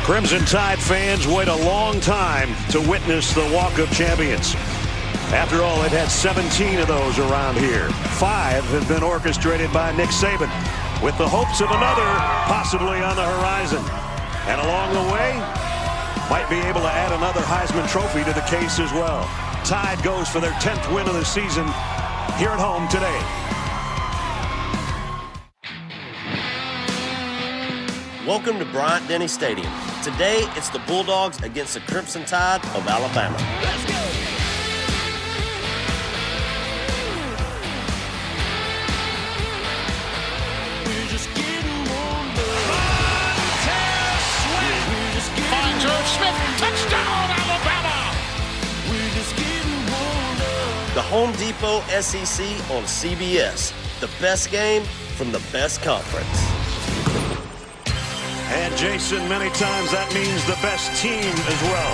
Crimson Tide fans wait a long time to witness the Walk of Champions. After all, they've had 17 of those around here. 5 have been orchestrated by Nick Saban, with the hopes of another possibly on the horizon. And along the way, might be able to add another Heisman Trophy to the case as well. Tide goes for their 10th win of the season here at home today. Welcome to Bryant-Denny Stadium. Today, it's the Bulldogs against the Crimson Tide of Alabama. Let's go! We're just getting warmed up. Montez Sweat! Finds Irv Smith. Touchdown, Alabama! We're just getting warmed up. The Home Depot SEC on CBS. The best game from the best conference. And Jason, many times that means the best team as well.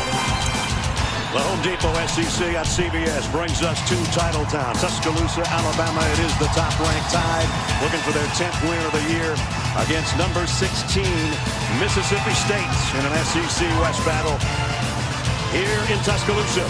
The Home Depot SEC on CBS brings us to title town, Tuscaloosa, Alabama. It is the top-ranked Tide, looking for their 10th win of the year against number 16, Mississippi State, in an SEC West battle here in Tuscaloosa.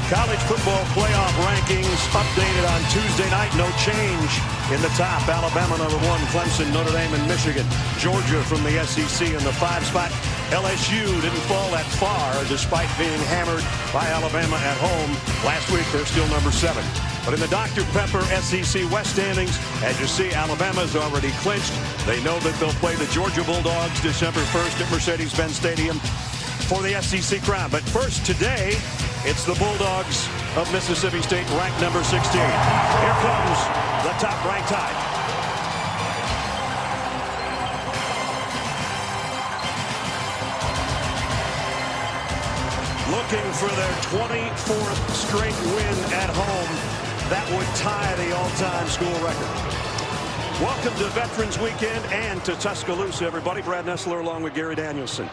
College football playoff rankings updated on Tuesday night. No change in the top. Alabama number 1, Clemson, Notre Dame, and Michigan. Georgia from the SEC in the 5 spot. LSU didn't fall that far despite being hammered by Alabama at home. Last week, they're still number 7. But in the Dr. Pepper SEC West standings, as you see, Alabama's already clinched. They know that they'll play the Georgia Bulldogs December 1st at Mercedes-Benz Stadium for the SEC crown. But first today, it's the Bulldogs of Mississippi State, ranked number 16. Here comes the top-ranked Tide. Looking for their 24th straight win at home. That would tie the all-time school record. Welcome to Veterans Weekend and to Tuscaloosa, everybody. Brad Nessler along with Gary Danielson.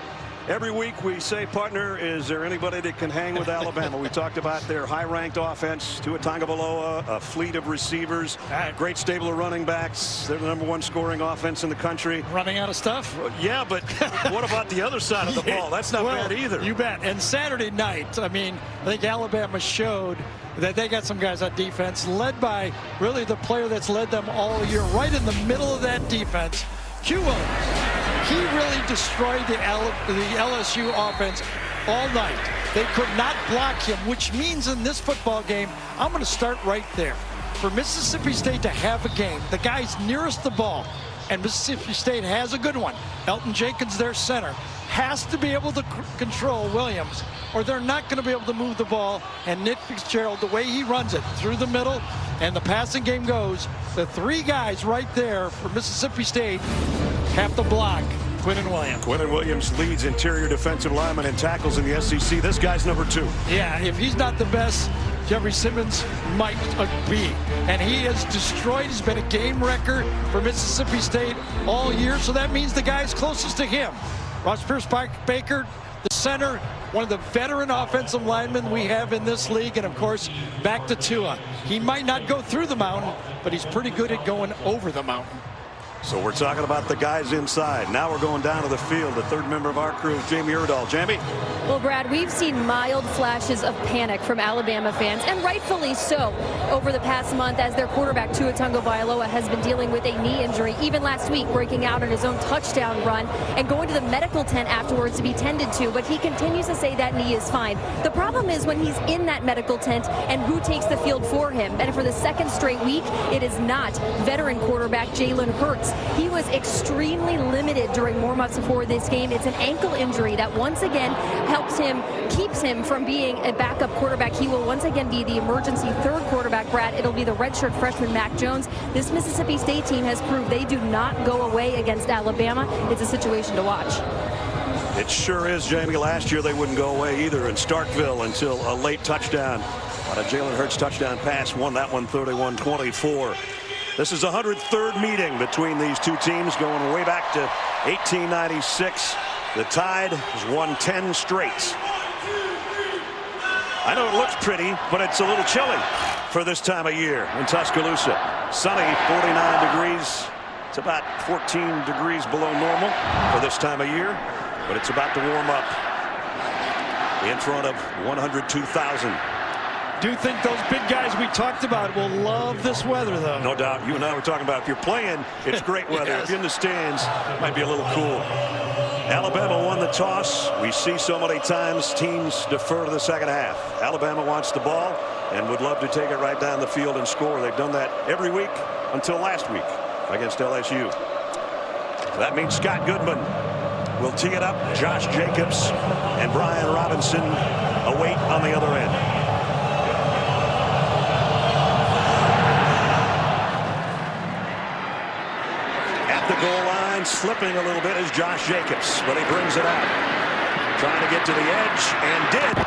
Every week we say, partner, is there anybody that can hang with Alabama? We talked about their high-ranked offense, Tua Tagovailoa, a fleet of receivers, great stable of running backs. They're the number 1 scoring offense in the country. Running out of stuff? Yeah, but what about the other side of the ball? That's not bad either. You bet. And Saturday night, I mean, I think Alabama showed that they got some guys on defense, led by really the player that's led them all year, right in the middle of that defense, Q Williams. He really destroyed the LSU offense all night. They could not block him, which means in this football game, I'm going to start right there. For Mississippi State to have a game, the guys nearest the ball, and Mississippi State has a good one. Elton Jenkins, their center, has to be able to control Williams, or they're not going to be able to move the ball. And Nick Fitzgerald, the way he runs it through the middle, and the passing game goes, the 3 guys right there for Mississippi State have to block Quinnen Williams. Quinnen Williams leads interior defensive lineman and tackles in the SEC. This guy's number 2. Yeah, if he's not the best, Jeffrey Simmons might be. And he has destroyed. He's been a game wrecker for Mississippi State all year. So that means the guys closest to him, Ross Pierce-Baker, the center, one of the veteran offensive linemen we have in this league, and of course, back to Tua. He might not go through the mountain, but he's pretty good at going over the mountain. So we're talking about the guys inside. Now we're going down to the field. The third member of our crew, Jamie Erdahl. Jamie? Well, Brad, we've seen mild flashes of panic from Alabama fans, and rightfully so, over the past month as their quarterback, Tua Tagovailoa, has been dealing with a knee injury, even last week breaking out on his own touchdown run and going to the medical tent afterwards to be tended to, but he continues to say that knee is fine. The problem is when he's in that medical tent and who takes the field for him, and for the 2nd straight week, it is not veteran quarterback Jalen Hurts. He was extremely limited during warm-ups before this game. It's an ankle injury that once again helps him, keeps him from being a backup quarterback. He will once again be the emergency 3rd quarterback, Brad. It'll be the redshirt freshman Mac Jones. This Mississippi State team has proved they do not go away against Alabama. It's a situation to watch. It sure is, Jamie. Last year they wouldn't go away either in Starkville until a late touchdown on a Jalen Hurts touchdown pass. Won that one 31-24. This is the 103rd meeting between these two teams, going way back to 1896. The Tide has won 10 straight. I know it looks pretty, but it's a little chilly for this time of year in Tuscaloosa. Sunny, 49 degrees. It's about 14 degrees below normal for this time of year, but it's about to warm up in front of 102,000. Do you think those big guys we talked about will love this weather, though? No doubt. You and I were talking about if you're playing, it's great weather. Yes. If you're in the stands, it might be a little cool. Alabama won the toss. We see so many times teams defer to the second half. Alabama wants the ball and would love to take it right down the field and score. They've done that every week until last week against LSU. So that means Scott Goodman will tee it up. Josh Jacobs and Brian Robinson await on the other end. At the goal line, slipping a little bit is Josh Jacobs, but he brings it out. Trying to get to the edge, and did.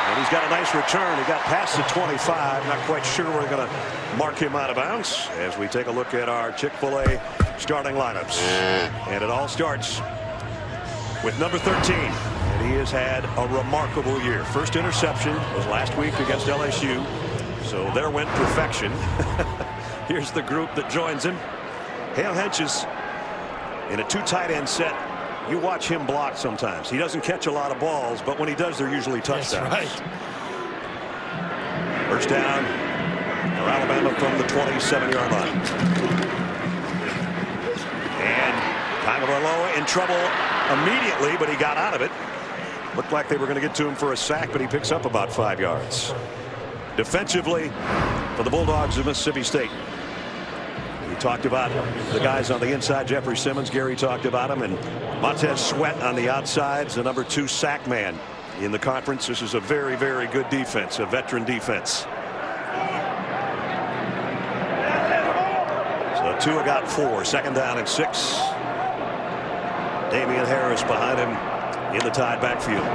And he's got a nice return. He got past the 25. Not quite sure we're going to mark him out of bounds as we take a look at our Chick-fil-A starting lineups. And it all starts with number 13. And he has had a remarkable year. First interception was last week against LSU. So there went perfection. Here's the group that joins him. Hale Henches in a 2 tight end set. You watch him block sometimes. He doesn't catch a lot of balls, but when he does, they're usually touchdowns. That's right. First down for Alabama from the 27-yard line. And Tagovailoa in trouble immediately, but he got out of it. Looked like they were going to get to him for a sack, but he picks up about 5 yards. Defensively for the Bulldogs of Mississippi State. We talked about the guys on the inside. Jeffrey Simmons, Gary talked about him, and Montez Sweat on the outsides, the number 2 sack man in the conference. This is a very, very good defense, a veteran defense. So Tua got 4, second down and 6. Damian Harris behind him in the tied backfield.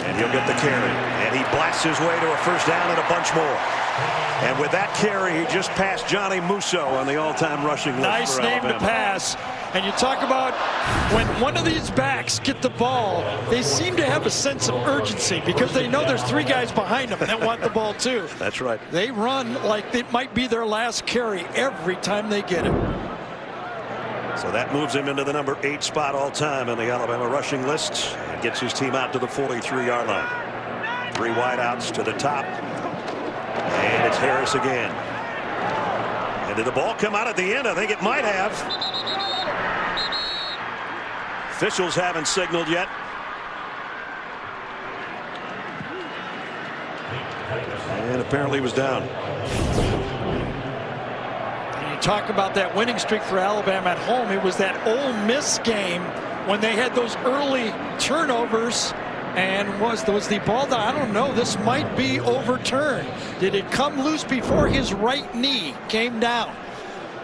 And he'll get the carry. And he blasts his way to a first down and a bunch more. And with that carry, he just passed Johnny Musso on the all-time rushing list. Nice for name Alabama. to pass. And you talk about when one of these backs get the ball, they seem to have a sense of urgency because they know there's 3 guys behind them that want the ball too. That's right. They run like it might be their last carry every time they get it. So that moves him into the number 8 spot all time on the Alabama rushing list and gets his team out to the 43-yard line. 3 wideouts to the top. And it's Harris again. And did the ball come out at the end? I think it might have. Officials haven't signaled yet. And apparently he was down. And you talk about that winning streak for Alabama at home. It was that Ole Miss game when they had those early turnovers. And was the ball down? I don't know. This might be overturned. Did it come loose before his right knee came down?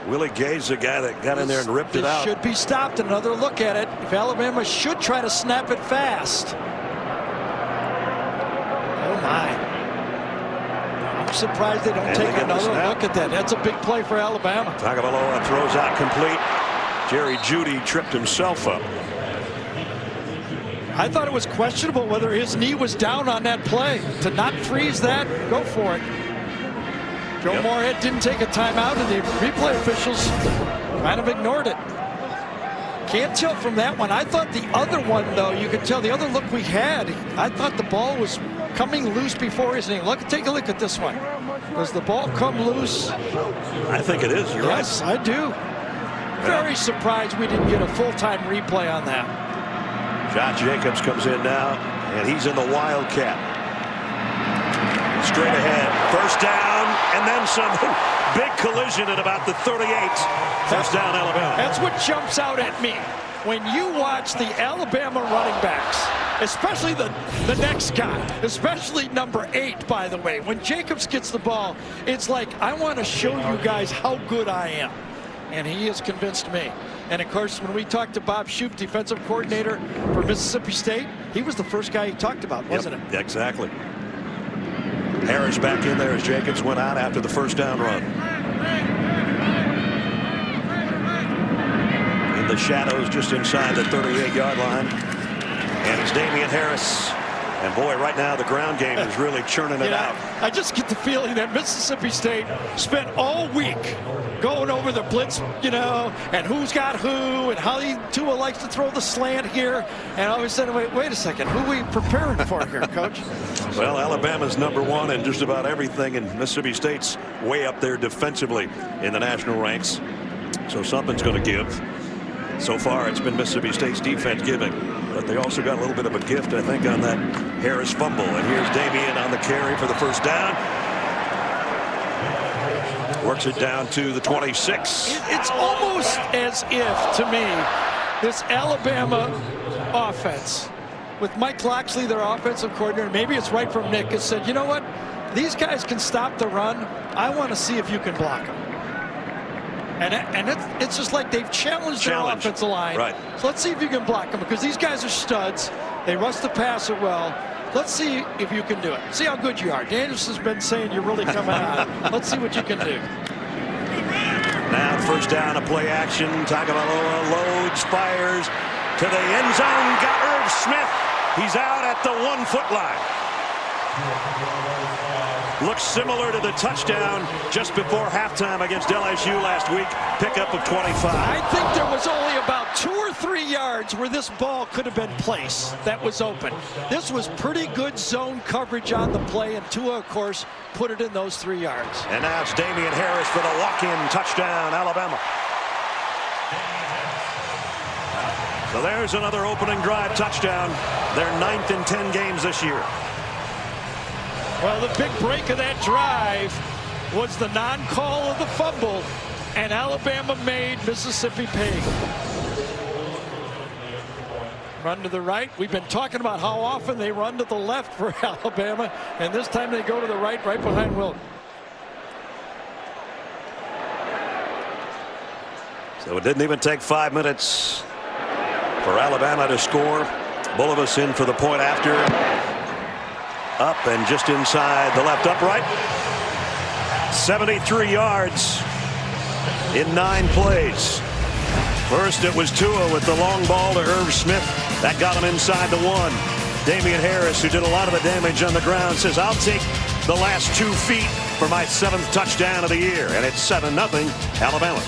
Willie Gay's the guy that got in there and ripped it out. Should be stopped. Another look at it. If Alabama should try to snap it fast. Oh my! I'm surprised they don't take another look at that. That's a big play for Alabama. Tagovailoa throws out complete. Jerry Jeudy tripped himself up. I thought it was questionable whether his knee was down on that play. To not freeze that, go for it. Joe Moorhead didn't take a timeout, and the replay officials kind of ignored it. Can't tell from that one. I thought the other one, though, you could tell the other look we had, I thought the ball was coming loose before his knee. Take a look at this one. Does the ball come loose? I think it is. You're right. Yes, I do. Very surprised we didn't get a full-time replay on that. Josh Jacobs comes in now, and he's in the Wildcat. Straight ahead. First down, and then some. Big collision at about the 38. First down, Alabama. That's what jumps out at me. When you watch the Alabama running backs, especially the next guy, especially number 8, by the way, when Jacobs gets the ball, it's like, I want to show you guys how good I am. And he has convinced me. And of course, when we talked to Bob Shoop, defensive coordinator for Mississippi State, he was the first guy he talked about, wasn't it? Exactly. Harris back in there as Jacobs went out after the first down run. In the shadows just inside the 38-yard line. And it's Damian Harris. And boy, right now the ground game is really churning it out. I just get the feeling that Mississippi State spent all week going over the blitz, you know, and who's got who, and how Tua likes to throw the slant here. And all of a sudden, wait a second, who are we preparing for here, Coach? Well, Alabama's #1 in just about everything, and Mississippi State's way up there defensively in the national ranks. So something's going to give. So far, it's been Mississippi State's defense giving. But they also got a little bit of a gift, I think, on that Harris fumble. And here's Damian on the carry for the first down. Works it down to the 26. It's almost as if, to me, this Alabama offense, with Mike Locksley, their offensive coordinator, maybe it's right from Nick, has said, you know what? These guys can stop the run. I want to see if you can block them. And it's just like they've challenged their offensive line. Right. So let's see if you can block them, because these guys are studs. They rush the passer well. Let's see if you can do it. See how good you are. Danielson's been saying you're really coming on. Let's see what you can do. Now first down, a play action. Tagovailoa loads, fires to the end zone. Got Irv Smith. He's out at the 1-foot line. Looks similar to the touchdown just before halftime against LSU last week. Pickup of 25. I think there was only about 2 or 3 yards where this ball could have been placed that was open. This was pretty good zone coverage on the play, and Tua, of course, put it in those 3 yards. And now it's Damian Harris for the walk-in touchdown, Alabama. So there's another opening drive touchdown. Their 9th in 10 games this year. Well, the big break of that drive was the non-call of the fumble, and Alabama made Mississippi pay. Run to the right. We've been talking about how often they run to the left for Alabama, and this time they go to the right behind Will. So it didn't even take 5 minutes for Alabama to score. Bulovas in for the point after. Up and just inside the left upright. 73 yards in 9 plays. First it was Tua with the long ball to Irv Smith. That got him inside the 1. Damian Harris, who did a lot of the damage on the ground, says, I'll take the last 2 feet for my 7th touchdown of the year. And it's 7-0 Alabama.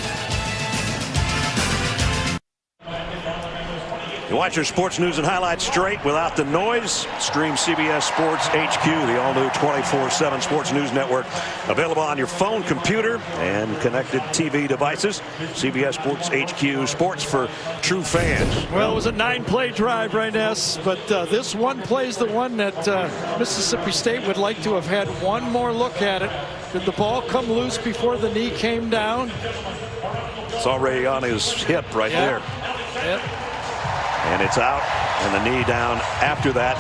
You watch your sports news and highlights straight without the noise. Stream CBS Sports HQ, the all-new 24/7 sports news network. Available on your phone, computer, and connected TV devices. CBS Sports HQ, sports for true fans. Well, it was a 9-play drive, right, Ness? But this one play is the one that Mississippi State would like to have had one more look at it. Did the ball come loose before the knee came down? It's already on his hip right there. Yep. And it's out, and the knee down after that.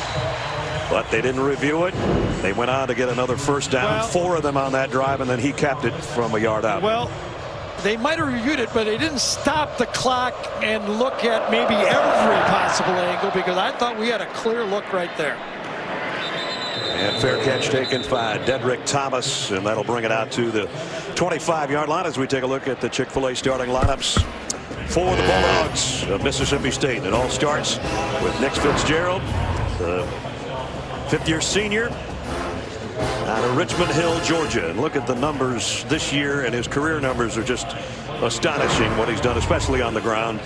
But they didn't review it. They went on to get another first down. Well, 4 of them on that drive, and then he capped it from a yard out. Well, they might have reviewed it, but they didn't stop the clock and look at maybe every possible angle, because I thought we had a clear look right there. And fair catch taken by Dedrick Thomas, and that'll bring it out to the 25-yard line as we take a look at the Chick-fil-A starting lineups for the Bulldogs of Mississippi State. It all starts with Nick Fitzgerald, the 5th-year senior out of Richmond Hill, Georgia. And look at the numbers this year, and his career numbers are just astonishing, what he's done, especially on the ground,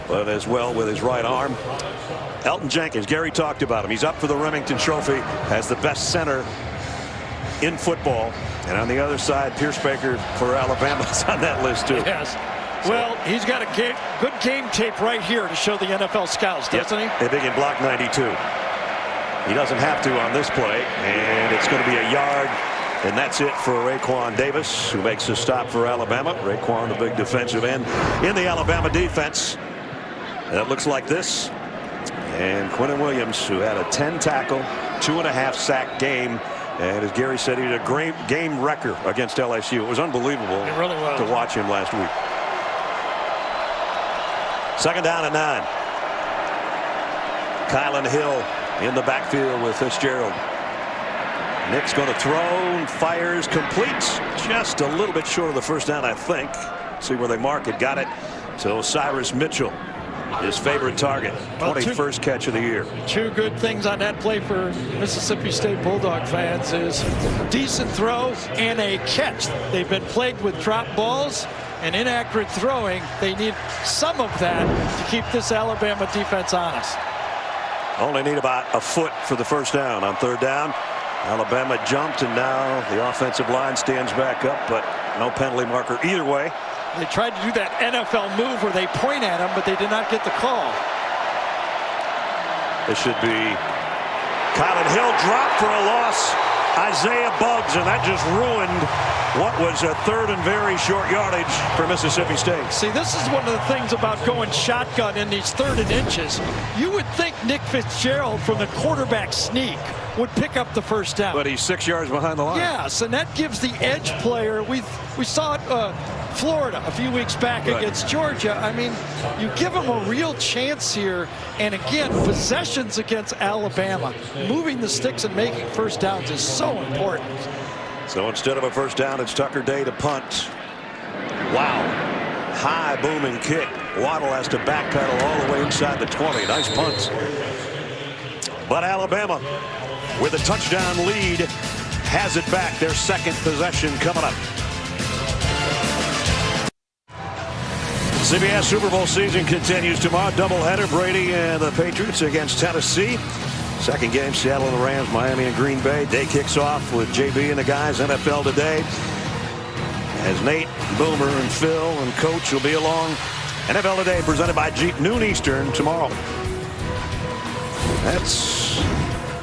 but as well with his right arm. Elton Jenkins, Gary talked about him. He's up for the Remington Trophy as the best center in football. And on the other side, Pierce Baker for Alabama is on that list too. Yes. Well, he's got a good game tape right here to show the NFL scouts, doesn't he? They're big in block 92. He doesn't have to on this play, and it's going to be a yard, and that's it for Raekwon Davis, who makes a stop for Alabama. Raekwon, the big defensive end in the Alabama defense. That looks like this. And Quinnen Williams, who had a 10-tackle, 2.5 sack game. And as Gary said, he had a great game record against LSU. It was unbelievable to watch him last week. 2nd down and 9. Kylan Hill in the backfield with Fitzgerald. Nick's going to throw and fires, completes just a little bit short of the first down, I think. See where they mark it. Got it. So Cyrus Mitchell. his favorite target. 21st catch of the year. Two good things on that play for Mississippi State Bulldog fans is decent throw and a catch. They've been plagued with drop balls and inaccurate throwing. They need some of that to keep this Alabama defense honest. Only need about a foot for the first down on 3rd down. Alabama jumped, and now the offensive line stands back up, but no penalty marker either way. They tried to do that NFL move where they point at him, but they did not get the call. This should be Kylan Hill dropped for a loss. Isaiah Buggs, and that just ruined what was a 3rd and very short yardage for Mississippi State. See, this is one of the things about going shotgun in these 3rd and inches. You would think Nick Fitzgerald from the quarterback sneak would pick up the first down. But he's 6 yards behind the line. Yes, and that gives the edge player. We saw it Florida a few weeks back against Georgia. I mean, you give them a real chance here. And again, possessions against Alabama. Moving the sticks and making first downs is so important. So instead of a first down, it's Tucker Day to punt. Wow. High booming kick. Waddle has to backpedal all the way inside the 20. Nice punt. But Alabama, with a touchdown lead, has it back. Their 2nd possession coming up. CBS Super Bowl season continues tomorrow. Doubleheader, Brady and the Patriots against Tennessee. 2nd game, Seattle and the Rams, Miami and Green Bay. Day kicks off with JB and the guys. NFL Today, as Nate, Boomer, and Phil and Coach will be along. NFL Today presented by Jeep, noon Eastern tomorrow. That's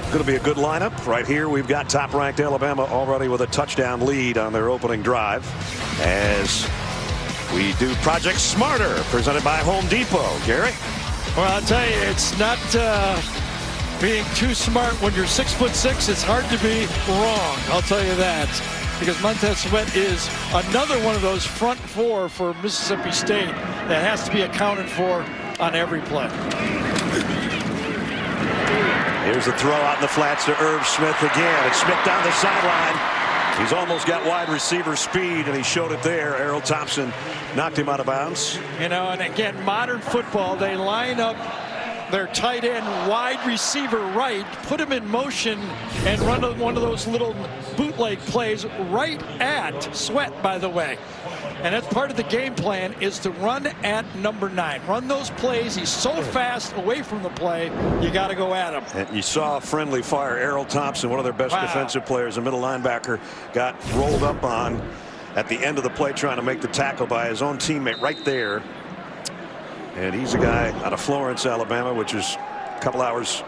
going to be a good lineup. Right here, we've got top-ranked Alabama already with a touchdown lead on their opening drive. As we do Project Smarter, presented by Home Depot. Gary? Well, I'll tell you, it's not being too smart. When you're 6'6", it's hard to be wrong. I'll tell you that. Because Montez Sweat is another one of those front 4 for Mississippi State that has to be accounted for on every play. Here's the throw out in the flats to Irv Smith again. And Smith down the sideline. He's almost got wide receiver speed, and he showed it there. Errol Thompson knocked him out of bounds. You know, and again, modern football, they line up their tight end wide receiver right, put him in motion, and run one of those little bootleg plays right at Sweat, by the way. And that's part of the game plan, is to run at number 9. Run those plays. He's so fast away from the play, you got to go at him. And you saw friendly fire. Errol Thompson, one of their best defensive players, a middle linebacker, got rolled up on at the end of the play trying to make the tackle by his own teammate right there. And he's a guy out of Florence, Alabama, which is a couple hours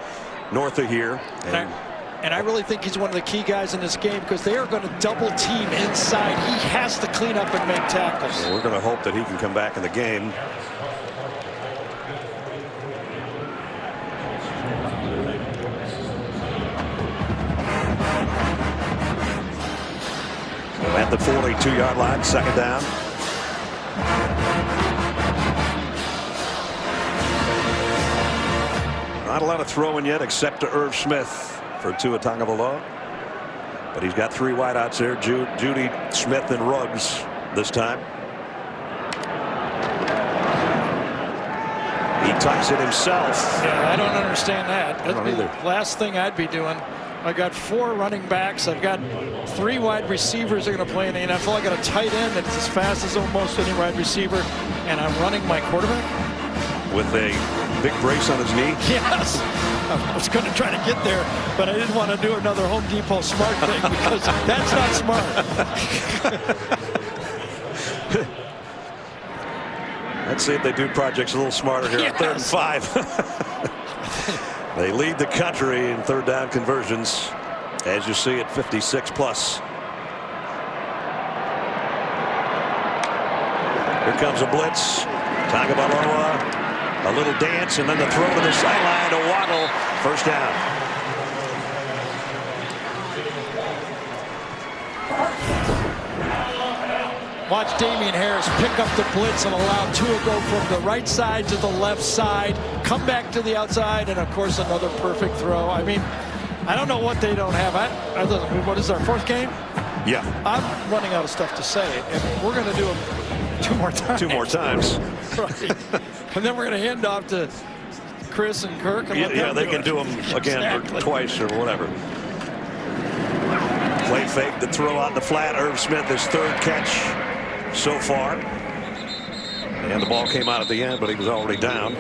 north of here. And I really think he's one of the key guys in this game, because they are going to double team inside. He has to clean up and make tackles. Well, we're going to hope that he can come back in the game. At the 42-yard line, 2nd down. Not a lot of throwing yet, except to Irv Smith for Tua Tagovailoa. But he's got 3 wideouts there, Judy, Smith, and Ruggs this time. He tucks it himself. Yeah, I don't understand that. I don't either. The last thing I'd be doing. I got 4 running backs. I've got 3 wide receivers that are going to play in the NFL. I got a tight end that's as fast as almost any wide receiver, and I'm running my quarterback with a big brace on his knee. Yes, I was going to try to get there, but I didn't want to do another Home Depot smart thing, because that's not smart. Let's see if they do projects a little smarter here. Yes. On 3rd and 5. They lead the country in 3rd down conversions, as you see at 56+. Here comes a blitz. Tagovailoa, a little dance, and then the throw to the sideline to Waddle. First down. Watch Damian Harris pick up the blitz and allow Tua go from the right side to the left side, come back to the outside, and of course another perfect throw. I mean, I don't know what they don't have. What is our 4th game? Yeah. I'm running out of stuff to say, and we're going to do 2 more times. 2 more times. Right. And then we're going to hand off to Chris and Kirk. And Yeah, they can do them again exactly. or twice or whatever. Play fake, the throw out in the flat. Irv Smith, his 3rd catch so far. And the ball came out at the end, but he was already down.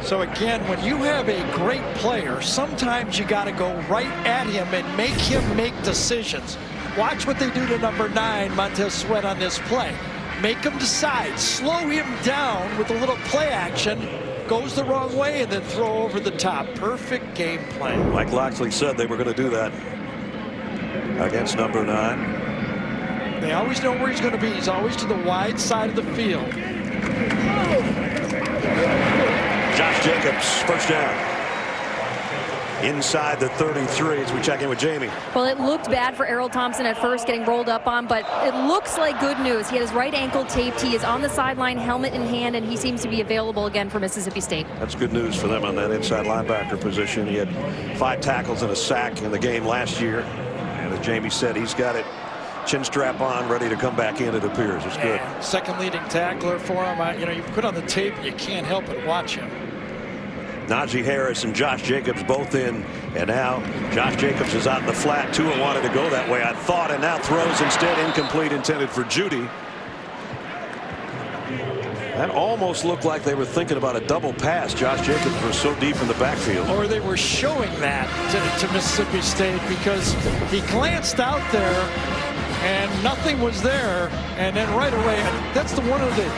So again, when you have a great player, sometimes you got to go right at him and make him make decisions. Watch what they do to number 9, Montez Sweat, on this play. Make him decide, slow him down with a little play action, goes the wrong way, and then throw over the top. Perfect game plan. Mike Loxley said they were going to do that against number 9. They always know where he's going to be. He's always to the wide side of the field. Josh Jacobs, first down. Inside the 33 as we check in with Jamie. Well, it looked bad for Errol Thompson at first, getting rolled up on, but it looks like good news. He had his right ankle taped. He is on the sideline, helmet in hand, and he seems to be available again for Mississippi State. That's good news for them on that inside linebacker position. He had 5 tackles and a sack in the game last year. And as Jamie said, he's got it chin strap on, ready to come back in, it appears. It's good. Second leading tackler for him. You know, you put on the tape and you can't help but watch him. Najee Harris and Josh Jacobs both in, and now Josh Jacobs is out in the flat. Tua wanted to go that way, I thought, and now throws instead incomplete, intended for Judy. That almost looked like they were thinking about a double pass. Josh Jacobs was so deep in the backfield. Or they were showing that to Mississippi State, because he glanced out there and nothing was there, and then right away, that's one of the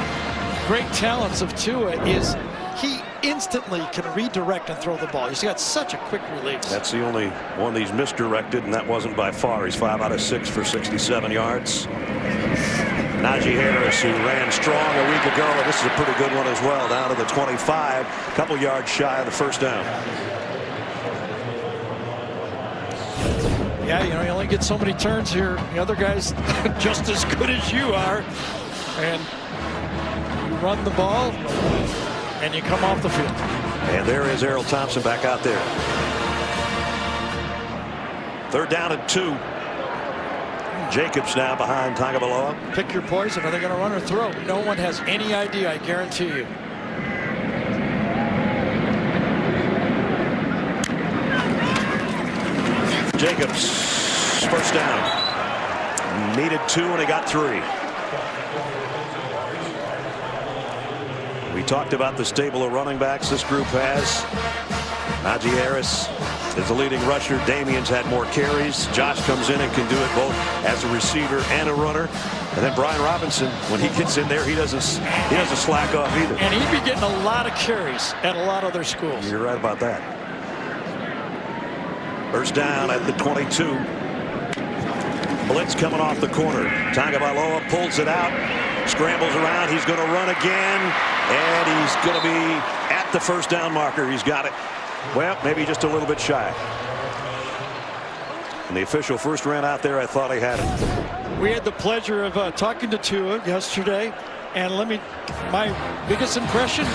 great talents of Tua, is he instantly can redirect and throw the ball. He's got such a quick release. That's the only one he's misdirected, and that wasn't by far. He's 5 out of 6 for 67 yards. Najee Harris, who ran strong a week ago, and this is a pretty good one as well, down to the 25, a couple yards shy of the first down. Yeah, you know, you only get so many turns here. The other guy's just as good as you are, and you run the ball and you come off the field. And there is Errol Thompson back out there. 3rd down and 2. Jacobs now behind Tagovailoa. Pick your poison. Are they going to run or throw? No one has any idea, I guarantee you. Jacobs, first down. Needed 2 and he got 3. We talked about the stable of running backs this group has. Najee Harris is the leading rusher. Damian's had more carries. Josh comes in and can do it both as a receiver and a runner. And then Brian Robinson, when he gets in there, he doesn't slack off either. And he'd be getting a lot of carries at a lot of other schools. You're right about that. First down at the 22. Blitz coming off the corner. Tagovailoa pulls it out, scrambles around. He's going to run again, and he's going to be at the first down marker. He's got it. Well, maybe just a little bit shy. And the official first ran out there. I thought he had it. We had the pleasure of talking to Tua yesterday, and my biggest impression,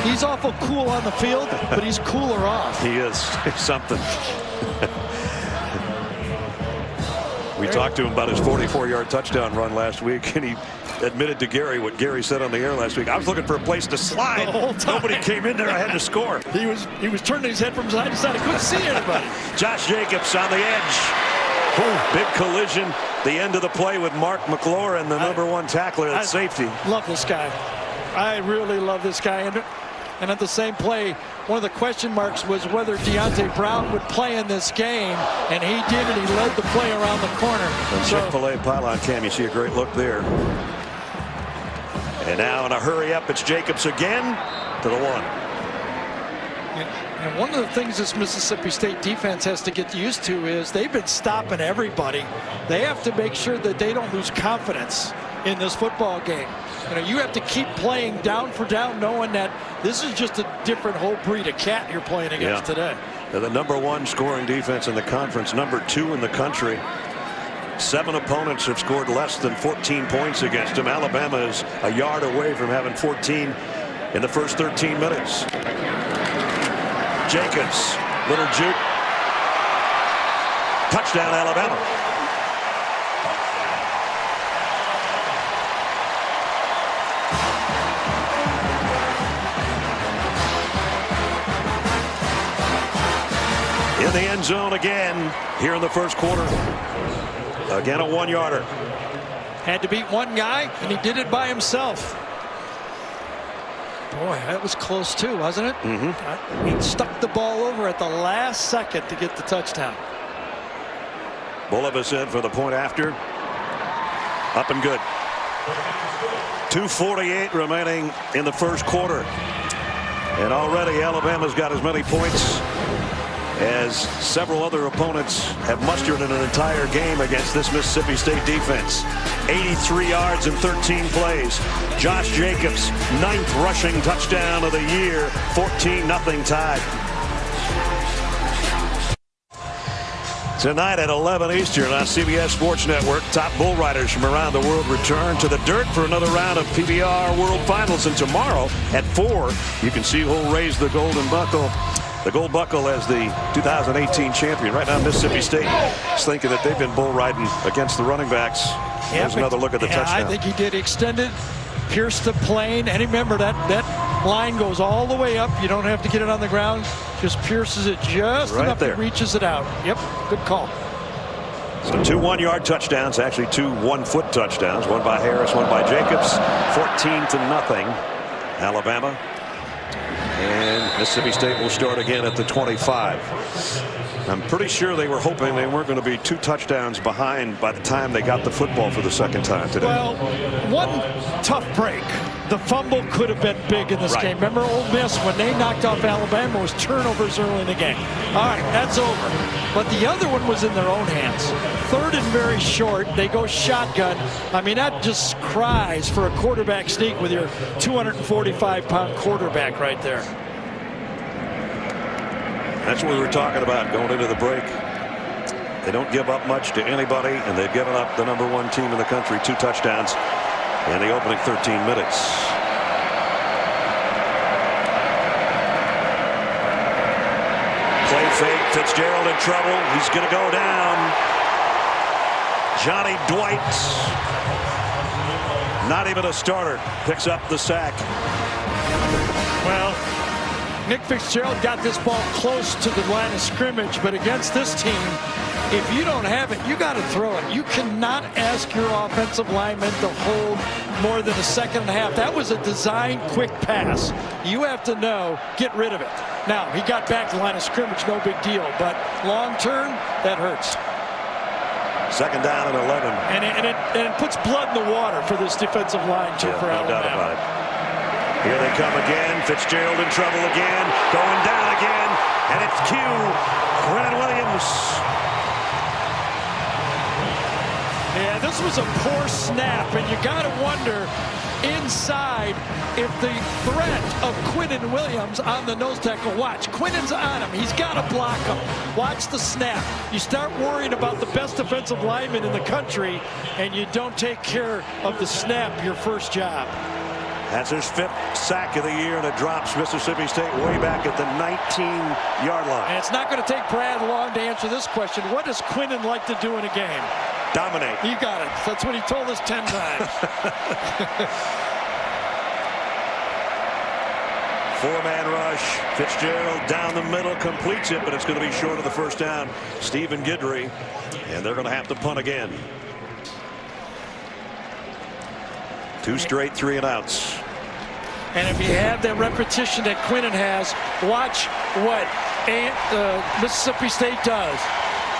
he's awful cool on the field, but he's cooler off. He is something. We talked to him about his 44-yard touchdown run last week, and he admitted to Gary what Gary said on the air last week. I was looking for a place to slide. The whole time. Nobody came in there. I had to score. He was turning his head from side to side. He couldn't see anybody. Josh Jacobs on the edge. Oh, big collision. The end of the play with Mark McLaurin, the number 1 tackler at safety. Love this guy. I really love this guy. And at the same play, one of the question marks was whether Deontay Brown would play in this game, and he did, and he led the play around the corner. The Chick-fil-A pylon cam, you see a great look there. And now in a hurry up, it's Jacobs again to the 1. And one of the things this Mississippi State defense has to get used to is they've been stopping everybody. They have to make sure that they don't lose confidence in this football game. You know, you have to keep playing down for down, knowing that this is just a different whole breed of cat you're playing against today. They're the number 1 scoring defense in the conference, number 2 in the country. 7 opponents have scored less than 14 points against them. Alabama is a yard away from having 14 in the first 13 minutes. Jacobs, little juke. Touchdown, Alabama. the end zone again here in the first quarter. Again, a 1-yarder. Had to beat one guy, and he did it by himself. Boy, that was close too, wasn't it? Mm-hmm. He stuck the ball over at the last second to get the touchdown. Bullivis in for the point after. Up and good. 2:48 remaining in the first quarter. And already Alabama's got as many points as several other opponents have mustered in an entire game against this Mississippi State defense. 83 yards in 13 plays. Josh Jacobs, 9th rushing touchdown of the year. 14-0 tie. Tonight at 11 Eastern on CBS Sports Network, top bull riders from around the world return to the dirt for another round of PBR World Finals. And tomorrow at 4, you can see who'll raise the golden buckle. The gold buckle as the 2018 champion. Right now, Mississippi State is thinking that they've been bull riding against the running backs. There's another look at the touchdown. I think he did extended, pierced the plane, and remember that line goes all the way up. You don't have to get it on the ground. Just pierces it just right enough there. and reaches it out. Yep, good call. So 2 1-yard touchdowns, actually 2 1-foot touchdowns. One by Harris, one by Jacobs. 14-0, Alabama. And Mississippi State will start again at the 25. I'm pretty sure they were hoping they weren't going to be 2 touchdowns behind by the time they got the football for the second time today. Well, one tough break. The fumble could have been big in this game. Remember Ole Miss, when they knocked off Alabama, was turnovers early in the game. All right, that's over. But the other one was in their own hands. 3rd and very short. They go shotgun. I mean, that just cries for a quarterback sneak with your 245-pound quarterback right there. That's what we were talking about going into the break. They don't give up much to anybody, and they've given up the #1 team in the country 2 touchdowns in the opening 13 minutes. Play fake. Fitzgerald in trouble. He's going to go down. Johnny Dwight, not even a starter, picks up the sack. Well, Nick Fitzgerald got this ball close to the line of scrimmage, but against this team, if you don't have it, you got to throw it. You cannot ask your offensive linemen to hold more than a second and a half. That was a design quick pass. You have to know, get rid of it. Now, he got back to the line of scrimmage, no big deal, but long term, that hurts. 2nd down and 11. And it puts blood in the water for this defensive line, too, for no doubt Alabama. about it. Here they come again. Fitzgerald in trouble again. Going down again. And it's Q. Brennan Williams. Yeah, this was a poor snap, and you got to wonder inside if the threat of Quinnen Williams on the nose tackle. Watch, Quinnen's on him. He's got to block him. Watch the snap. You start worrying about the best defensive lineman in the country, and you don't take care of the snap, your first job. That's his 5th sack of the year, and it drops Mississippi State way back at the 19-yard line. And it's not going to take Brad long to answer this question. What does Quinnen like to do in a game? Dominate. You got it. That's what he told us 10 times. 4-man rush. Fitzgerald down the middle, completes it, but it's going to be short of the first down. Stephen Guidry, and they're going to have to punt again. 2 straight 3-and-outs. And if you have that repetition that Quinnen has, watch what Mississippi State does.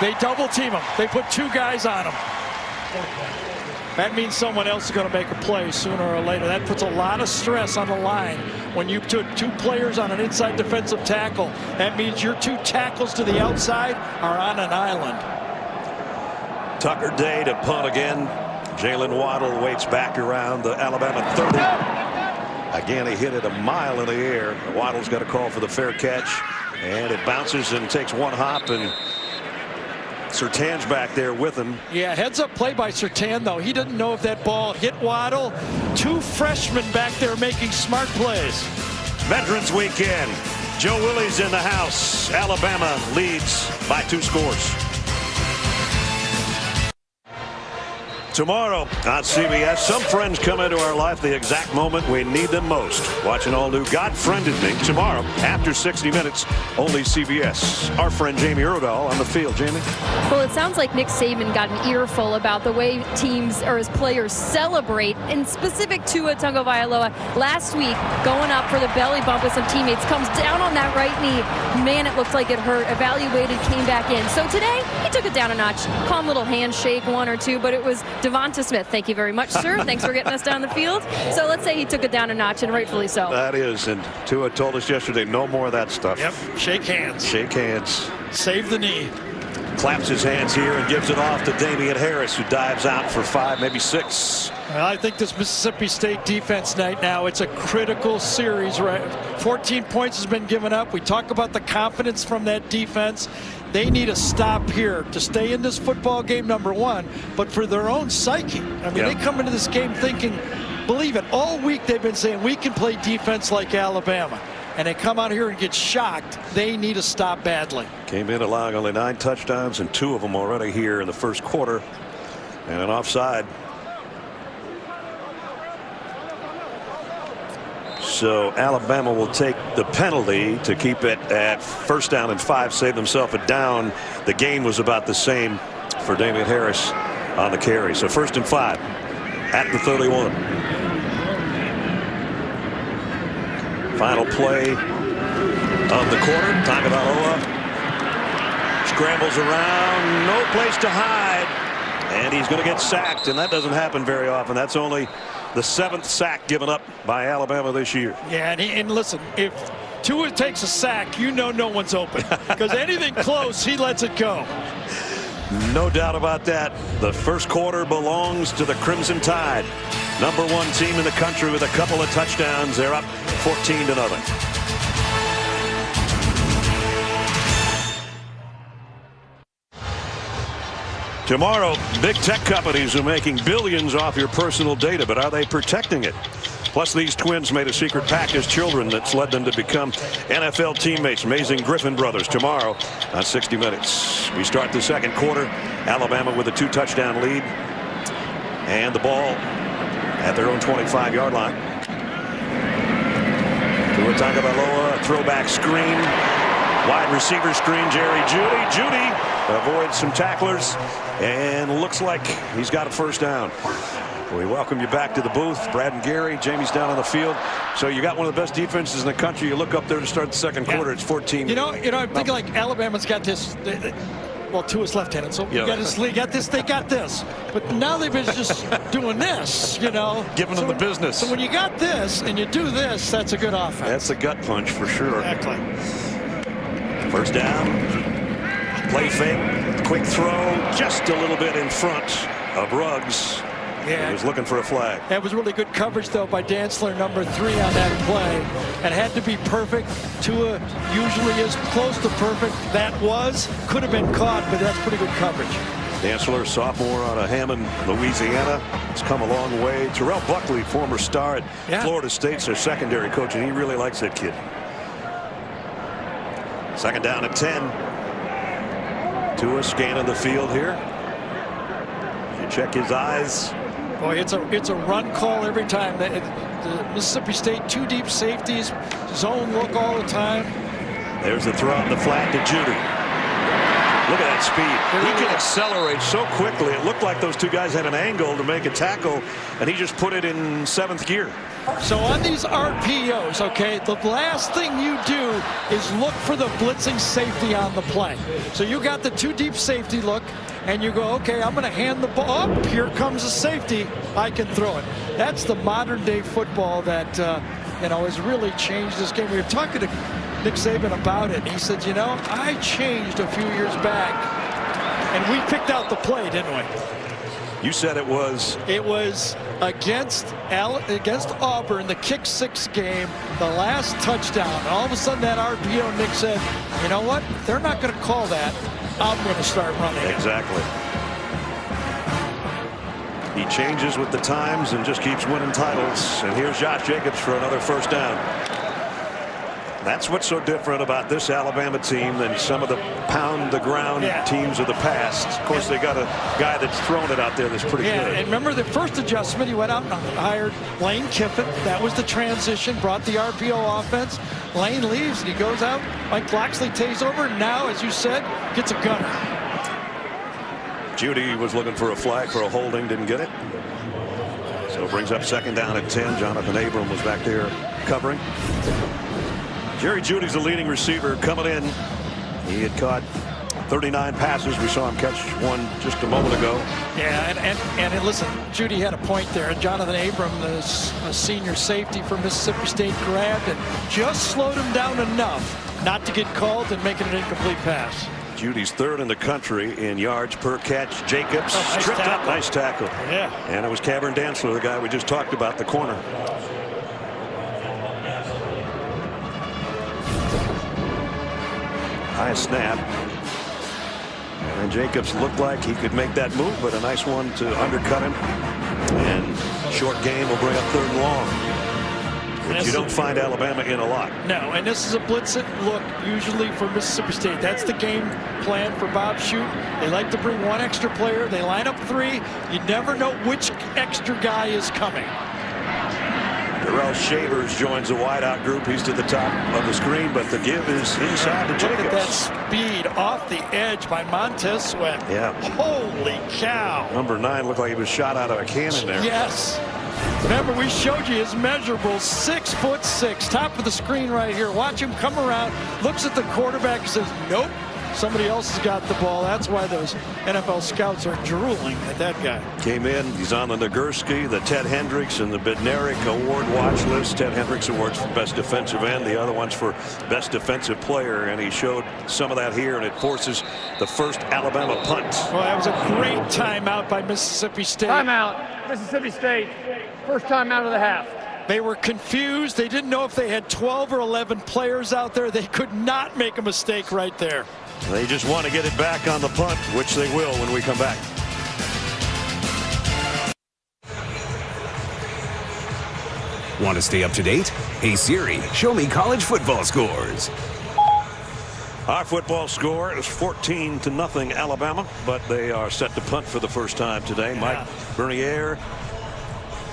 They double team him. They put 2 guys on him. That means someone else is going to make a play sooner or later. That puts a lot of stress on the line. When you took 2 players on an inside defensive tackle, that means your 2 tackles to the outside are on an island. Tucker Day to punt again. Jalen Waddle waits back around the Alabama 30. Again, he hit it a mile in the air. Waddle's got a call for the fair catch, and it bounces and takes 1 hop, and Surtan's back there with him. Yeah, heads up play by Surtan, though. He didn't know if that ball hit Waddle. 2 freshmen back there making smart plays. Veterans Weekend. Joe Willie's in the house. Alabama leads by 2 scores. tomorrow on CBS. Some friends come into our life the exact moment we need them most. Watch an all-new God Friended Me tomorrow after 60 Minutes, only CBS. Our friend Jamie Erdahl on the field. Jamie? Well, it sounds like Nick Saban got an earful about the way teams or his players celebrate, and specific to Tagovailoa last week, going up for the belly bump with some teammates, comes down on that right knee. Man, it looked like it hurt. Evaluated, came back in. So today, he took it down a notch. Calm little handshake, one or two, but it was Devonta Smith. Thank you very much, sir. Thanks for getting us down the field. So let's say he took it down a notch, and rightfully so. That is, and Tua told us yesterday, no more of that stuff. Yep, shake hands. Shake hands. Save the knee. Claps his hands here and gives it off to Damian Harris, who dives out for 5, maybe 6. Well, I think this Mississippi State defense night now, it's a critical series, right? 14 points has been given up. We talk about the confidence from that defense. They need a stop here to stay in this football game, number one, but for their own psyche. I mean, They come into this game thinking, believe it, all week they've been saying we can play defense like Alabama. And they come out here and get shocked. They need to stop badly. Came in allowing only 9 touchdowns, and 2 of them already here in the first quarter. And an offside. So Alabama will take the penalty to keep it at 1st down and 5, save themselves a down. The gain was about the same for Damian Harris on the carry. So 1st and 5 at the 31. Final play of the quarter. Tagovailoa scrambles around, no place to hide, and he's going to get sacked, and that doesn't happen very often. That's only the 7th sack given up by Alabama this year. Yeah, and listen, if Tua takes a sack, you know no one's open, because anything close, he lets it go. No doubt about that. The first quarter belongs to the Crimson Tide. Number 1 team in the country with a couple of touchdowns. They're up 14-0. Tomorrow, big tech companies are making billions off your personal data, but are they protecting it? Plus, these twins made a secret pact as children that's led them to become NFL teammates. Amazing Griffin brothers tomorrow on 60 Minutes. We start the second quarter. Alabama with a 2-touchdown lead. And the ball at their own 25-yard line. Tua Tagovailoa, throwback screen. Wide receiver screen, Jerry Jeudy. Jeudy avoids some tacklers and looks like he's got a 1st down. We welcome you back to the booth. Brad and Gary. Jamie's down on the field. So you got one of the best defenses in the country. You look up there to start the second quarter. It's 14. You know, I'm thinking like Alabama's got this. Well, Tua's left-handed, so you got this. They got this, but now they've been just doing this. You know, giving them the business. So when you got this and you do this, that's a good offense. That's a gut punch for sure. Exactly. 1st down. Play fake. Quick throw. Just a little bit in front of Ruggs. Yeah. He was looking for a flag. That was really good coverage, though, by Dantzler, number 3 on that play. It had to be perfect. Tua usually is close to perfect. That could have been caught, but that's pretty good coverage. Dantzler, sophomore out of Hammond, Louisiana, has come a long way. Terrell Buckley, former star at Florida State's their secondary coach, and he really likes that kid. 2nd down and 10. Tua scanning the field here. You check his eyes. Boy, it's a run call every time. The Mississippi State 2 deep safeties, zone look all the time. There's the throw in the flat to Jeudy. Look at that speed. He can accelerate so quickly. It looked like those 2 guys had an angle to make a tackle, and he just put it in 7th gear. So on these RPOs, okay, the last thing you do is look for the blitzing safety on the play. So you got the 2 deep safety look, and you go, okay, I'm going to hand the ball up. Here comes a safety. I can throw it. That's the modern day football that has really changed this game. We were talking to Nick Saban about it. He said, I changed a few years back, and we picked out the play, didn't we? You said it was against Auburn, the kick 6 game, the last touchdown. And all of a sudden that RPO, Nick said, you know what? If they're not going to call that, I'm going to start running it. Exactly. He changes with the times and just keeps winning titles. And here's Josh Jacobs for another 1st down. That's what's so different about this Alabama team than some of the pound-the-ground teams of the past. Of course, they got a guy that's thrown it out there that's pretty good. And remember the first adjustment, he went out and hired Lane Kiffin. That was the transition, brought the RPO offense. Lane leaves, and he goes out. Mike Loxley takes over, and now, as you said, gets a gunner. Judy was looking for a flag for a holding, didn't get it. So it brings up second down at 10. Jonathan Abram was back there covering. Jerry Judy's the leading receiver coming in. He had caught 39 passes. We saw him catch one just a moment ago. Yeah, and listen, Judy had a point there. And Jonathan Abram, the senior safety for Mississippi State, grabbed and just slowed him down enough not to get called and make it an incomplete pass. Judy's third in the country in yards per catch. Jacobs tripped up. Nice tackle. Yeah. And it was Cameron Dantzler, the guy we just talked about, the corner. High snap. And Jacobs looked like he could make that move, but a nice one to undercut him. And short game will bring up third and long. Which you don't find Alabama in a lot. No, and this is a blitz look usually for Mississippi State. That's the game plan for Bob Shoot. They like to bring one extra player. They line up three. You never know which extra guy is coming. Darrell Shavers joins the wideout group. He's to the top of the screen, but the give is inside to Jacobs. Look at that speed off the edge by Montez Sweat. Yeah. Holy cow. Number 9 looked like he was shot out of a cannon there. Yes. Remember, we showed you his measurables, 6'6", top of the screen right here. Watch him come around, looks at the quarterback and says, nope, somebody else has got the ball. That's why those NFL scouts are drooling at that guy. Came in, he's on the Nagurski, the Ted Hendricks, and the Bednarik Award watch list. Ted Hendricks Awards for Best Defensive End, the other one's for Best Defensive Player, and he showed some of that here, and it forces the first Alabama punt. Well, that was a great timeout by Mississippi State. Timeout, Mississippi State. First time out of the half. They were confused. They didn't know if they had 12 or 11 players out there. They could not make a mistake right there. They just want to get it back on the punt, which they will when we come back. Want to stay up to date? Hey Siri, show me college football scores. Our football score is 14-0 Alabama, but they are set to punt for the first time today. Yeah. Mike Bernier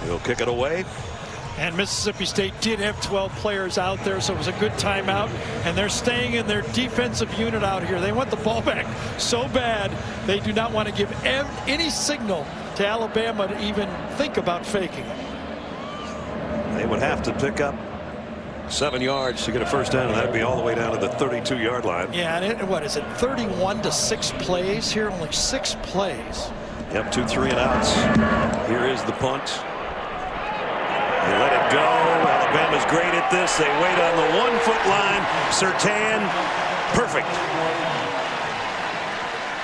will kick it away. And Mississippi State did have 12 players out there, so it was a good timeout. And they're staying in their defensive unit out here. They want the ball back so bad, they do not want to give any signal to Alabama to even think about faking. They would have to pick up 7 yards to get a first down, and that'd be all the way down to the 32-yard line. Yeah, and what is it, 31 to 6 plays here? Only 6 plays. Yep, 2 3-and-outs. Here is the punt. They let it go. Alabama's great at this. They wait on the 1-foot line. Surtain, perfect.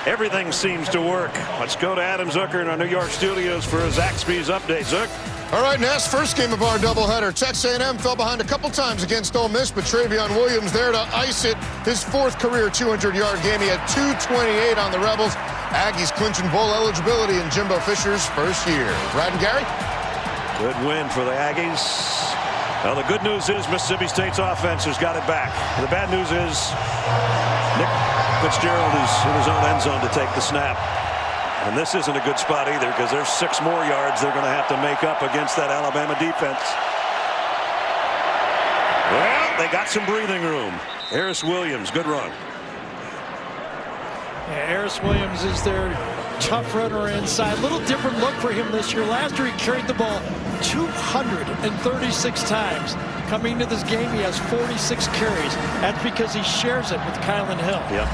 Everything seems to work. Let's go to Adam Zucker in our New York studios for a Zaxby's update. Zuck. All right, Ness, first game of our doubleheader. Texas A&M fell behind a couple times against Ole Miss, but Travion Williams there to ice it. His 4th career 200-yard game. He had 228 on the Rebels. Aggies clinching bowl eligibility in Jimbo Fisher's first year. Brad and Gary? Good win for the Aggies. Well, the good news is Mississippi State's offense has got it back. The bad news is Nick Fitzgerald is in his own end zone to take the snap. And this isn't a good spot either, because there's 6 more yards they're going to have to make up against that Alabama defense. Well, they got some breathing room. Harris Williams, good run. Yeah, Harris Williams is their tough runner inside. Little different look for him this year. Last year he carried the ball 236 times. Coming into this game, he has 46 carries. That's because he shares it with Kylan Hill. Yep.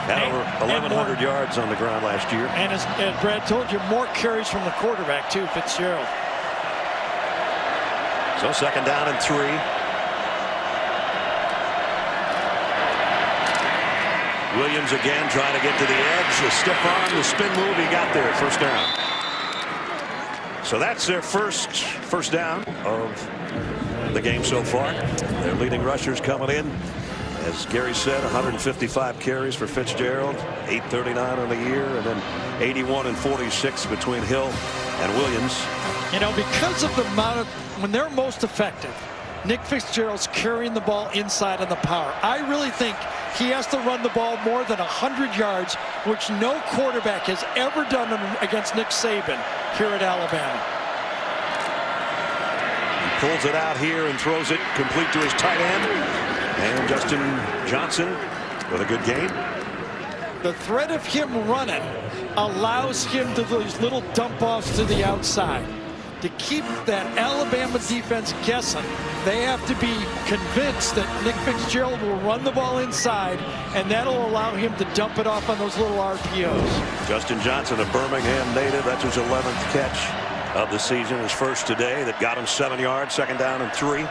Had over 1,100 yards on the ground last year. And as Brad told you, more carries from the quarterback, too, Fitzgerald. So second down and 3. Williams again trying to get to the edge. The stiff arm, the spin move, he got there. First down. So that's their first down of the game so far. Their leading rushers coming in. As Gary said, 155 carries for Fitzgerald, 839 on the year, and then 81 and 46 between Hill and Williams. You know, because of the amount of, when they're most effective, Nick Fitzgerald's carrying the ball inside on the power. I really think he has to run the ball more than 100 yards, which no quarterback has ever done against Nick Saban here at Alabama. He pulls it out here and throws it complete to his tight end. And Justin Johnson with a good game. The threat of him running allows him to those little dump-offs to the outside. To keep that Alabama defense guessing, they have to be convinced that Nick Fitzgerald will run the ball inside, and that'll allow him to dump it off on those little RPOs. Justin Johnson, a Birmingham native. That's his 11th catch of the season. His first today that got him 7 yards, 2nd down and 3.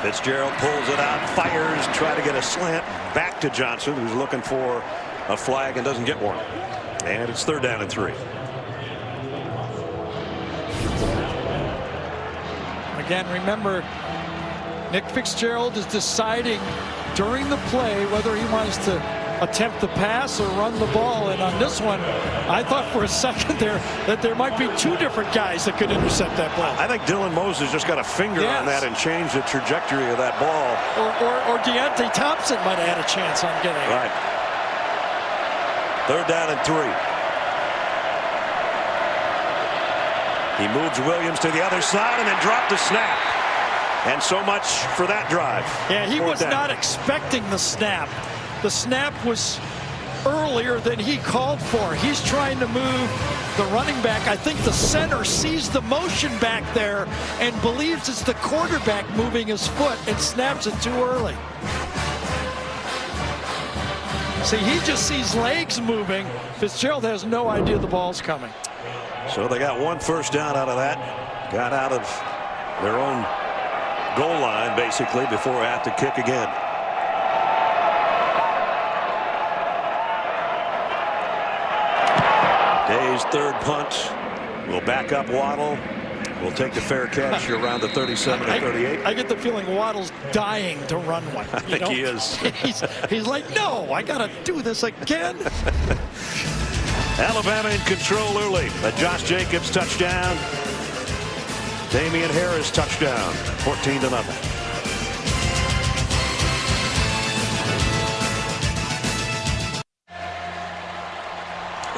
Fitzgerald pulls it out, fires, try to get a slant back to Johnson, who's looking for a flag and doesn't get one. And it's 3rd down and 3. Again, remember, Nick Fitzgerald is deciding during the play whether he wants to attempt the pass or run the ball. And on this one, I thought for a second there that there might be 2 different guys that could intercept that ball. I think Dylan Moses just got a finger on that and changed the trajectory of that ball. Or Deontay Thompson might have had a chance on getting it. Right. 3rd down and 3. He moves Williams to the other side and then dropped the snap. And so much for that drive. Yeah, he was not expecting the snap. The snap was earlier than he called for. He's trying to move the running back. I think the center sees the motion back there and believes it's the quarterback moving his foot and snaps it too early. See, he just sees legs moving. Fitzgerald has no idea the ball's coming. So they got 1 first down out of that. Got out of their own goal line, basically, before they have to kick again. Day's 3rd punt will back up Waddle. Will take the fair catch around the 37 or 38. I get the feeling Waddle's dying to run one. I think he is. He's like, no, I got to do this again. Alabama in control early. A Josh Jacobs touchdown. Damian Harris touchdown. 14-0.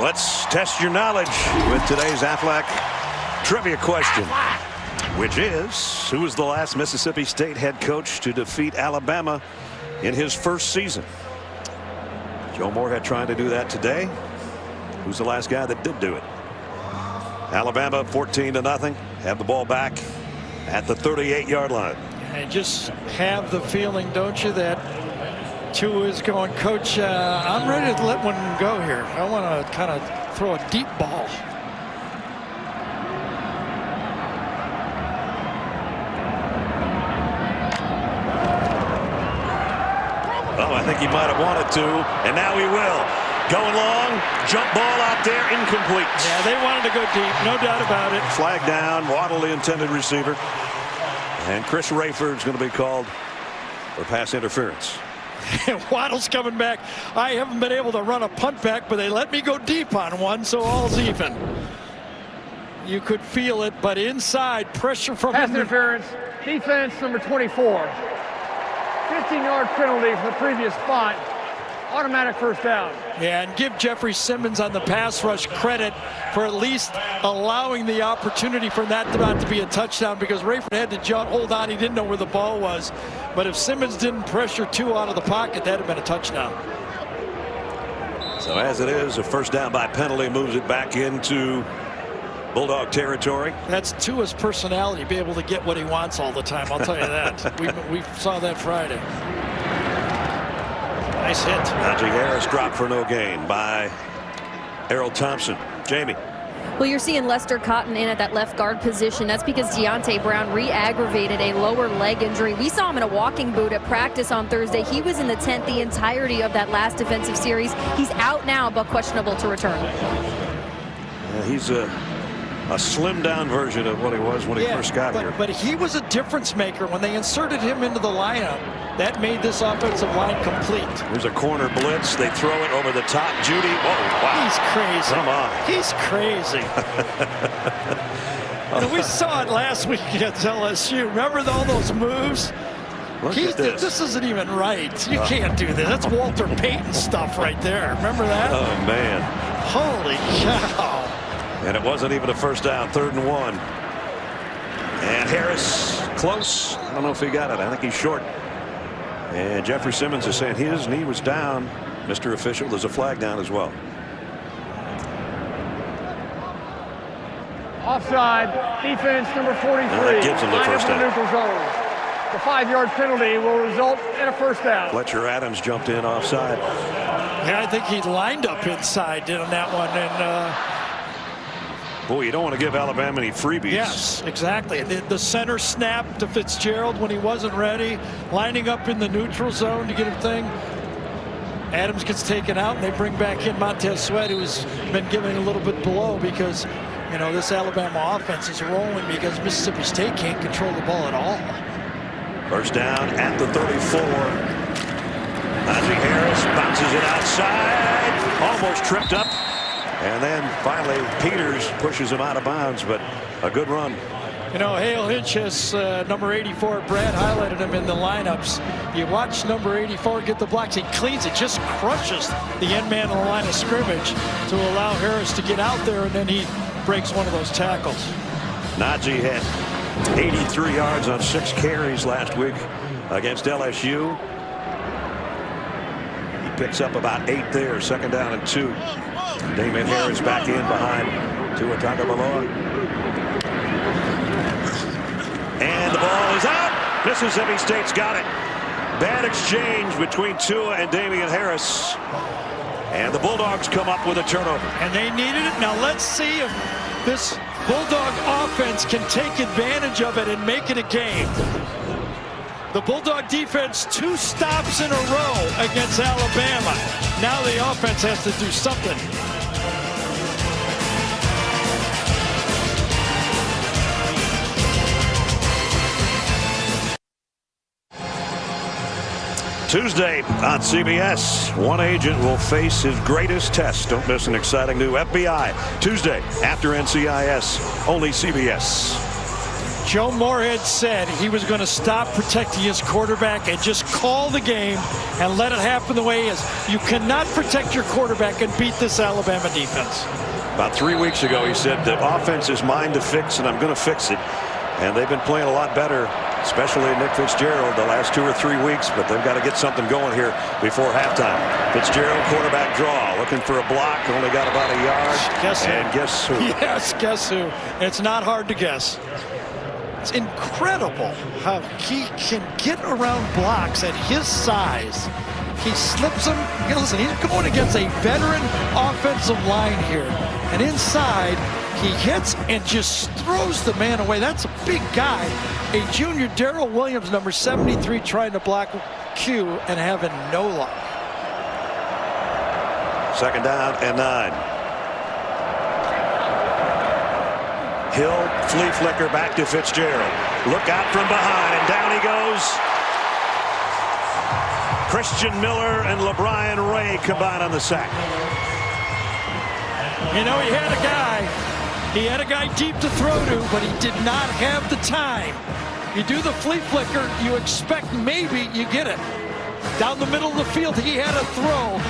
Let's test your knowledge with today's Aflac trivia question, which is, who was the last Mississippi State head coach to defeat Alabama in his first season? Joe Moorhead trying to do that today. Who's the last guy that did do it? Alabama 14-0. Have the ball back at the 38-yard line. I just have the feeling, don't you, that Tua is going, Coach, I'm ready to let one go here. I want to kind of throw a deep ball. Oh, I think he might have wanted to, and now he will. Going long, jump ball out there, incomplete. Yeah, they wanted to go deep, no doubt about it. Flag down, Waddle the intended receiver. And Chris Rayford's going to be called for pass interference. Waddle's coming back. I haven't been able to run a punt back, but they let me go deep on one, so all's even. You could feel it, but inside, pressure from pass interference, defense number 24. 15-yard penalty from the previous spot. Automatic first down. Yeah, and give Jeffrey Simmons on the pass rush credit for at least allowing the opportunity for that not to be a touchdown, because Rayford had to hold on. He didn't know where the ball was. But if Simmons didn't pressure Tua out of the pocket, that would have been a touchdown. So as it is, a first down by penalty moves it back into Bulldog territory. That's Tua's personality, be able to get what he wants all the time. I'll tell you that. we saw that Friday. Nice hit. Najee Harris dropped for no gain by Errol Thompson. Jamie. Well, you're seeing Lester Cotton in at that left guard position. That's because Deontay Brown re-aggravated a lower leg injury. We saw him in a walking boot at practice on Thursday. He was in the tent the entirety of that last defensive series. He's out now, but questionable to return. He's a slimmed down version of what he was when he first got here. But he was a difference maker when they inserted him into the lineup. that made this offensive line complete. There's a corner blitz. They throw it over the top. Judy. Whoa, wow. He's crazy. Come on. He's crazy. And we saw it last week against LSU. Remember all those moves? Look at this. This isn't even right. You can't do this. That's Walter Payton stuff right there. Remember that? Oh, man. Holy cow. And it wasn't even a first down. 3rd and 1. And Harris close. I don't know if he got it. I think he's short. And Jeffrey Simmons is saying his knee was down. Mr. Official, there's a flag down as well. Offside, defense number 43. And that gives him the first down. Neutral zone. The 5-yard penalty will result in a first down. Fletcher Adams jumped in offside. Yeah, I think he lined up inside on that one. And boy, you don't want to give Alabama any freebies. yes, exactly. The center snap to Fitzgerald when he wasn't ready, lining up in the neutral zone to get a thing. Adams gets taken out, and they bring back in Montez Sweat, who's been given a little bit below because, you know, this Alabama offense is rolling because Mississippi State can't control the ball at all. First down at the 34. Najee Harris bounces it outside, almost tripped up. And then finally Peters pushes him out of bounds, but a good run. You know, Hale Hitchess, number 84, Brad highlighted him in the lineups. You watch number 84 get the blocks. He cleans it, just crushes the end man on the line of scrimmage to allow Harris to get out there, and then he breaks one of those tackles. Najee had 83 yards on 6 carries last week against LSU. He picks up about 8 there, 2nd down and 2. Damian Harris back in behind Tua Tagovailoa. And the ball is out. Mississippi State's got it. Bad exchange between Tua and Damian Harris. And the Bulldogs come up with a turnover. And they needed it. Now let's see if this Bulldog offense can take advantage of it and make it a game. The Bulldog defense 2 stops in a row against Alabama. Now the offense has to do something. Tuesday on CBS, one agent will face his greatest test. Don't miss an exciting new FBI Tuesday after NCIS, only CBS. Joe Moorhead said he was going to stop protecting his quarterback and just call the game and let it happen the way it is. You cannot protect your quarterback and beat this Alabama defense. About 3 weeks ago, he said the offense is mine to fix, and I'm going to fix it. And they've been playing a lot better, especially Nick Fitzgerald, the last 2 or 3 weeks, but they've got to get something going here before halftime. Fitzgerald, quarterback draw, looking for a block, only got about a yard. Guess who? And guess who? Yes, guess who? It's not hard to guess. It's incredible how he can get around blocks at his size. He slips them. Listen, he's going against a veteran offensive line here. And inside, he hits and just throws the man away. That's a big guy. A junior, Darrell Williams, number 73, trying to block Q and having no luck. 2nd down and 9. Hill, flea flicker back to Fitzgerald. Look out from behind, and down he goes. Christian Miller and LeBron Ray combine on the sack. You know, he had a guy deep to throw to, but he did not have the time. You do the flea flicker, you expect maybe you get it. Down the middle of the field, he had a throw,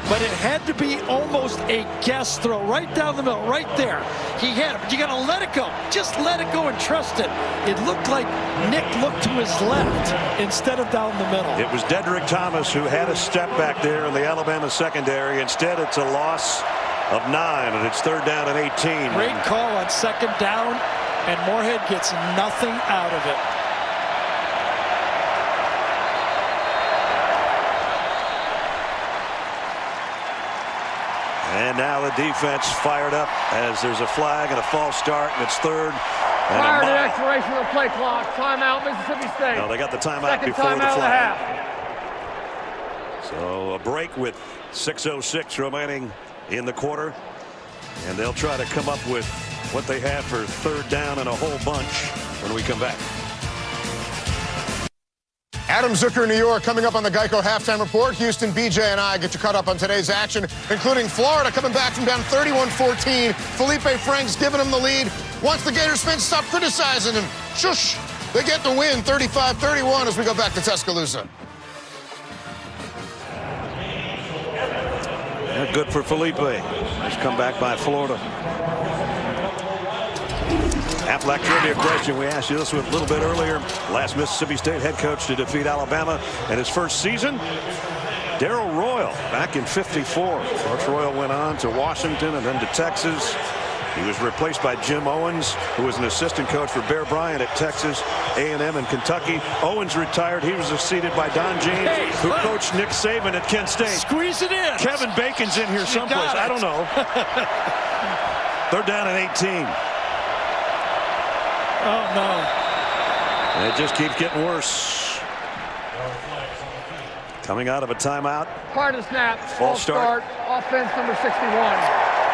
but it had to be almost a guess throw, right down the middle, right there. He had it, but you got to let it go. Just let it go and trust it. It looked like Nick looked to his left instead of down the middle. It was Dedrick Thomas who had a step back there in the Alabama secondary. Instead, it's a loss of 9, and it's 3rd down and 18. Great call on 2nd down, and Moorhead gets nothing out of it. And now the defense fired up as there's a flag and a false start, and it's 3rd. Prior to the expiration of the play clock, timeout, Mississippi State. No, they got the timeout Second before timeout the flag. of the half. So a break with 6:06 remaining in the quarter, and they'll try to come up with what they have for 3rd down and a whole bunch when we come back. Adam Zucker, New York, coming up on the Geico Halftime Report. Houston, BJ, and I get you caught up on today's action, including Florida coming back from down 31-14. Felipe Frank's giving them the lead. Once the Gators fans stop criticizing him, shush, they get the win 35-31 as we go back to Tuscaloosa. Yeah, good for Felipe. He's come back by Florida. Aflac trivia question. We asked you this one a little bit earlier. Last Mississippi State head coach to defeat Alabama in his first season, Darrell Royal, back in '54. Coach Royal went on to Washington and then to Texas. He was replaced by Jim Owens, who was an assistant coach for Bear Bryant at Texas A&M and Kentucky. Owens retired. He was succeeded by Don James, who coached Nick Saban at Kent State. Squeeze it in. Kevin Bacon's in here someplace. I don't know. They're down at 18. Oh, no. And it just keeps getting worse. Coming out of a timeout. Part of the snap. False start. Offense number 61.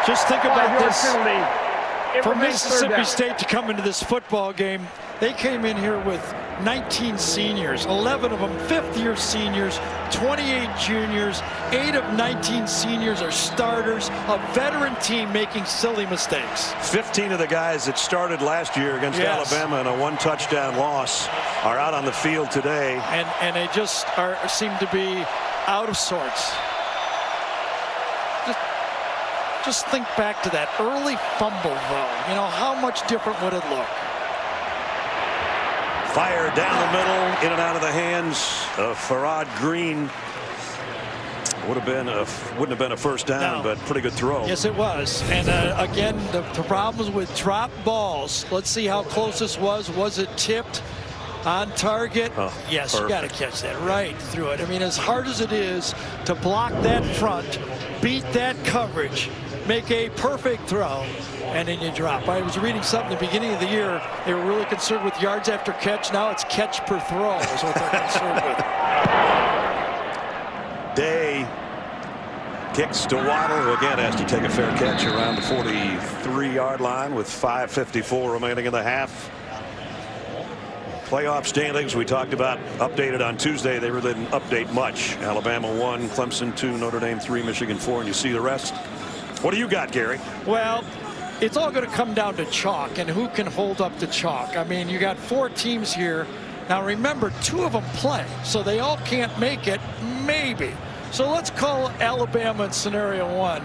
Just think about this. Penalty. For Mississippi State to come into this football game, they came in here with 19 seniors, 11 of them fifth-year seniors, 28 juniors, 8 of 19 seniors are starters, a veteran team making silly mistakes. 15 of the guys that started last year against Alabama in a one-touchdown loss are out on the field today. And they just seem to be out of sorts. Just think back to that early fumble, though. You know, how much different would it look? Fire down the middle, in and out of the hands of Farrad Green. Wouldn't have been a first down, but pretty good throw. Yes, it was. And again, the problems with drop balls. Let's see how close this was. Was it tipped on target? Oh, yes, perfect. You got to catch that right through it. I mean, as hard as it is to block that front, beat that coverage, make a perfect throw, and then you drop. I was reading something at the beginning of the year. They were really concerned with yards after catch. Now it's catch per throw is what they're concerned with. Day kicks to Waddle, who again has to take a fair catch around the 43-yard line with 5:54 remaining in the half. Playoff standings we talked about updated on Tuesday. They really didn't update much. Alabama 1, Clemson 2, Notre Dame 3, Michigan 4, and you see the rest. What do you got, Gary? Well, it's all going to come down to chalk and who can hold up the chalk. I mean, you got 4 teams here. Now, remember, 2 of them play, so they all can't make it, maybe. So let's call Alabama in scenario 1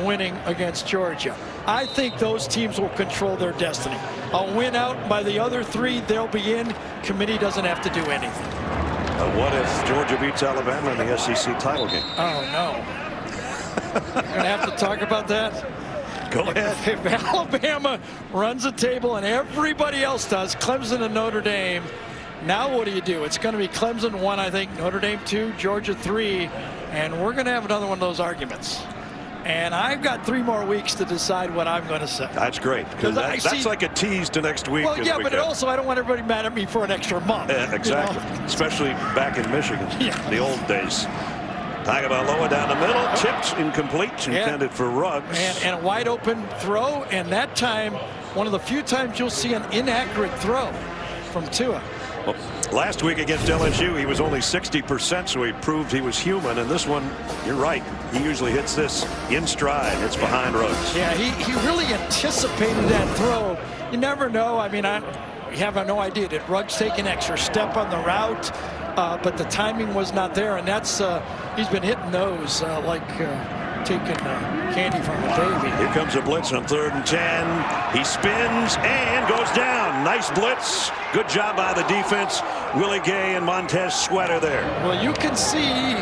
winning against Georgia. I think those teams will control their destiny. A win out by the other 3, they'll be in. Committee doesn't have to do anything. What if Georgia beats Alabama in the SEC title game? Oh, no. We're going to have to talk about that. Go ahead. If Alabama runs the table and everybody else does, Clemson and Notre Dame, now what do? It's going to be Clemson 1, I think, Notre Dame 2, Georgia 3, and we're going to have another one of those arguments. And I've got 3 more weeks to decide what I'm going to say. That's great, because that's like a tease to next week. Well, yeah, but also I don't want everybody mad at me for an extra month. Exactly, you know? Especially back in Michigan, the old days. Tagovailoa down the middle, tipped, incomplete, intended for Ruggs. And a wide open throw, and that time, one of the few times you'll see an inaccurate throw from Tua. Well, last week against LSU, he was only 60%, so he proved he was human. And this one, you're right, he usually hits this in stride. It's behind Ruggs. Yeah, he really anticipated that throw. You never know. I mean, we have no idea. Did Ruggs take an extra step on the route? But the timing was not there, and that's he's been hitting those like taking candy from a baby. Here comes a blitz on 3rd and 10. He spins and goes down. Nice blitz. Good job by the defense. Willie Gay and Montez Sweat there. Well, you can see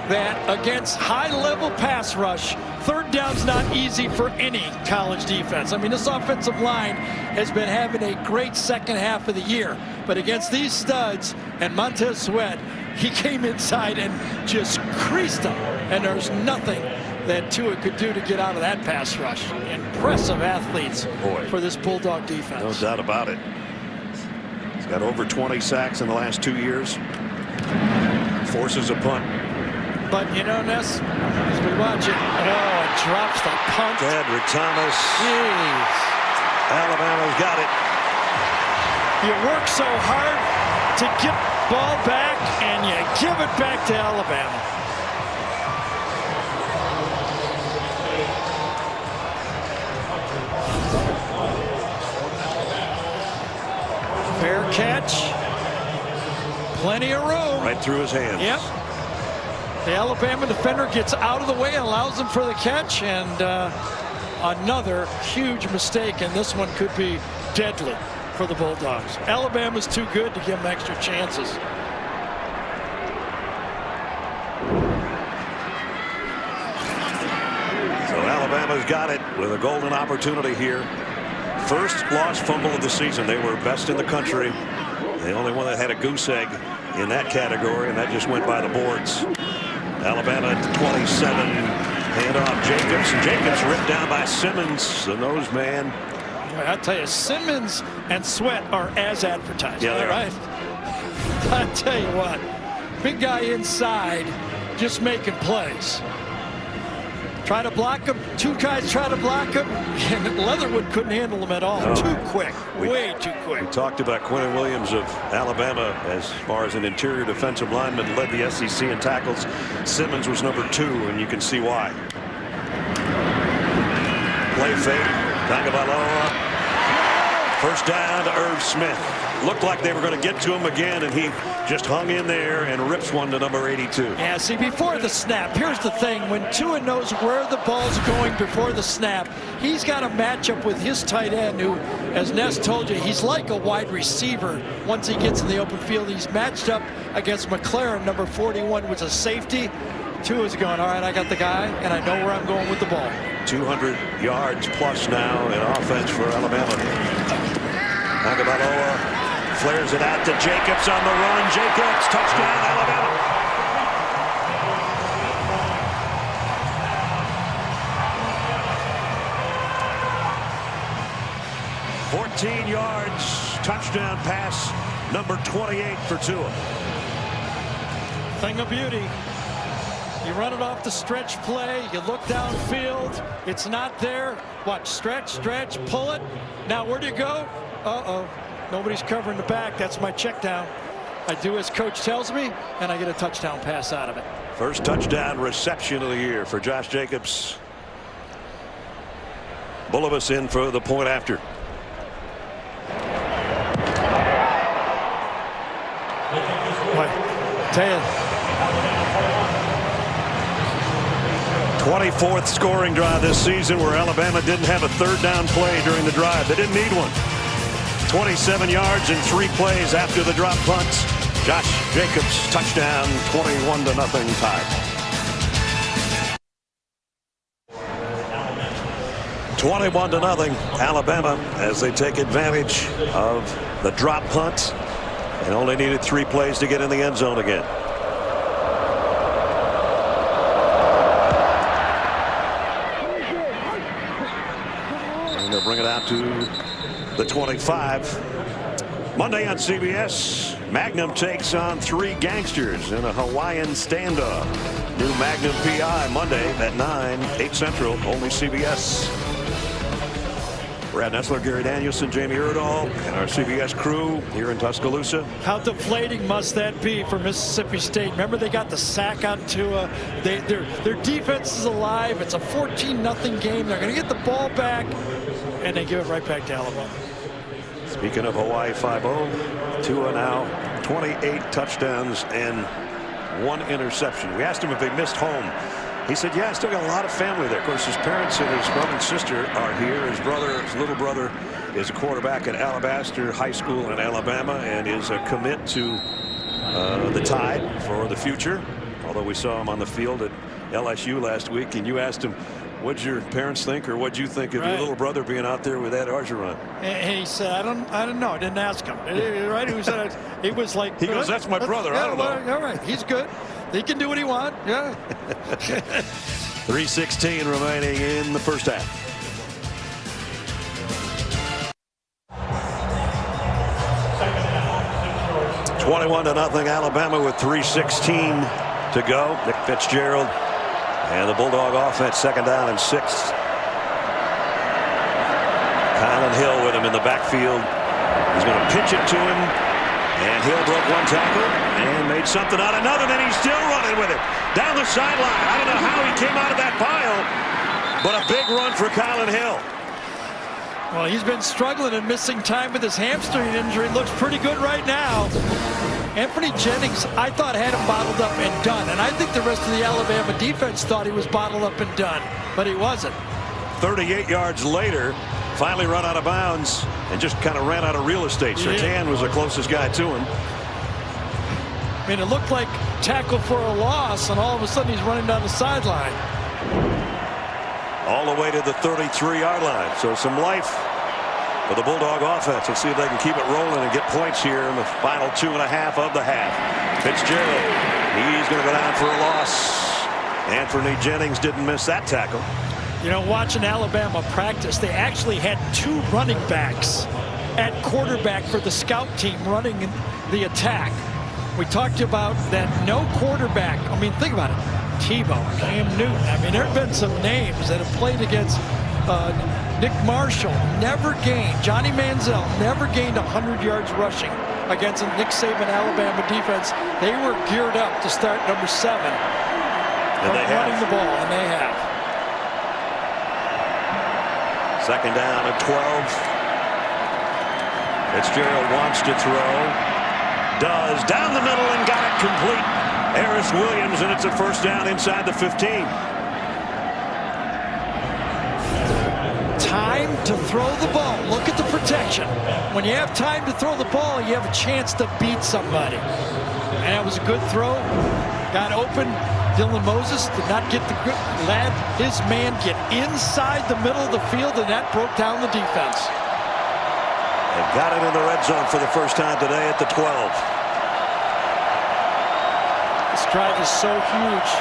that against high-level pass rush, 3rd down's not easy for any college defense. I mean, this offensive line has been having a great second half of the year, but against these studs and Montez Sweat, he came inside and just creased them, and there's nothing that Tua could do to get out of that pass rush. Impressive athletes for this Bulldog defense. No doubt about it. He's got over 20 sacks in the last 2 years. Forces a punt. But, you know, Ness, as we watch it, it drops the punt. Dedrick Thomas. Jeez. Alabama's got it. You work so hard to get ball back, and you give it back to Alabama. Fair catch. Plenty of room. Right through his hands. Yep. The Alabama defender gets out of the way and allows him for the catch, and another huge mistake, and this one could be deadly for the Bulldogs. Alabama's too good to give them extra chances. So Alabama's got it with a golden opportunity here. First lost fumble of the season. They were best in the country. The only one that had a goose egg in that category, and that just went by the boards. Alabama at 27. Hand off Jacobs, and Jacobs ripped down by Simmons, the nose man. I'll tell you, Simmons and Sweat are as advertised. Yeah, they're right. I'll tell you what, big guy inside, just making plays. Try to block him. Two guys try to block him, and Leatherwood couldn't handle him at all. No. Too quick, way too quick. We talked about Quentin Williams of Alabama as far as an interior defensive lineman, led the SEC in tackles. Simmons was number 2, and you can see why. Play fake. Tagovailoa. First down to Irv Smith. Looked like they were going to get to him again, and he just hung in there and rips one to number 82. Yeah, see, before the snap, here's the thing. When Tua knows where the ball's going before the snap, he's got a matchup with his tight end who, as Ness told you, he's like a wide receiver. Once he gets in the open field, he's matched up against McLaren, number 41, was a safety. Tua's going, all right, I got the guy, and I know where I'm going with the ball. 200 yards plus now in offense for Alabama. Tagovailoa flares it out to Jacobs on the run. Jacobs, touchdown, Alabama. "14 yards, touchdown pass, number 28 for Tua. Thing of beauty. You run it off the stretch play. You look downfield. It's not there. Watch, stretch, stretch, pull it. Now, where do you go? Uh-oh. Nobody's covering the back. That's my check down. I do as coach tells me, and I get a touchdown pass out of it. First touchdown reception of the year for Josh Jacobs. Bulovas in for the point after. Boy, tell you. 24th scoring drive this season where Alabama didn't have a third down play during the drive. They didn't need one. 27 yards in 3 plays after the drop punts. Josh Jacobs touchdown, 21-0 tie. 21-0 Alabama as they take advantage of the drop punt and only needed 3 plays to get in the end zone again. And they'll bring it out to the 25. Monday on CBS, Magnum takes on 3 gangsters in a Hawaiian standoff. New Magnum PI Monday at 9, 8 Central, only CBS. Brad Nessler, Gary Danielson, Jamie Erdahl, and our CBS crew here in Tuscaloosa. How deflating must that be for Mississippi State? Remember, they got the sack on Tua. Their defense is alive. It's a 14-0 game. They're going to get the ball back, and they give it right back to Alabama. Speaking of Hawaii 5-0, Tua now 28 touchdowns and 1 interception. We asked him if they missed home. He said, yeah, I still got a lot of family there. Of course, his parents and his brother and sister are here. His little brother is a quarterback at Alabaster High School in Alabama and is a commit to the Tide for the future. Although we saw him on the field at LSU last week, and you asked him, what'd your parents think, or what'd you think of your little brother being out there with Ed Orgeron? And he said, I don't know. I didn't ask him. Right? He was like, he goes, that's my brother. I don't know. All right, he's good. He can do what he wants. Yeah. 3:16 remaining in the first half. "21-0 Alabama with 3:16 to go. Nick Fitzgerald and the Bulldog offense, 2nd down and 6. Kylan Hill with him in the backfield. He's going to pitch it to him, and Hill broke 1 tackle. And made something out of nothing, and he's still running with it. Down the sideline. I don't know how he came out of that pile, but a big run for Colin Hill. Well, he's been struggling and missing time with his hamstring injury. Looks pretty good right now. Anthony Jennings, I thought, had him bottled up and done. And I think the rest of the Alabama defense thought he was bottled up and done, but he wasn't. 38 yards later, finally run out of bounds and just kind of ran out of real estate. Surtain was the closest guy to him. I mean, it looked like tackle for a loss, and all of a sudden he's running down the sideline. All the way to the 33-yard line. So some life for the Bulldog offense. Let's see if they can keep it rolling and get points here in the final 2.5 of the half. Fitzgerald, he's going to go down for a loss. Anthony Jennings didn't miss that tackle. You know, watching Alabama practice, they actually had 2 running backs at quarterback for the scout team running the attack. We talked about that no quarterback. I mean, think about it. Tebow, Cam Newton. I mean, there have been some names that have played against Nick Marshall. Never gained. Johnny Manziel never gained 100 yards rushing against a Nick Saban Alabama defense. They were geared up to start number 7 and they running have the ball, and they have. Second down at 12. Fitzgerald wants to throw. Does. Down the middle and got it complete. Harris Williams, and it's a first down inside the 15. Time to throw the ball. Look at the protection. When you have time to throw the ball, you have a chance to beat somebody. And that was a good throw. Got open. Dylan Moses did not get the good lad. His man get inside the middle of the field, and that broke down the defense. And got it in the red zone for the first time today at the 12. This drive is so huge.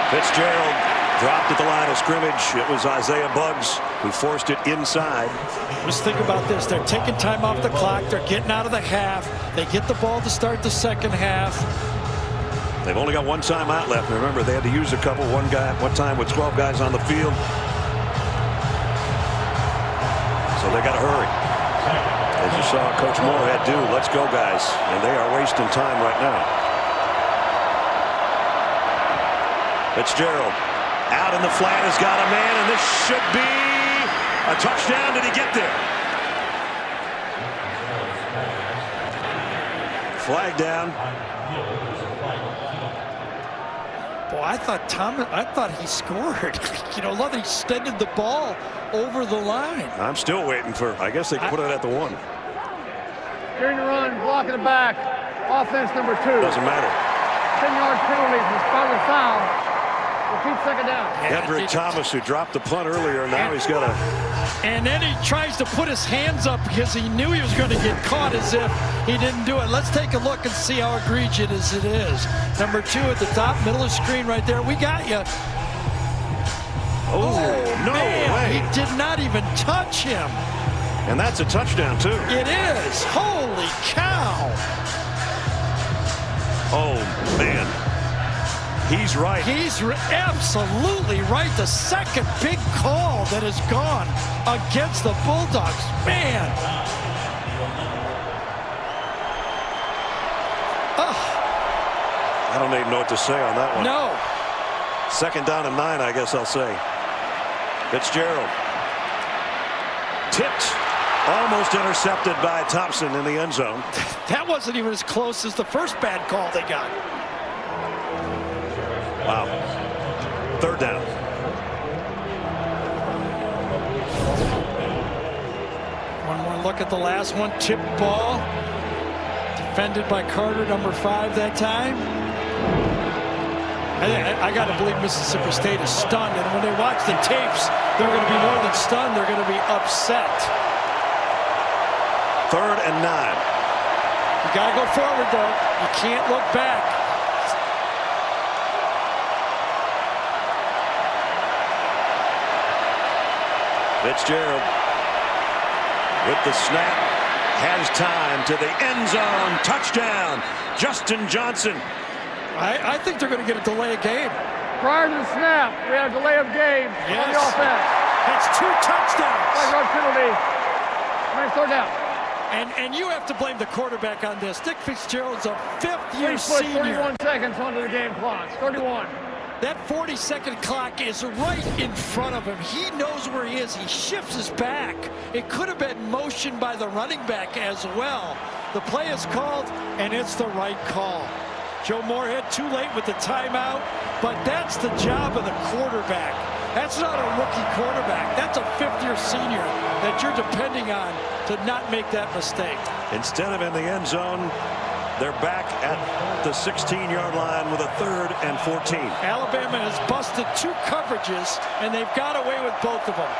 Fitzgerald dropped at the line of scrimmage. It was Isaiah Buggs who forced it inside. Just think about this. They're taking time off the clock. They're getting out of the half. They get the ball to start the second half. They've only got 1 timeout left. Remember, they had to use a couple. One time with 12 guys on the field. So they got to hurry. As you saw Coach Moorhead do, let's go, guys. And they are wasting time right now. Fitzgerald out in the flat has got a man, and this should be a touchdown. Did he get there? Flag down. Boy, I thought he scored. You know, look, he extended the ball over the line. I'm still waiting for, I guess they put it at the 1. During the run, blocking the back. Offense number 2. Doesn't matter. 10-yard penalty from spot of foul. Repeat second down. Kendrick Thomas, who dropped the punt earlier, now he's got a... And then he tries to put his hands up because he knew he was going to get caught, as if he didn't do it. Let's take a look and see how egregious it is. Number 2 at the top, middle of the screen right there. We got you. Oh, no man, way. He did not even touch him. And that's a touchdown, too. It is. Holy cow. Oh, man. He's right. He's absolutely right. The second big call that has gone against the Bulldogs. Man. I don't even know what to say on that one. No. Second down and 9, I guess I'll say. Fitzgerald. Tipped. Almost intercepted by Thompson in the end zone. That wasn't even as close as the first bad call they got. Wow. Third down. One more look at the last one. Tipped ball. Defended by Carter, number 5 that time. I got to believe Mississippi State is stunned. And when they watch the tapes, they're going to be more than stunned. They're going to be upset. Third and 9. You got to go forward, though. You can't look back. Fitzgerald with the snap, has time to the end zone. Touchdown, Justin Johnson. I think they're going to get a delay of game. Prior to the snap, we had a delay of game on the offense. That's 2 touchdowns. Flag penalty Nice third down. And you have to blame the quarterback on this. Nick Fitzgerald's a fifth-year 31 senior. seconds onto the game clock. 31. That 40-second clock is right in front of him. He knows where he is. He shifts his back. It could have been motioned by the running back as well. The play is called, and it's the right call. Joe Moorhead too late with the timeout, but that's the job of the quarterback. That's not a rookie quarterback. That's a fifth-year senior that you're depending on to not make that mistake. Instead of in the end zone, they're back at the 16-yard line with a 3rd and 14. Alabama has busted 2 coverages, and they've got away with both of them.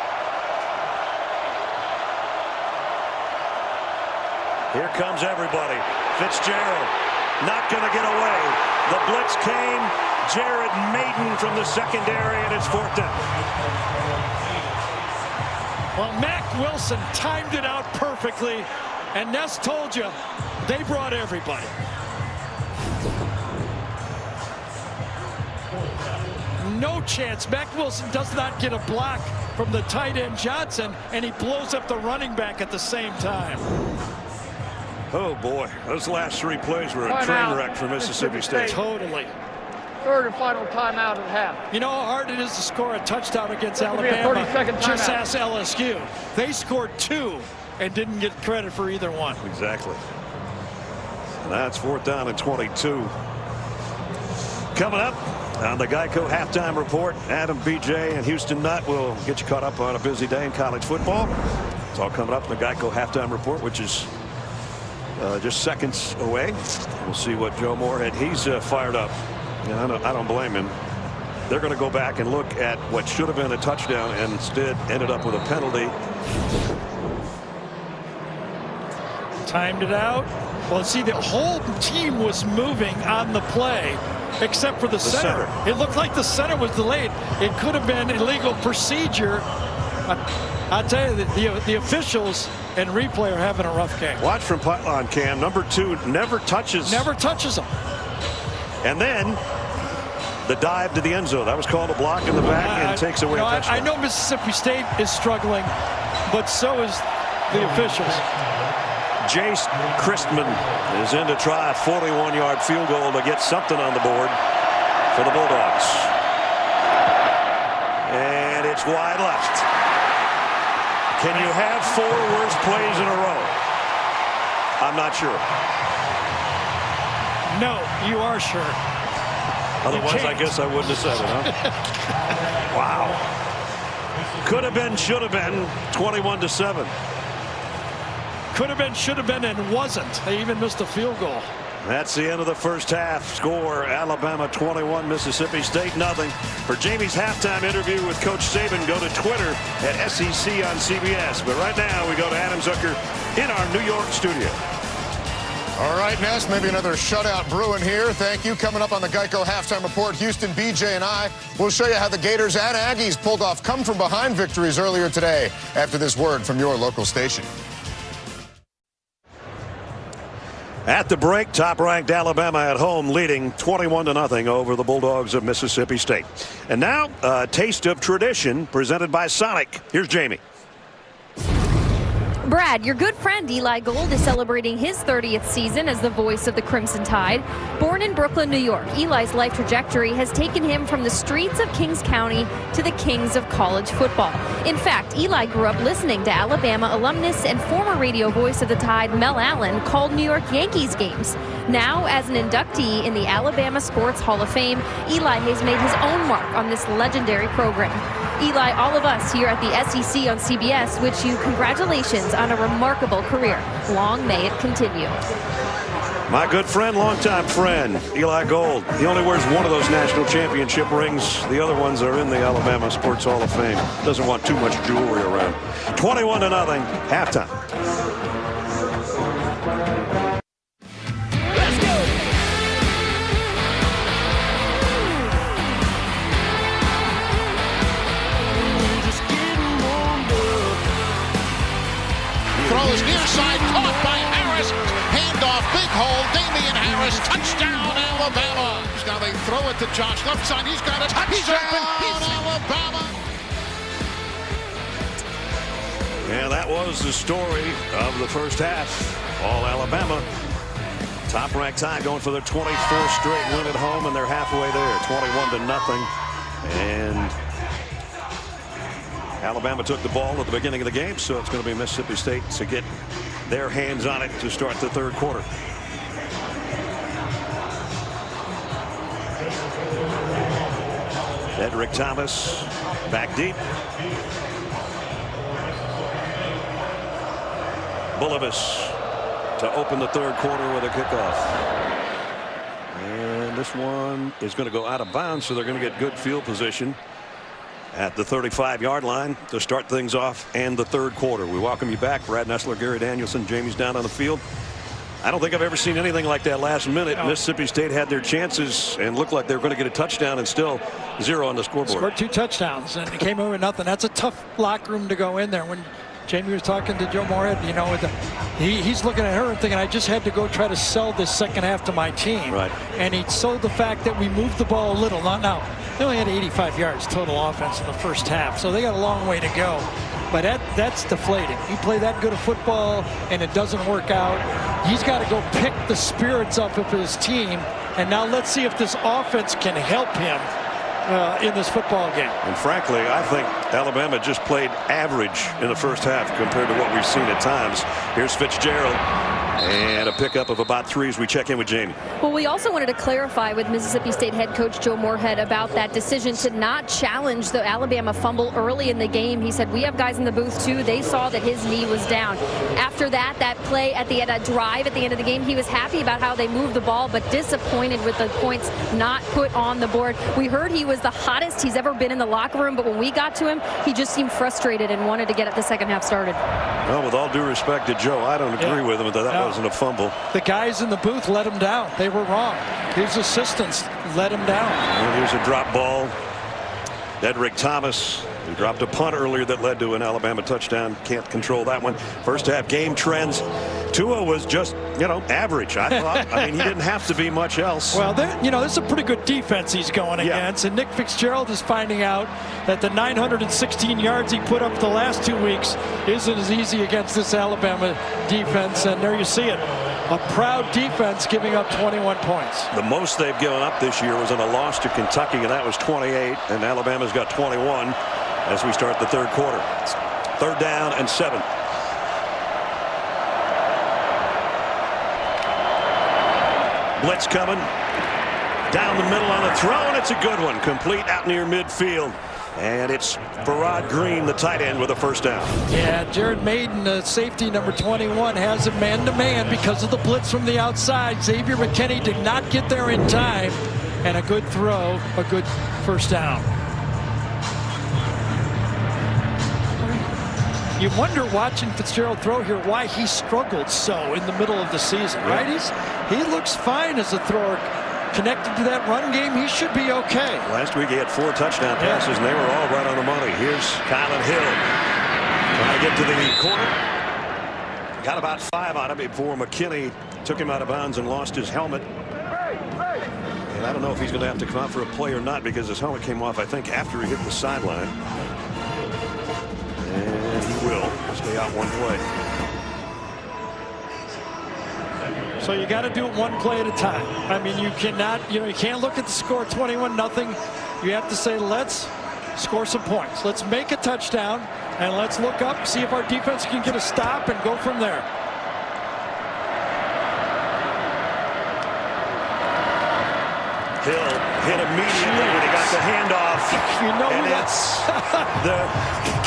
Here comes everybody. Fitzgerald not going to get away. The blitz came. Jared Maiden from the secondary, and it's 4th down. Well, Mack Wilson timed it out perfectly, and Ness told you they brought everybody. No chance. Mack Wilson does not get a block from the tight end Johnson, and he blows up the running back at the same time. Oh, boy. Those last 3 plays were a train wreck for Mississippi State. Totally. Third and final timeout at half. You know how hard it is to score a touchdown against Alabama? Just ask LSU. They scored 2 and didn't get credit for either one. Exactly. And that's 4th down and 22. Coming up on the Geico halftime report, Adam, BJ, and Houston Nutt will get you caught up on a busy day in college football. It's all coming up in the Geico halftime report, which is just seconds away. We'll see what Joe Moorhead, he's fired up. And I don't blame him. They're going to go back and look at what should have been a touchdown and instead ended up with a penalty. Timed it out. Well, see, the whole team was moving on the play except for the center. It looked like the center was delayed. It could have been illegal procedure. I tell you, the officials and replay are having a rough game. Watch from pylon cam. Number 2 never touches. Never touches him. And then the dive to the end zone. That was called a block in the back and takes away a touchdown. I know Mississippi State is struggling, but so is the officials. Jace Christman is in to try a 41-yard field goal to get something on the board for the Bulldogs. And it's wide left. Can you have 4 worse plays in a row? I'm not sure. No, you are sure. Otherwise, I guess I wouldn't have said it, huh? Wow. Could have been, should have been, 21-7. Could have been, should have been, and wasn't. They even missed a field goal. That's the end of the first half. Score, Alabama 21, Mississippi State nothing. For Jamie's halftime interview with Coach Saban, go to Twitter at SEC on CBS. But right now, we go to Adam Zucker in our New York studio. All right, Ness, maybe another shutout brewing here. Thank you. Coming up on the Geico halftime report, Houston, BJ, and I will show you how the Gators and Aggies pulled off come-from-behind victories earlier today after this word from your local station. At the break, top-ranked Alabama at home leading 21-0 over the Bulldogs of Mississippi State. And now, a taste of tradition presented by Sonic. Here's Jamie. Brad, your good friend Eli Gold is celebrating his 30th season as the voice of the Crimson Tide. Born in Brooklyn, New York, Eli's life trajectory has taken him from the streets of Kings County to the kings of college football. In fact, Eli grew up listening to Alabama alumnus and former radio voice of the Tide, Mel Allen, called New York Yankees games. Now, as an inductee in the Alabama Sports Hall of Fame, Eli has made his own mark on this legendary program. Eli, all of us here at the SEC on CBS wish you congratulations on a remarkable career. Long may it continue. My good friend, longtime friend, Eli Gold. He only wears one of those national championship rings. The other ones are in the Alabama Sports Hall of Fame. Doesn't want too much jewelry around. 21-0, halftime. Throws near side, caught by Harris. Handoff, big hole. Damian Harris, touchdown, Alabama. Now they throw it to Josh, left side. He's got a touchdown, Alabama. And that was the story of the first half. All Alabama. Top-ranked Tide going for their 24th straight win at home, and they're halfway there, 21-0. And Alabama took the ball at the beginning of the game, so it's going to be Mississippi State to get their hands on it to start the third quarter. Edric Thomas back deep. Bulovas to open the third quarter with a kickoff. And this one is going to go out of bounds, so they're going to get good field position at the 35-yard line to start things off and the third quarter. We welcome you back. Brad Nessler, Gary Danielson, Jamie's down on the field. I don't think I've ever seen anything like that last minute. Mississippi State had their chances and looked like they were going to get a touchdown, and still 0 on the scoreboard. Scored 2 touchdowns and it came over with nothing. That's a tough locker room to go in there. When Jamie was talking to Joe Moorhead, you know, he's looking at her and thinking, I just had to go try to sell this second half to my team. Right. And he sold the fact that we moved the ball a little. Not now. They only had 85 yards total offense in the first half, so they got a long way to go. But that's deflating. You play that good of football and it doesn't work out. He's got to go pick the spirits up of his team. And now let's see if this offense can help him in this football game. And frankly, I think Alabama just played average in the first half compared to what we've seen at times. Here's Fitzgerald. And a pickup of about 3 as we check in with Jamie. Well, we also wanted to clarify with Mississippi State head coach Joe Moorhead about that decision to not challenge the Alabama fumble early in the game. He said, we have guys in the booth too. They saw that his knee was down. After that play at the end, a drive at the end of the game, he was happy about how they moved the ball, but disappointed with the points not put on the board. We heard he was the hottest he's ever been in the locker room, but when we got to him, he just seemed frustrated and wanted to get the second half started. Well, with all due respect to Joe, I don't agree with him that wasn't a fumble. The guys in the booth let him down. They were wrong. His assistants let him down. And here's a drop ball. Edric Thomas, who dropped a punt earlier that led to an Alabama touchdown. Can't control that one. First half game trends. Tua was just, average, I thought. I mean, he didn't have to be much else. Well, this is a pretty good defense he's going against. And Nick Fitzgerald is finding out that the 916 yards he put up the last 2 weeks isn't as easy against this Alabama defense. And there you see it. A proud defense giving up 21 points. The most they've given up this year was in a loss to Kentucky, and that was 28. And Alabama's got 21 as we start the third quarter. Third down and 7. Blitz coming down the middle on the throw, and it's a good one. Complete out near midfield. And it's Farrod Green, the tight end, with a first down. Yeah, Jared Maiden, the safety number 21, has a man-to-man because of the blitz from the outside. Xavier McKinney did not get there in time. And a good throw, a good first down. You wonder, watching Fitzgerald throw here, why he struggled so in the middle of the season, right? He looks fine as a thrower. Connected to that run game, he should be okay. Last week he had 4 touchdown passes, and they were all right on the money. Here's Kylan Hill trying to get to the corner. Got about 5 on him before McKinney took him out of bounds and lost his helmet. And I don't know if he's going to have to come out for a play or not, because his helmet came off, I think, after he hit the sideline. And he will stay out one play. So you got to do it one play at a time. I mean, you cannot, you can't look at the score 21-0. You have to say, let's score some points. Let's make a touchdown, and let's look up, see if our defense can get a stop and go from there. Hill hit immediately when he got the handoff. And that's the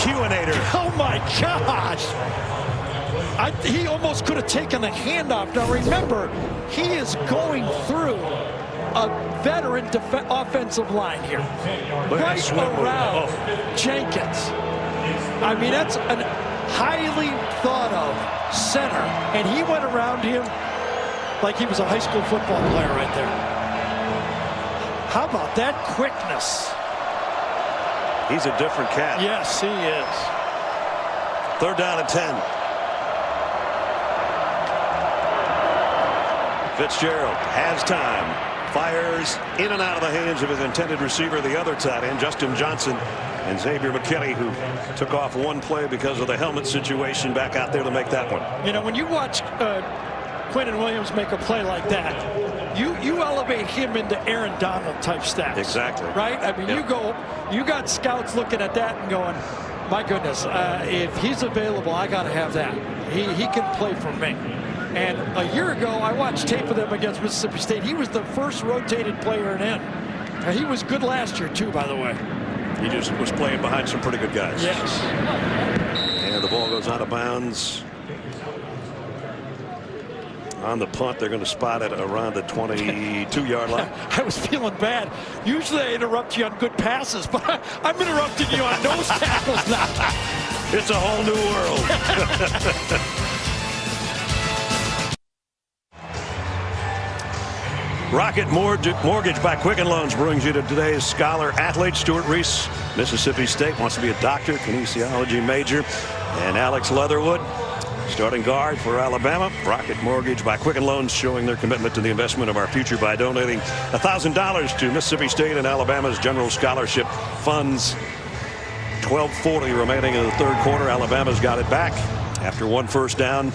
Q-inator. Oh my gosh! He almost could have taken the handoff. Now remember, he is going through a veteran offensive line here. Right around Jenkins. I mean, that's a highly thought of center. And he went around him like he was a high school football player right there. How about that quickness? He's a different cat. Yes, he is. Third down and 10. Fitzgerald has time. Fires in and out of the hands of his intended receiver, the other tight end, Justin Johnson. And Xavier McKinney, who took off one play because of the helmet situation, back out there to make that one. You know, when you watch Quentin Williams make a play like that, you elevate him into Aaron Donald type stats. Exactly. Right? I mean, you got scouts looking at that and going, my goodness, if he's available, I got to have that. He can play for me. And a year ago, I watched tape of them against Mississippi State. He was the first rotated player in. And he was good last year, too, by the way. He just was playing behind some pretty good guys. Yes. And the ball goes out of bounds. On the punt, they're going to spot it around the 22-yard line. I was feeling bad. Usually I interrupt you on good passes, but I'm interrupting you on nose tackles now. It's a whole new world. Rocket Mortgage by Quicken Loans brings you to today's scholar athlete. Stuart Reese, Mississippi State, wants to be a doctor, kinesiology major. And Alex Leatherwood, starting guard for Alabama. Rocket Mortgage by Quicken Loans, showing their commitment to the investment of our future by donating $1,000 to Mississippi State and Alabama's general scholarship funds. 12:40 remaining in the third quarter. Alabama's got it back after one first down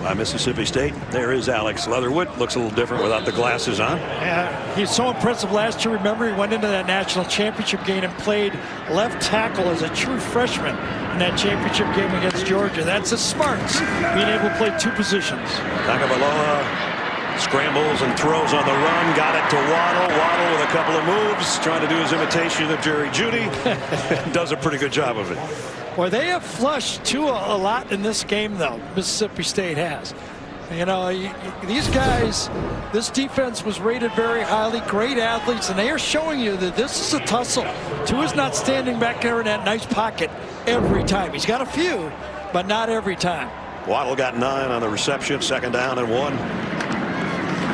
by Mississippi State. There is Alex Leatherwood. Looks a little different without the glasses on. Yeah, he's so impressive last year. Remember, he went into that national championship game and played left tackle as a true freshman in that championship game against Georgia. That's his smarts, being able to play two positions. Tagovailoa scrambles and throws on the run. Got it to Waddle. Waddle with a couple of moves, trying to do his imitation of Jerry Jeudy. Does a pretty good job of it. Well, they have flushed Tua a lot in this game, though. Mississippi State has. You know, these guys, this defense was rated very highly, great athletes, and they are showing you that this is a tussle. Tua's not standing back there in that nice pocket every time. He's got a few, but not every time. Waddle got 9 on the reception, 2nd down and 1.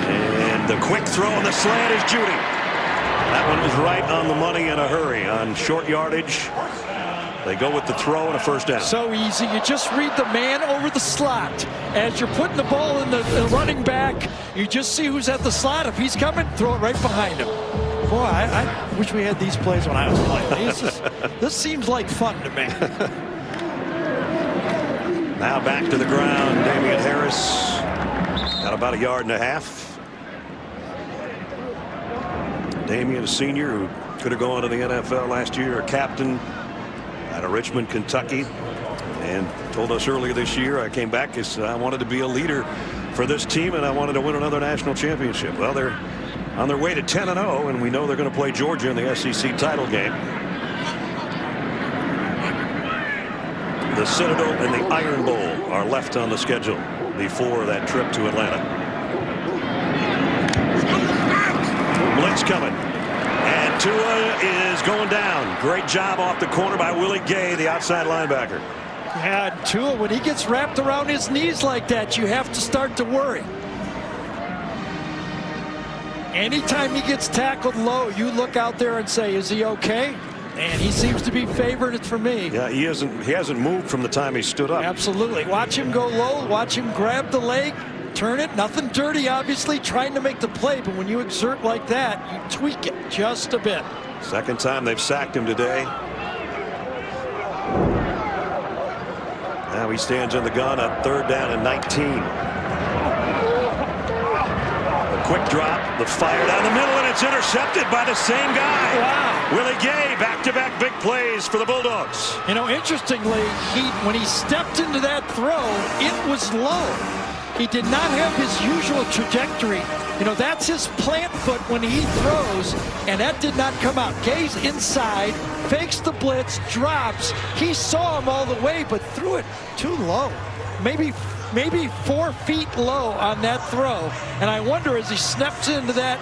And the quick throw on the slant is Jeudy. That one was right on the money in a hurry on short yardage. They go with the throw and a first down. So easy. You just read the man over the slot. As you're putting the ball in the running back, you just see who's at the slot. If he's coming, throw it right behind him. Boy, I wish we had these plays when I was playing. This seems like fun to me. Now back to the ground. Damian Harris got about 1.5 yards. Damian, a senior who could have gone to the NFL last year, a captain out of Richmond, Kentucky, and told us earlier this year, I came back and said I wanted to be a leader for this team and I wanted to win another national championship. Well, they're on their way to 10-0, and we know they're going to play Georgia in the SEC title game. The Citadel and the Iron Bowl are left on the schedule before that trip to Atlanta. Blitz coming. And Tua is going down. Great job off the corner by Willie Gay, the outside linebacker. Yeah, Tua, when he gets wrapped around his knees like that, you have to start to worry. Anytime he gets tackled low, you look out there and say, is he okay? And he seems to be favored. It's for me. Yeah, he hasn't moved from the time he stood up. Absolutely. Watch him go low. Watch him grab the leg. Turn it. Nothing dirty, obviously, trying to make the play. But when you exert like that, you tweak it just a bit. Second time they've sacked him today. Now he stands in the gun on 3rd down and 19. A quick drop, the fire down the middle, and it's intercepted by the same guy. Wow. Willie Gay, back-to-back big plays for the Bulldogs. You know, interestingly, when he stepped into that throw, it was low. He did not have his usual trajectory. You know, that's his plant foot when he throws, and that did not come out. Gay's inside, fakes the blitz, drops. He saw him all the way, but threw it too low. Maybe 4 feet low on that throw. And I wonder, as he snaps into that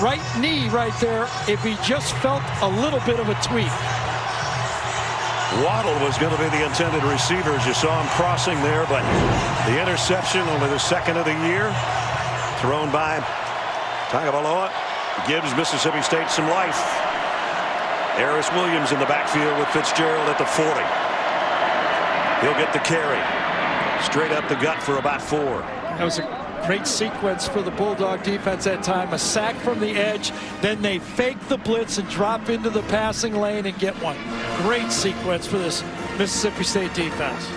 right knee right there, if he just felt a little bit of a tweak. Waddle was going to be the intended receiver, as you saw him crossing there, but the interception, only the 2nd of the year, thrown by Tagovailoa, gives Mississippi State some life. Harris Williams in the backfield with Fitzgerald at the 40. He'll get the carry. Straight up the gut for about 4. That was Great sequence for the Bulldog defense that time. A sack from the edge, then they fake the blitz and drop into the passing lane and get one. Great sequence for this Mississippi State defense.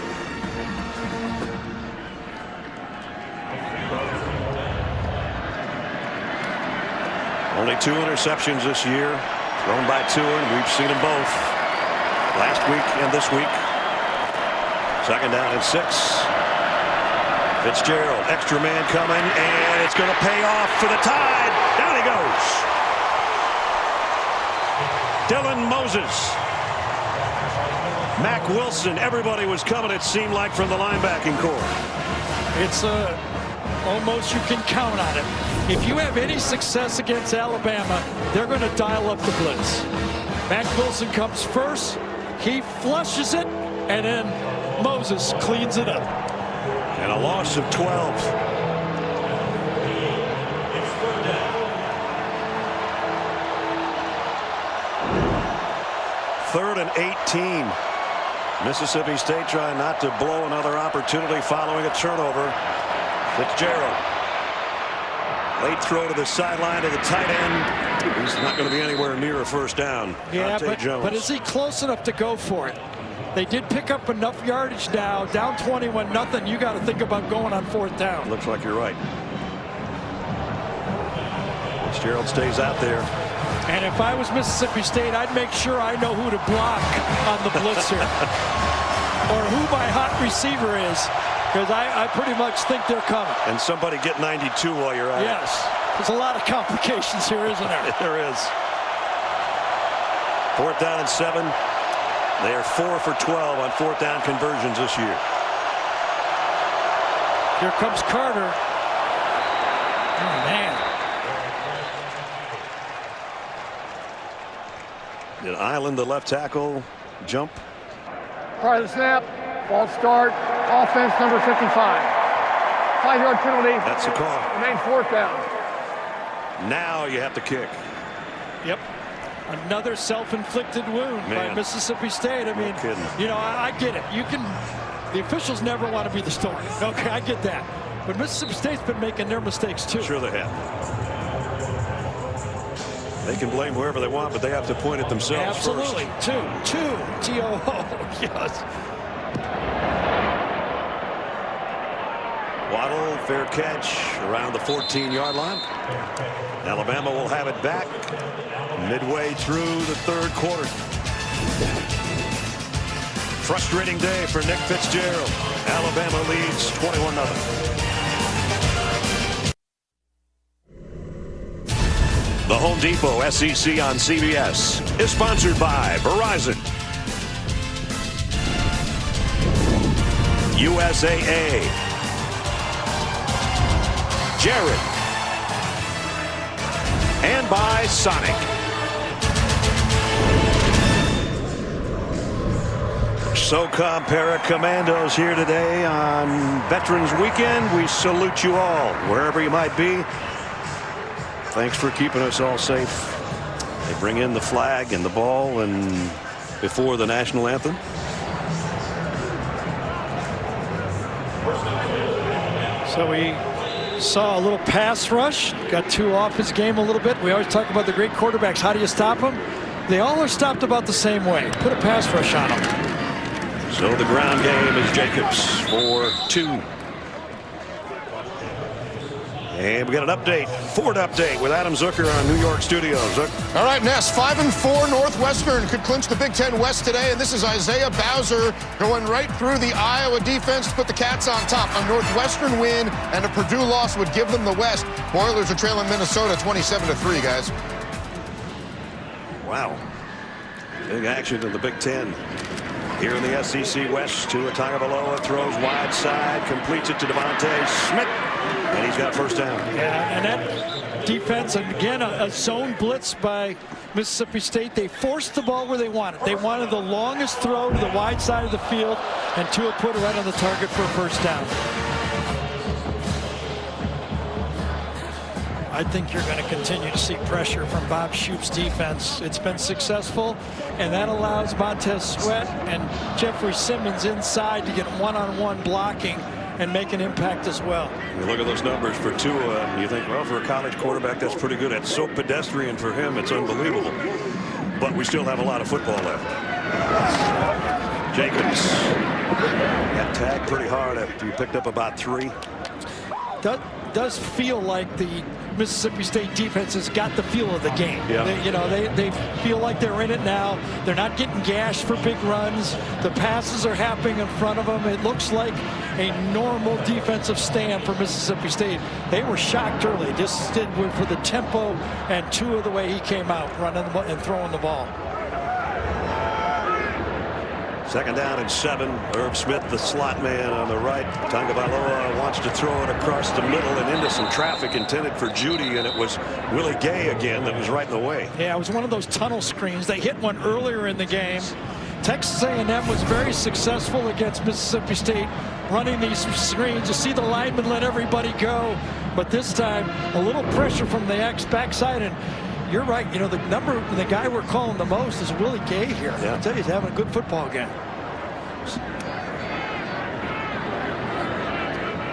Only 2 interceptions this year, thrown by Tua, and we've seen them both last week and this week. 2nd down and 6. Fitzgerald, extra man coming, and it's going to pay off for the Tide. Down he goes. Dylan Moses. Mack Wilson, everybody was coming, it seemed like, from the linebacking core. It's almost you can count on it. If you have any success against Alabama, they're going to dial up the blitz. Mack Wilson comes first, he flushes it, and then Moses cleans it up. And a loss of 12. Third and 18. Mississippi State trying not to blow another opportunity following a turnover. Fitzgerald. Late throw to the sideline to the tight end. He's not going to be anywhere near a first down. Yeah, but is he close enough to go for it? They did pick up enough yardage now. Down 21-0. You got to think about going on 4th down. Looks like you're right. Fitzgerald stays out there. And if I was Mississippi State, I'd make sure I know who to block on the blitz here. Or who my hot receiver is. Because I pretty much think they're coming. And somebody get 92 while you're at it. Yes. There's a lot of complications here, isn't there? There is. 4th down and 7. They are 4 for 12 on 4th down conversions this year. Here comes Carter. Oh, man. Did Island, the left tackle, jump? Prior to the snap, false start, offense number 55. 5-yard penalty. That's a call. Remain 4th down. Now you have to kick. Yep. Another self-inflicted wound by Mississippi State. I mean, you know, I get it. The officials never want to be the story. Okay, I get that. But Mississippi State's been making their mistakes too. Sure they have. They can blame whoever they want, but they have to point at themselves. Absolutely. First. Two. T-O-O. Yes. Waddle, fair catch around the 14-yard line. Alabama will have it back midway through the 3rd quarter. Frustrating day for Nick Fitzgerald. Alabama leads 21-0. The Home Depot SEC on CBS is sponsored by Verizon, USAA, Jared, and by Sonic. SOCOM Para Commandos here today on Veterans Weekend. We salute you all, wherever you might be. Thanks for keeping us all safe. They bring in the flag and the ball and before the national anthem. So we saw a little pass rush, got 2 off his game a little bit. We always talk about the great quarterbacks. How do you stop them? They all are stopped about the same way. Put a pass rush on them. So the ground game is Jacobs for 2. And we got an update, Ford update with Adam Zucker on New York studios. All right, Ness, 5-4 Northwestern could clinch the Big Ten West today, and this is Isaiah Bowser going right through the Iowa defense to put the Cats on top. A Northwestern win and a Purdue loss would give them the West. Oilers are trailing Minnesota 27-3, guys. Wow. Big action in the Big Ten. Here in the SEC West, Tua Tagovailoa throws wide side, completes it to Devontae Smith, and he's got first down. Yeah, and that defense, and again, a zone blitz by Mississippi State. They forced the ball where they wanted. They wanted the longest throw to the wide side of the field, and Tua put it right on the target for a first down. I think you're going to continue to see pressure from Bob Shoop's defense. It's been successful, and that allows Montez Sweat and Jeffrey Simmons inside to get one-on-one blocking and make an impact as well. You look at those numbers for Tua, and you think, well, for a college quarterback, that's pretty good. That's so pedestrian for him. It's unbelievable. But we still have a lot of football left. Jacobs got tagged pretty hard after he picked up about 3. Does feel like the Mississippi State defense has got the feel of the game. Yeah. They feel like they're in it now. They're not getting gashed for big runs. The passes are happening in front of them. It looks like a normal defensive stand for Mississippi State. They were shocked early. Just did for the tempo and Tua the way he came out running and throwing the ball. 2nd down and 7. Irv Smith, the slot man on the right. Tagovailoa wants to throw it across the middle and into some traffic intended for Judy, and it was Willie Gay again that was right in the way. Yeah, it was one of those tunnel screens. They hit one earlier in the game. Texas A&M was very successful against Mississippi State running these screens. You see the linemen let everybody go, but this time a little pressure from the backside. And you're right. You know, the guy we're calling the most is Willie Gay here. Yeah. I tell you, he's having a good football game.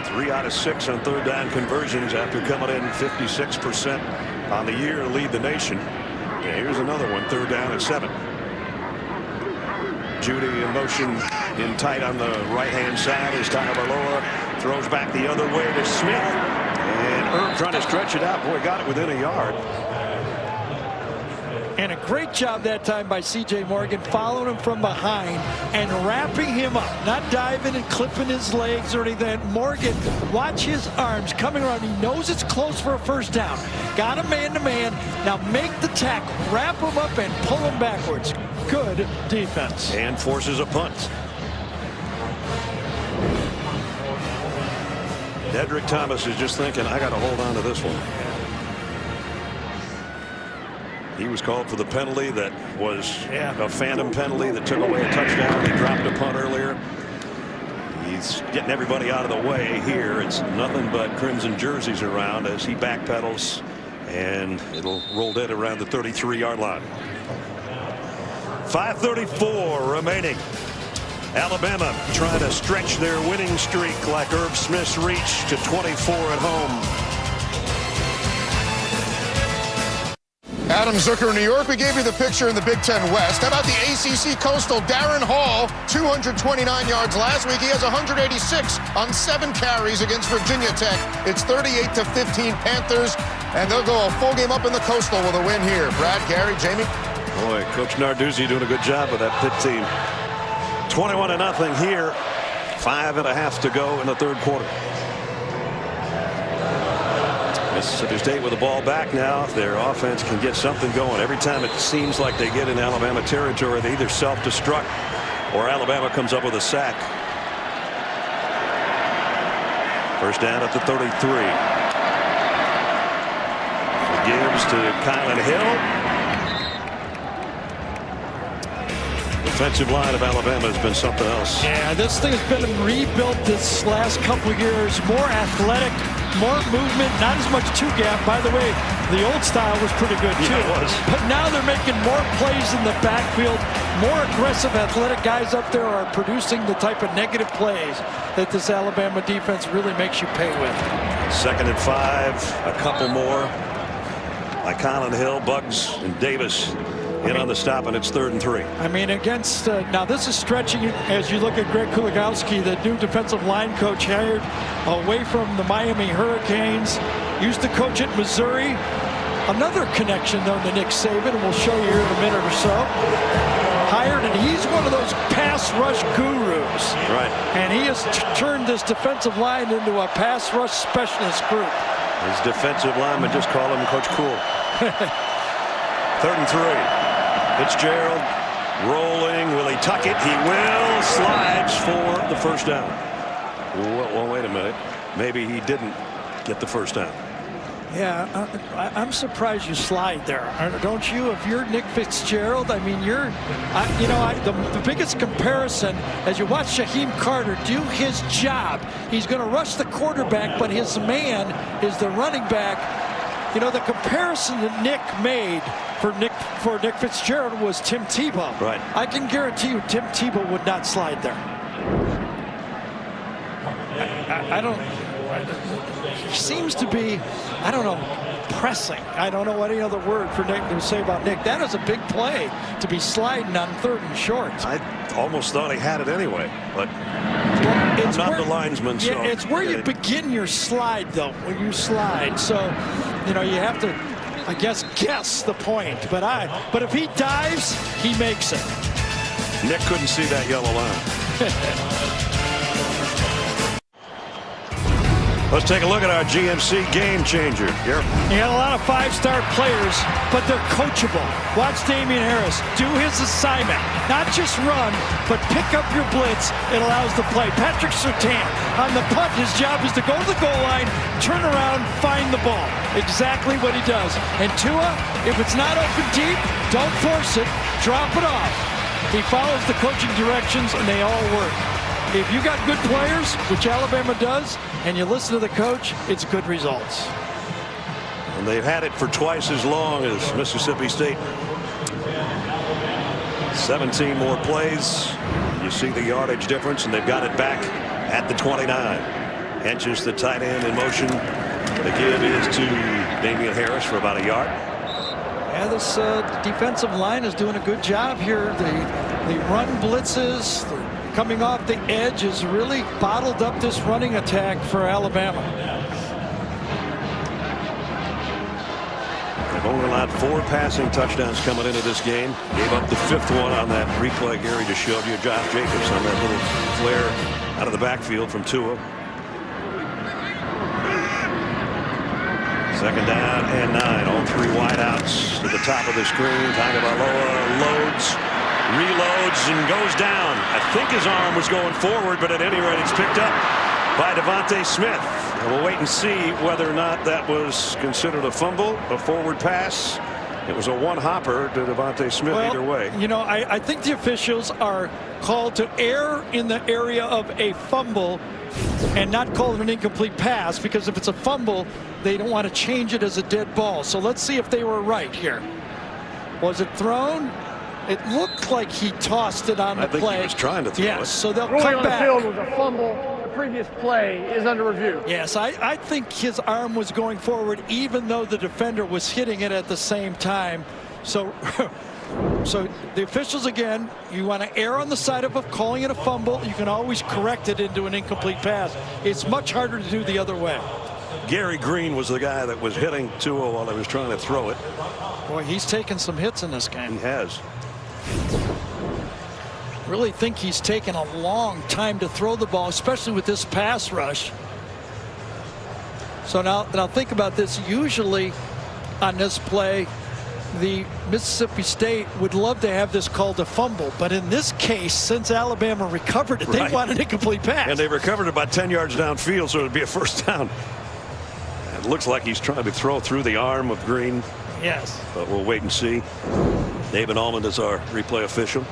3 out of 6 on 3rd down conversions after coming in 56% on the year to lead the nation. And here's another one, 3rd down and 7. Judy in motion in tight on the right-hand side as Tagovailoa throws back the other way to Smith. And Irv trying to stretch it out. Boy, got it within a yard. And a great job that time by C.J. Morgan, following him from behind and wrapping him up, not diving and clipping his legs or anything. Morgan, watch his arms coming around. He knows it's close for a 1st down. Got him man-to-man. Now make the tackle, wrap him up, and pull him backwards. Good defense. And forces a punt. Dedrick Thomas is just thinking, I got to hold on to this one. He was called for the penalty that was a phantom penalty that took away a touchdown. He dropped a punt earlier. He's getting everybody out of the way here. It's nothing but crimson jerseys around as he backpedals, and it'll roll dead around the 33-yard line. 5:34 remaining. Alabama trying to stretch their winning streak like Irv Smith's reach to 24 at home. Adam Zucker, New York. We gave you the picture in the Big Ten West. How about the ACC Coastal? Darren Hall, 229 yards last week. He has 186 on 7 carries against Virginia Tech. It's 38-15 Panthers, and they'll go a full game up in the Coastal with a win here. Brad, Gary, Jamie. Boy, Coach Narduzzi doing a good job with that Pitt team. 21-0 here. 5.5 to go in the 3rd quarter. Mississippi State with the ball back now. If their offense can get something going, every time it seems like they get in Alabama territory, they either self-destruct or Alabama comes up with a sack. 1st down at the 33. It gives to Kylan Hill. Defensive line of Alabama has been something else. Yeah, this thing has been rebuilt this last couple of years. More athletic, more movement, not as much two-gap. By the way, the old style was pretty good too. Yeah, it was. But now they're making more plays in the backfield. More aggressive, athletic guys up there are producing the type of negative plays that this Alabama defense really makes you pay with. 2nd and 5, a couple more by Kylan Hill, Buggs, and Davis in on the stop, and it's 3rd and 3. I mean, against now this is stretching as you look at Greg Kuligowski, the new defensive line coach hired away from the Miami Hurricanes, used to coach at Missouri. Another connection though to Nick Saban, and we'll show you here in a minute or so. Hired, and he's one of those pass rush gurus. Right. And he has turned this defensive line into a pass rush specialist group. His defensive lineman just call him Coach Cool. 3rd and 3. Fitzgerald rolling. Will he tuck it? He will. Slides for the 1st down. Well, wait a minute. Maybe he didn't get the 1st down. Yeah, I'm surprised you slide there, don't you? If you're Nick Fitzgerald, I mean, the biggest comparison as you watch Shaheem Carter do his job. He's going to rush the quarterback, but his man is the running back. You know, the comparison that Nick made for Nick Fitzgerald was Tim Tebow. Right. I can guarantee you Tim Tebow would not slide there. I don't. He seems to be, I don't know, pressing. I don't know any other word for Nick to say about Nick. That is a big play to be sliding on 3rd and short. I almost thought he had it anyway, but it's I'm not the linesman. Yeah, so it's where you begin your slide, though, when you slide. So, you know, you have to, I guess the point. But if he dives, he makes it. Nick couldn't see that yellow line. Let's take a look at our GMC game changer. Here. You got a lot of 5-star players, but they're coachable. Watch Damian Harris do his assignment. Not just run, but pick up your blitz. It allows the play. Patrick Surtain on the punt, his job is to go to the goal line, turn around, find the ball. Exactly what he does. And Tua, if it's not open deep, don't force it. Drop it off. He follows the coaching directions, and they all work. If you got good players, which Alabama does, and you listen to the coach, it's good results. And they've had it for twice as long as Mississippi State. 17 more plays. You see the yardage difference, and they've got it back at the 29. Henches the tight end in motion. The give is to Damian Harris for about a yard. Yeah, this defensive line is doing a good job here. The run blitzes, coming off the edge has really bottled up this running attack for Alabama. They've only allowed 4 passing touchdowns coming into this game. Gave up the 5th one on that replay Gary just showed you. Josh Jacobs on that little flare out of the backfield from Tua. 2nd down and 9. All 3 wideouts to the top of the screen. Tagovailoa loads. Reloads and goes down. I think his arm was going forward, but at any rate, it's picked up by Devontae Smith. And we'll wait and see whether or not that was considered a fumble, a forward pass. It was a one-hopper to Devontae Smith either way. You know, I think the officials are called to err in the area of a fumble and not call it an incomplete pass, because if it's a fumble, they don't want to change it as a dead ball. So let's see if they were right here. Was it thrown? It looked like he tossed it on the play. I think he was trying to throw it. Yes, so they'll Ruling come on back. the field was a fumble. The previous play is under review. Yes, I think his arm was going forward, even though the defender was hitting it at the same time. So, so the officials, again, you want to err on the side of calling it a fumble. You can always correct it into an incomplete pass. It's much harder to do the other way. Gary Green was the guy that was hitting Tua while he was trying to throw it. Boy, he's taken some hits in this game. He has. Really think he's taken a long time to throw the ball, especially with this pass rush. So now think about this. Usually on this play, the Mississippi State would love to have this called a fumble, but in this case, since Alabama recovered it, they want an incomplete pass. And they recovered it about 10 yards downfield, so it'd be a 1st down. It looks like he's trying to throw through the arm of Green. Yes. But we'll wait and see. David Allman is our replay official.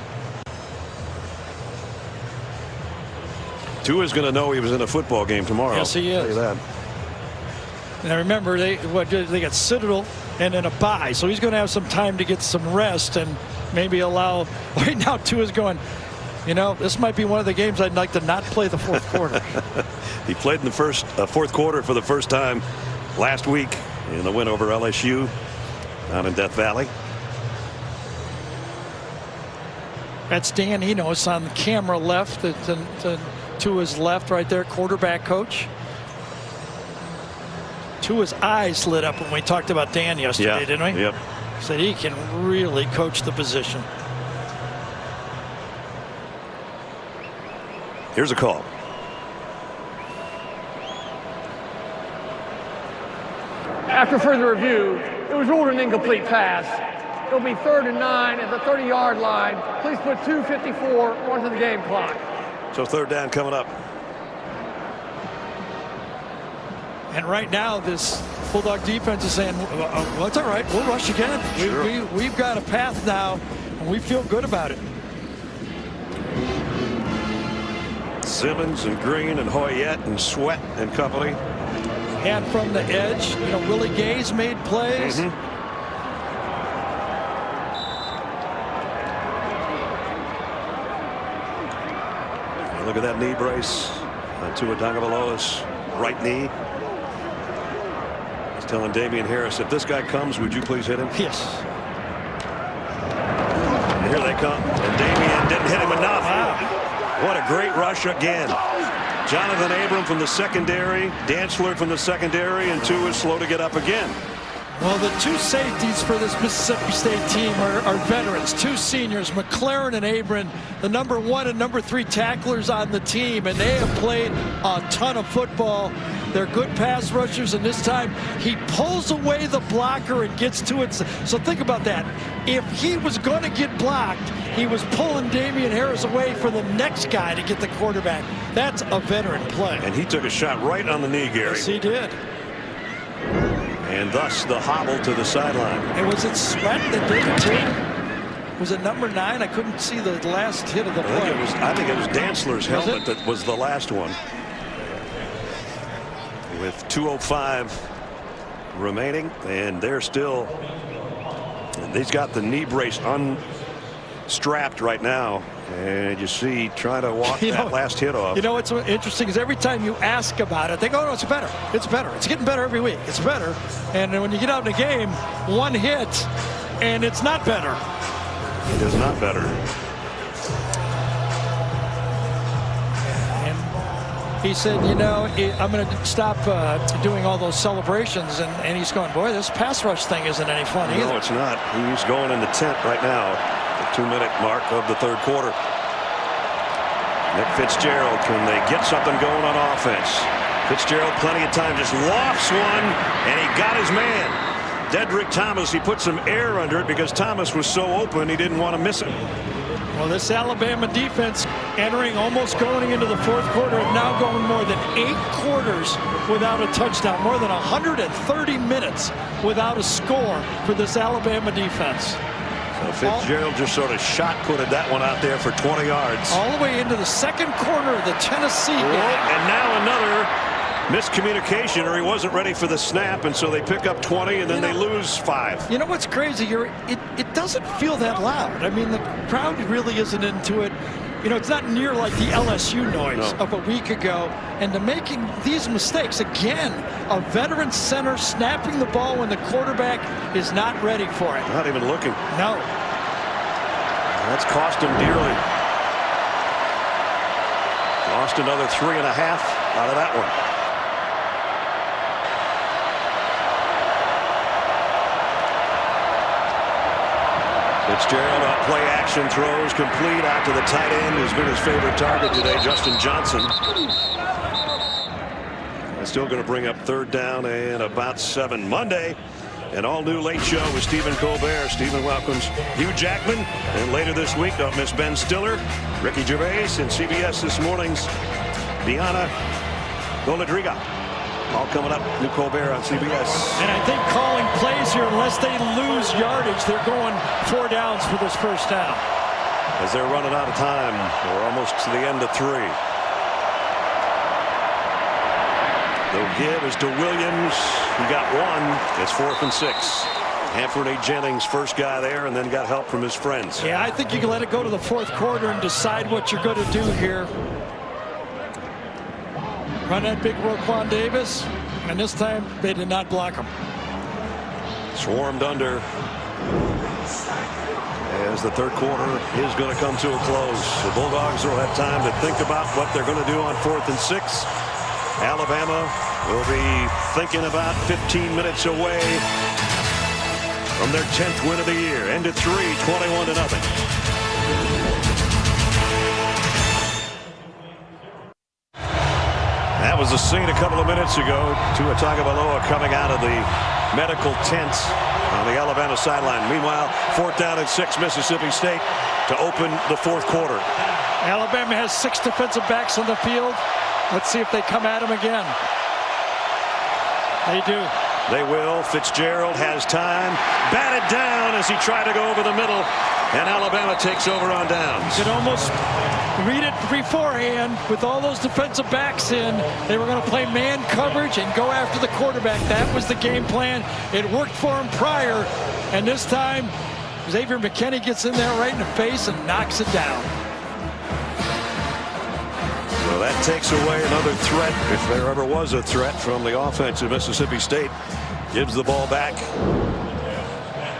Tua's going to know he was in a football game tomorrow. Yes, he is. I'll tell you that. Now remember, they got Citadel and then a bye, so he's going to have some time to get some rest and maybe allow. Right now, Tua's going, you know, this might be one of the games I'd like to not play the 4th quarter. He played in the 4th quarter for the first time last week in the win over LSU down in Death Valley. That's Dan Enos on the camera left, to his left right there, quarterback coach. Tua's eyes lit up when we talked about Dan yesterday, didn't we? Yep. Said he can really coach the position. Here's a call. After further review, it was ruled an incomplete pass. It'll be 3rd and 9 at the 30-yard line. Please put 2:54 onto the game clock. So 3rd down coming up. And right now, this Bulldog defense is saying, well, it's all right. We'll rush again. Sure. We've got a path now, and we feel good about it. Simmons and Green and Hoyette and Sweat and company. And from the edge, you know, Willie Gay's made plays. Look at that knee brace. Tua Tagovailoa's right knee. He's telling Damian Harris, if this guy comes, would you please hit him? Yes. And here they come. And Damian didn't hit him enough. Wow. What a great rush again. Jonathan Abram from the secondary, Dantzler from the secondary, and Tua is slow to get up again. Well, the two safeties for this Mississippi State team are veterans, two seniors, McLaren and Abram, the number 1 and number 3 tacklers on the team, and they have played a ton of football. They're good pass rushers, and this time he pulls away the blocker and gets to it. So think about that. If he was going to get blocked, he was pulling Damian Harris away for the next guy to get the quarterback. That's a veteran play. And he took a shot right on the knee, Gary. Yes, he did. And thus the hobble to the sideline. And was it Sweat that did it too? Was it number 9? I couldn't see the last hit of the play. I think it was Dantzler's helmet that was the last one. With 2:05 remaining, and they're still. He's got the knee brace unstrapped right now, and you see trying to walk that last hit off. You know what's interesting is every time you ask about it, they go, "Oh, no, it's better. It's better. It's getting better every week. It's better." And when you get out in a game, one hit, and it's not better. It is not better. He said, you know, I'm going to stop doing all those celebrations. And he's going, boy, this pass rush thing isn't any fun either. No, it's not. He's going in the tent right now. The 2-minute mark of the third quarter. Nick Fitzgerald, can they get something going on offense? Fitzgerald, plenty of time, just lofts one, and he got his man. Dedrick Thomas, he put some air under it because Thomas was so open he didn't want to miss it. Well, this Alabama defense entering, almost going into the fourth quarter, and now going more than 8 quarters without a touchdown. More than 130 minutes without a score for this Alabama defense. So Fitzgerald just sort of shot-putted that one out there for 20 yards. All the way into the second quarter of the Tennessee game. And now another miscommunication, or he wasn't ready for the snap, and so they pick up 20 and then they lose 5. You know what's crazy? It doesn't feel that loud. I mean, the crowd really isn't into it. You know, it's not near like the LSU noise of a week ago. And to making these mistakes, again, a veteran center snapping the ball when the quarterback is not ready for it. Not even looking. No. That's cost him dearly. Lost another 3.5 out of that one. Fitzgerald on play action, throws complete out to the tight end, who's been his favorite target today, Justin Johnson. Still going to bring up 3rd down and about 7. Monday, an all-new late show with Stephen Colbert. Stephen welcomes Hugh Jackman, and later this week, don't miss Ben Stiller, Ricky Gervais, and CBS This Morning's Diana Goladriga. All coming up, new Colbert on CBS. And I think calling plays here, unless they lose yardage, they're going 4 downs for this first down. As they're running out of time, we're almost to the end of 3. The give is to Williams. He got 1. It's 4th and 6. Anthony Jennings, first guy there, and then got help from his friends. Yeah, I think you can let it go to the 4th quarter and decide what you're going to do here. Run that big Roquan Davis, and this time they did not block him. Swarmed under as the third quarter is going to come to a close. The Bulldogs will have time to think about what they're going to do on 4th and 6. Alabama will be thinking about 15 minutes away from their 10th win of the year. Ended 3, 21-0. That was the scene a couple of minutes ago. Tua Tagovailoa coming out of the medical tent on the Alabama sideline. Meanwhile, 4th down and 6, Mississippi State to open the 4th quarter. Alabama has 6 defensive backs on the field. Let's see if they come at him again. They do. They will. Fitzgerald has time. Batted down as he tried to go over the middle. And Alabama takes over on downs. You could almost read it beforehand. With all those defensive backs in, they were going to play man coverage and go after the quarterback. That was the game plan. It worked for him prior. And this time, Xavier McKinney gets in there right in the face and knocks it down. So So that takes away another threat, if there ever was a threat, from the offense of Mississippi State. Gives the ball back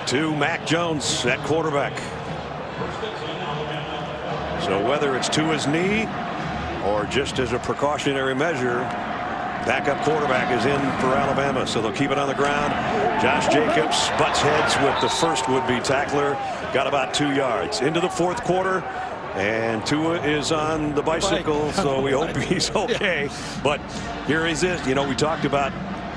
to Mac Jones at quarterback. So whether it's to his knee or just as a precautionary measure, backup quarterback is in for Alabama. So they'll keep it on the ground. Josh Jacobs butts heads with the first would-be tackler. Got about 2 yards into the fourth quarter. And Tua is on the bicycle, so we hope he's okay. But here he is. You know, we talked about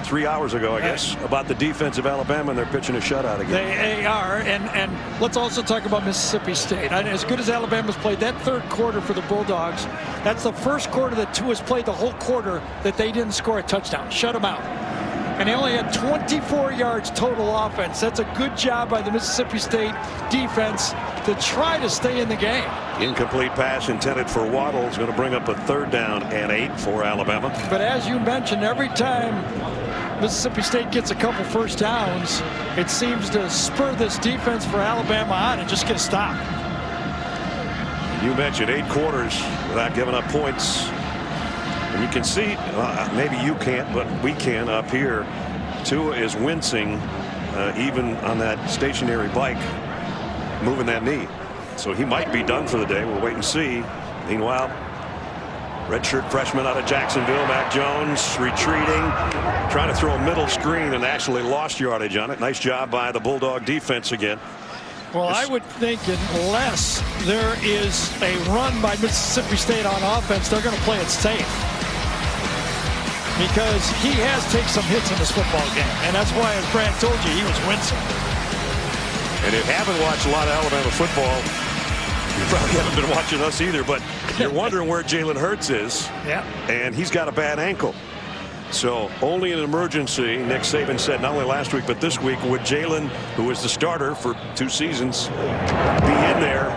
3 hours ago, I guess, about the defense of Alabama, and they're pitching a shutout again. They are, and let's also talk about Mississippi State. As good as Alabama's played, that third quarter for the Bulldogs, that's the first quarter that Tua's played the whole quarter that they didn't score a touchdown. Shut them out. And they only had 24 yards total offense. That's a good job by the Mississippi State defense to try to stay in the game. Incomplete pass intended for Waddle is going to bring up a 3rd down and 8 for Alabama. But as you mentioned, every time Mississippi State gets a couple first downs, it seems to spur this defense for Alabama on and just get stopped. You mentioned 8 quarters without giving up points. And you can see, maybe you can't, but we can up here. Tua is wincing even on that stationary bike, moving that knee. So he might be done for the day. We'll wait and see. Meanwhile, redshirt freshman out of Jacksonville, Mac Jones, retreating, trying to throw a middle screen and actually lost yardage on it. Nice job by the Bulldog defense again. Well, I would think unless there is a run by Mississippi State on offense, they're going to play it safe. Because he has taken some hits in this football game. And that's why, as Brad told you, he was wincing. And if you haven't watched a lot of Alabama football, you probably haven't been watching us either, but you're wondering where Jalen Hurts is. Yeah. And he's got a bad ankle. So only in an emergency, Nick Saban said, not only last week, but this week, would Jalen, who was the starter for 2 seasons, be in there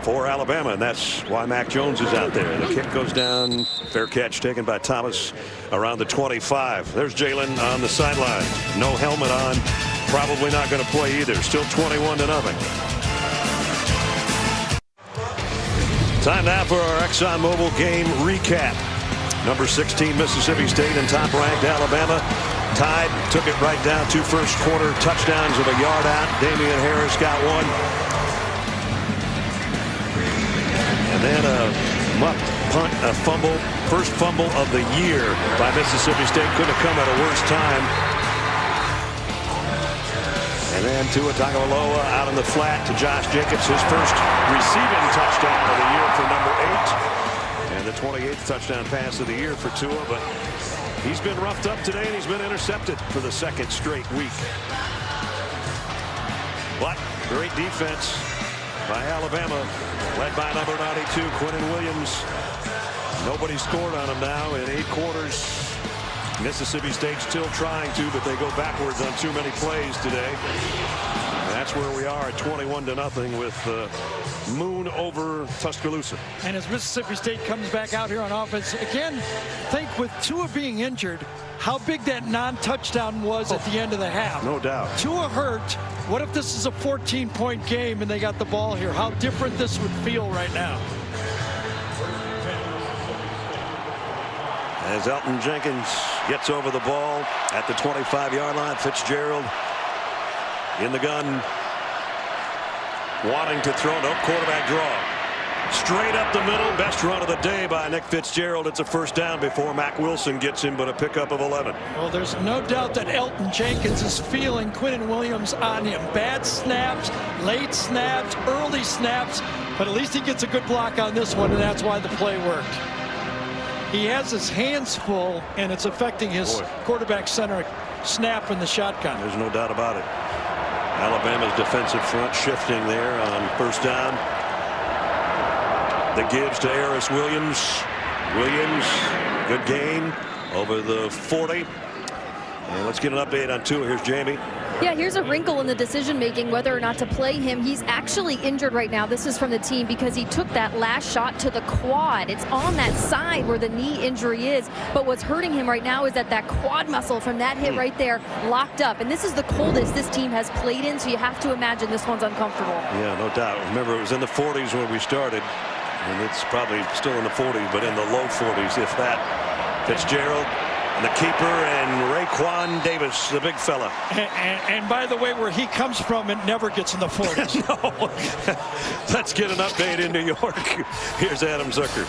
for Alabama. And that's why Mac Jones is out there. The kick goes down. Fair catch taken by Thomas around the 25. There's Jalen on the sideline. No helmet on. Probably not going to play either. Still 21-0. Time now for our ExxonMobil game recap. Number 16 Mississippi State and top-ranked Alabama tied. Took it right down to first quarter touchdowns of a yard out. Damian Harris got one. And then a muff punt, a fumble. First fumble of the year by Mississippi State. Couldn't have come at a worse time. And then Tua Tagovailoa out in the flat to Josh Jacobs. His first receiving touchdown of the year for number 8. And the 28th touchdown pass of the year for Tua. But he's been roughed up today and he's been intercepted for the 2nd straight week. But great defense by Alabama, led by number 92, Quinnen Williams. Nobody scored on him now in 8 quarters. Mississippi State still trying to, but they go backwards on too many plays today. And that's where we are at 21-0 with Moon over Tuscaloosa. And as Mississippi State comes back out here on offense, again, think with Tua being injured, how big that non-touchdown was at the end of the half. No doubt. Tua hurt. What if this is a 14-point game and they got the ball here? How different this would feel right now. As Elton Jenkins gets over the ball at the 25-yard line, Fitzgerald in the gun, wanting to throw. No quarterback draw. Straight up the middle. Best run of the day by Nick Fitzgerald. It's a first down before Mac Wilson gets him, but a pickup of 11. Well, there's no doubt that Elton Jenkins is feeling Quinnen Williams on him. Bad snaps, late snaps, early snaps, but at least he gets a good block on this one, and that's why the play worked. He has his hands full, and it's affecting his quarterback center snap in the shotgun. There's no doubt about it. Alabama's defensive front shifting there on first down. The gives to Harris Williams. Williams, good gain over the 40. And let's get an update on Tua. Here's Jamie. Yeah, here's a wrinkle in the decision-making whether or not to play him. He's actually injured right now. This is from the team because he took that last shot to the quad. It's on that side where the knee injury is. But what's hurting him right now is that quad muscle from that hit right there locked up. And this is the coldest this team has played in, so you have to imagine this one's uncomfortable. Yeah, no doubt. Remember, it was in the 40s when we started. and it's probably still in the 40s, but in the low 40s, if that. Fitzgerald and the keeper, and Raekwon Davis, the big fella. And by the way, where he comes from, it never gets in the 40s. No. Let's get an update in New York. Here's Adam Zucker.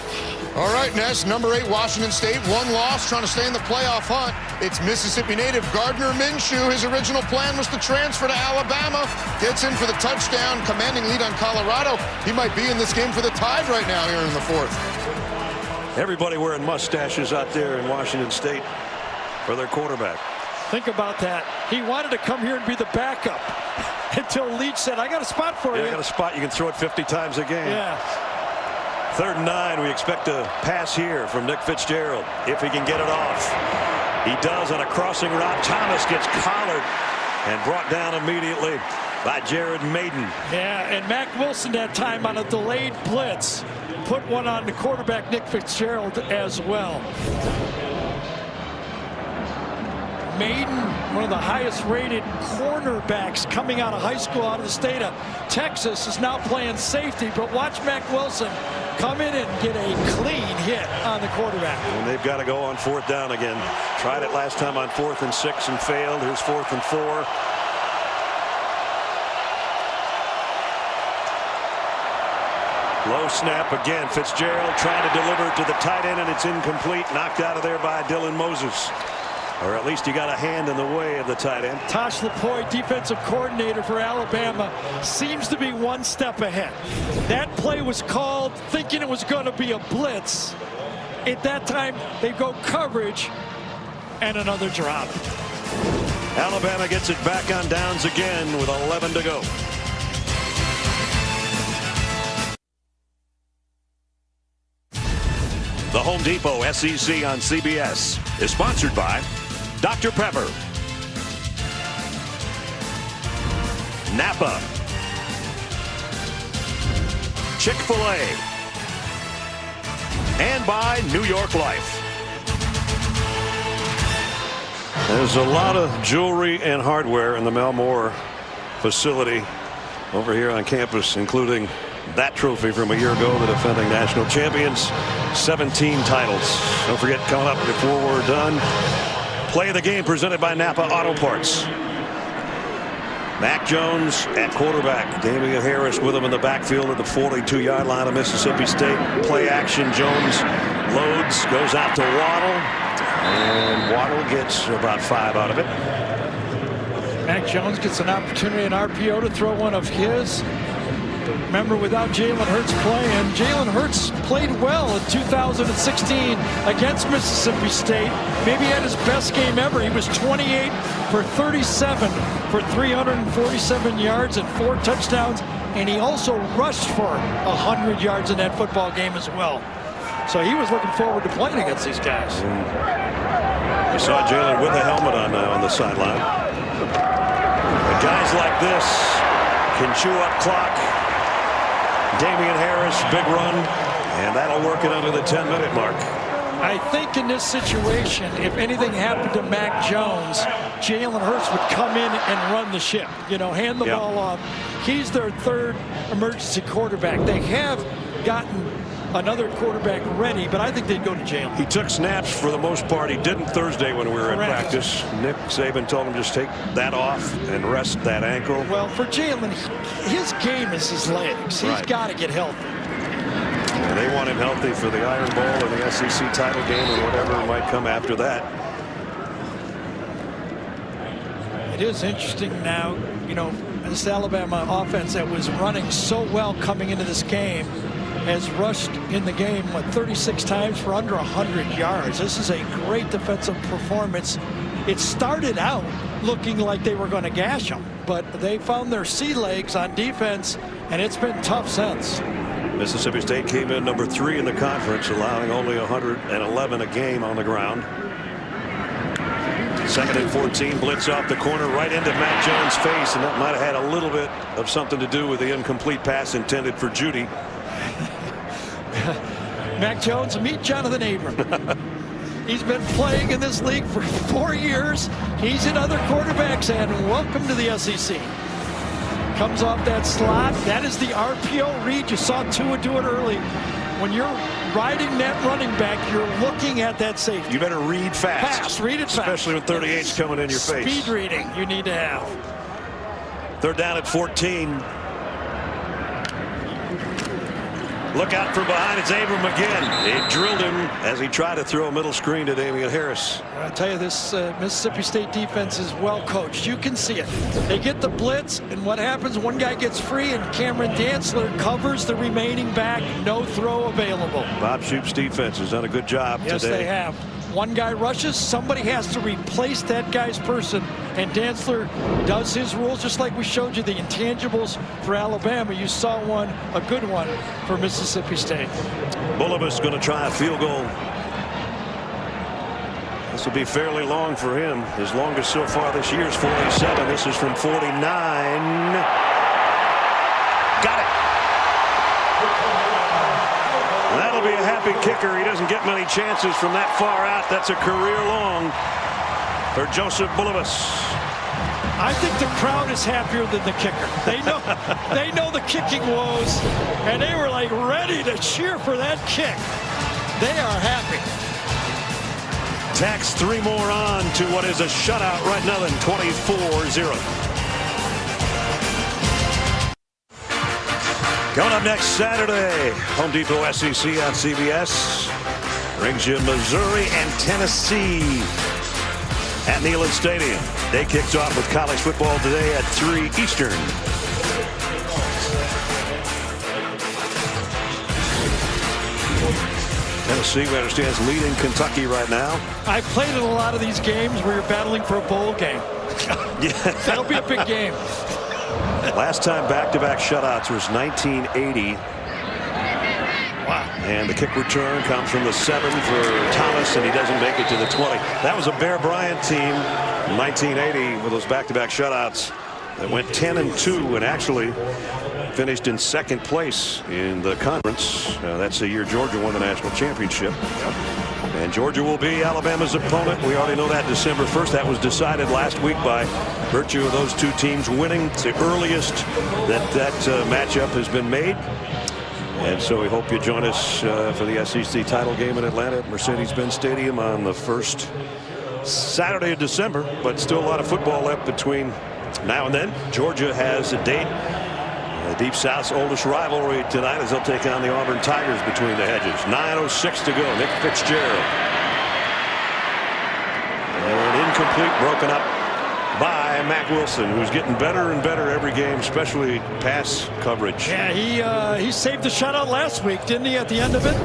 All right, Ness, number 8 Washington State, 1 loss, trying to stay in the playoff hunt. It's Mississippi native Gardner Minshew. His original plan was to transfer to Alabama. Gets in for the touchdown, commanding lead on Colorado. He might be in this game for the Tide right now here in the 4th. Everybody wearing mustaches out there in Washington State for their quarterback. Think about that. He wanted to come here and be the backup until Leach said, I got a spot for you. I got a spot. You can throw it 50 times a game. Yeah. 3rd and 9. We expect a pass here from Nick Fitzgerald if he can get it off. He does on a crossing route. Thomas gets collared and brought down immediately by Jared Maiden. Yeah, and Mac Wilson that time on a delayed blitz put one on the quarterback, Nick Fitzgerald, as well. Maiden, one of the highest rated cornerbacks coming out of high school out of the state of Texas, is now playing safety. But watch Mac Wilson come in and get a clean hit on the quarterback. And they've got to go on 4th down again. Tried it last time on 4th and 6 and failed. Here's 4th and 4. Low snap again. Fitzgerald trying to deliver it to the tight end, and it's incomplete. Knocked out of there by Dylan Moses. Or at least he got a hand in the way of the tight end. Tosh LaPointe, defensive coordinator for Alabama, seems to be 1 step ahead. That play was called thinking it was going to be a blitz. At that time, they go coverage and another drop. Alabama gets it back on downs again with 11 to go. The Home Depot SEC on CBS is sponsored by Dr. Pepper, Napa, Chick-fil-A, and by New York Life. There's a lot of jewelry and hardware in the Melmore facility over here on campus, including that trophy from a year ago, the defending national champions, 17 titles. Don't forget, coming up before we're done, play of the game presented by Napa Auto Parts. Mac Jones at quarterback. Damian Harris with him in the backfield at the 42-yard line of Mississippi State. Play action. Jones loads, goes out to Waddle, and Waddle gets about 5 out of it. Mac Jones gets an opportunity in RPO to throw one of his. Remember, without Jalen Hurts playing, Jalen Hurts played well in 2016 against Mississippi State. Maybe had his best game ever. He was 28 for 37 for 347 yards and 4 touchdowns. And he also rushed for 100 yards in that football game as well. So he was looking forward to playing against these guys. We saw Jalen with a helmet on now on the sideline. And guys like this can chew up clock. Damian Harris, big run, and that'll work it under the 10-minute mark. I think in this situation, if anything happened to Mac Jones, Jalen Hurts would come in and run the ship, you know, hand the ball off. He's their 3rd emergency quarterback. They have gotten another quarterback ready, but I think they'd go to Jalen. He took snaps for the most part. He didn't Thursday when we were in practice. Nick Saban told him just take that off and rest that ankle. Well, for Jalen, his game is his legs. He's got to get healthy. And they want him healthy for the Iron Bowl and the SEC title game and whatever might come after that. It is interesting now, you know, this Alabama offense that was running so well coming into this game has rushed in the game, 36 times for under 100 yards. This is a great defensive performance. It started out looking like they were going to gash them, but they found their sea legs on defense, and it's been tough since. Mississippi State came in number 3 in the conference, allowing only 111 a game on the ground. 2nd and 14, blitz off the corner right into Mac Jones' face, and that might have had a little bit of something to do with the incomplete pass intended for Judy. Mac Jones, meet Jonathan Abram. He's been playing in this league for 4 years. He's in other quarterbacks, and welcome to the SEC. Comes off that slot. That is the RPO read. You saw Tua do it early when you're riding that running back, you're looking at that safety. You better read fast. Fast, read it fast. Especially when 38's coming in your face. Speed reading you need to have. They're down at 14. Look out from behind. It's Abram again. He drilled him as he tried to throw a middle screen to Damian Harris. I'll tell you, this Mississippi State defense is well coached. You can see it. They get the blitz, and what happens? One guy gets free, and Cameron Dantzler covers the remaining back. No throw available. Bob Shoop's defense has done a good job today. Yes, they have. One guy rushes, somebody has to replace that guy's person, and Dantzler does his rules just like we showed you the intangibles for Alabama. You saw one, a good one for Mississippi State. Bulovas going to try a field goal. This will be fairly long for him. His longest so far this year is 47. This is from 49. Got it. That'll be a happy kicker. He doesn't get many chances from that far out. That's a career long for Joseph Bulovas. I think the crowd is happier than the kicker. They know the kicking woes, and they were like ready to cheer for that kick. They are happy. Tacks 3 more on to what is a shutout right now, 24-0. Coming up next Saturday, Home Depot SEC on CBS brings you Missouri and Tennessee at Neyland Stadium. Day kicks off with college football today at 3 Eastern. Tennessee, we understand, is leading Kentucky right now. I've played in a lot of these games where you're battling for a bowl game. Yeah. That'll be a big game. Last time back-to-back shutouts was 1980. Wow. And the kick return comes from the 7 for Thomas, and he doesn't make it to the 20. That was a Bear Bryant team in 1980 with those back-to-back shutouts that went 10-2 and actually finished in 2nd place in the conference. That's the year Georgia won the national championship. And Georgia will be Alabama's opponent. We already know that December 1st. That was decided last week by virtue of those 2 teams winning. It's the earliest that matchup has been made. And so we hope you join us for the SEC title game in Atlanta at Mercedes-Benz Stadium on the first Saturday of December. But still a lot of football left between now and then. Georgia has a date. Deep South's oldest rivalry tonight as they'll take on the Auburn Tigers between the hedges. 9:06 to go. Nick Fitzgerald. And incomplete, broken up by Mack Wilson, who's getting better and better every game, especially pass coverage. Yeah, he saved the shutout last week, didn't he, at the end of it?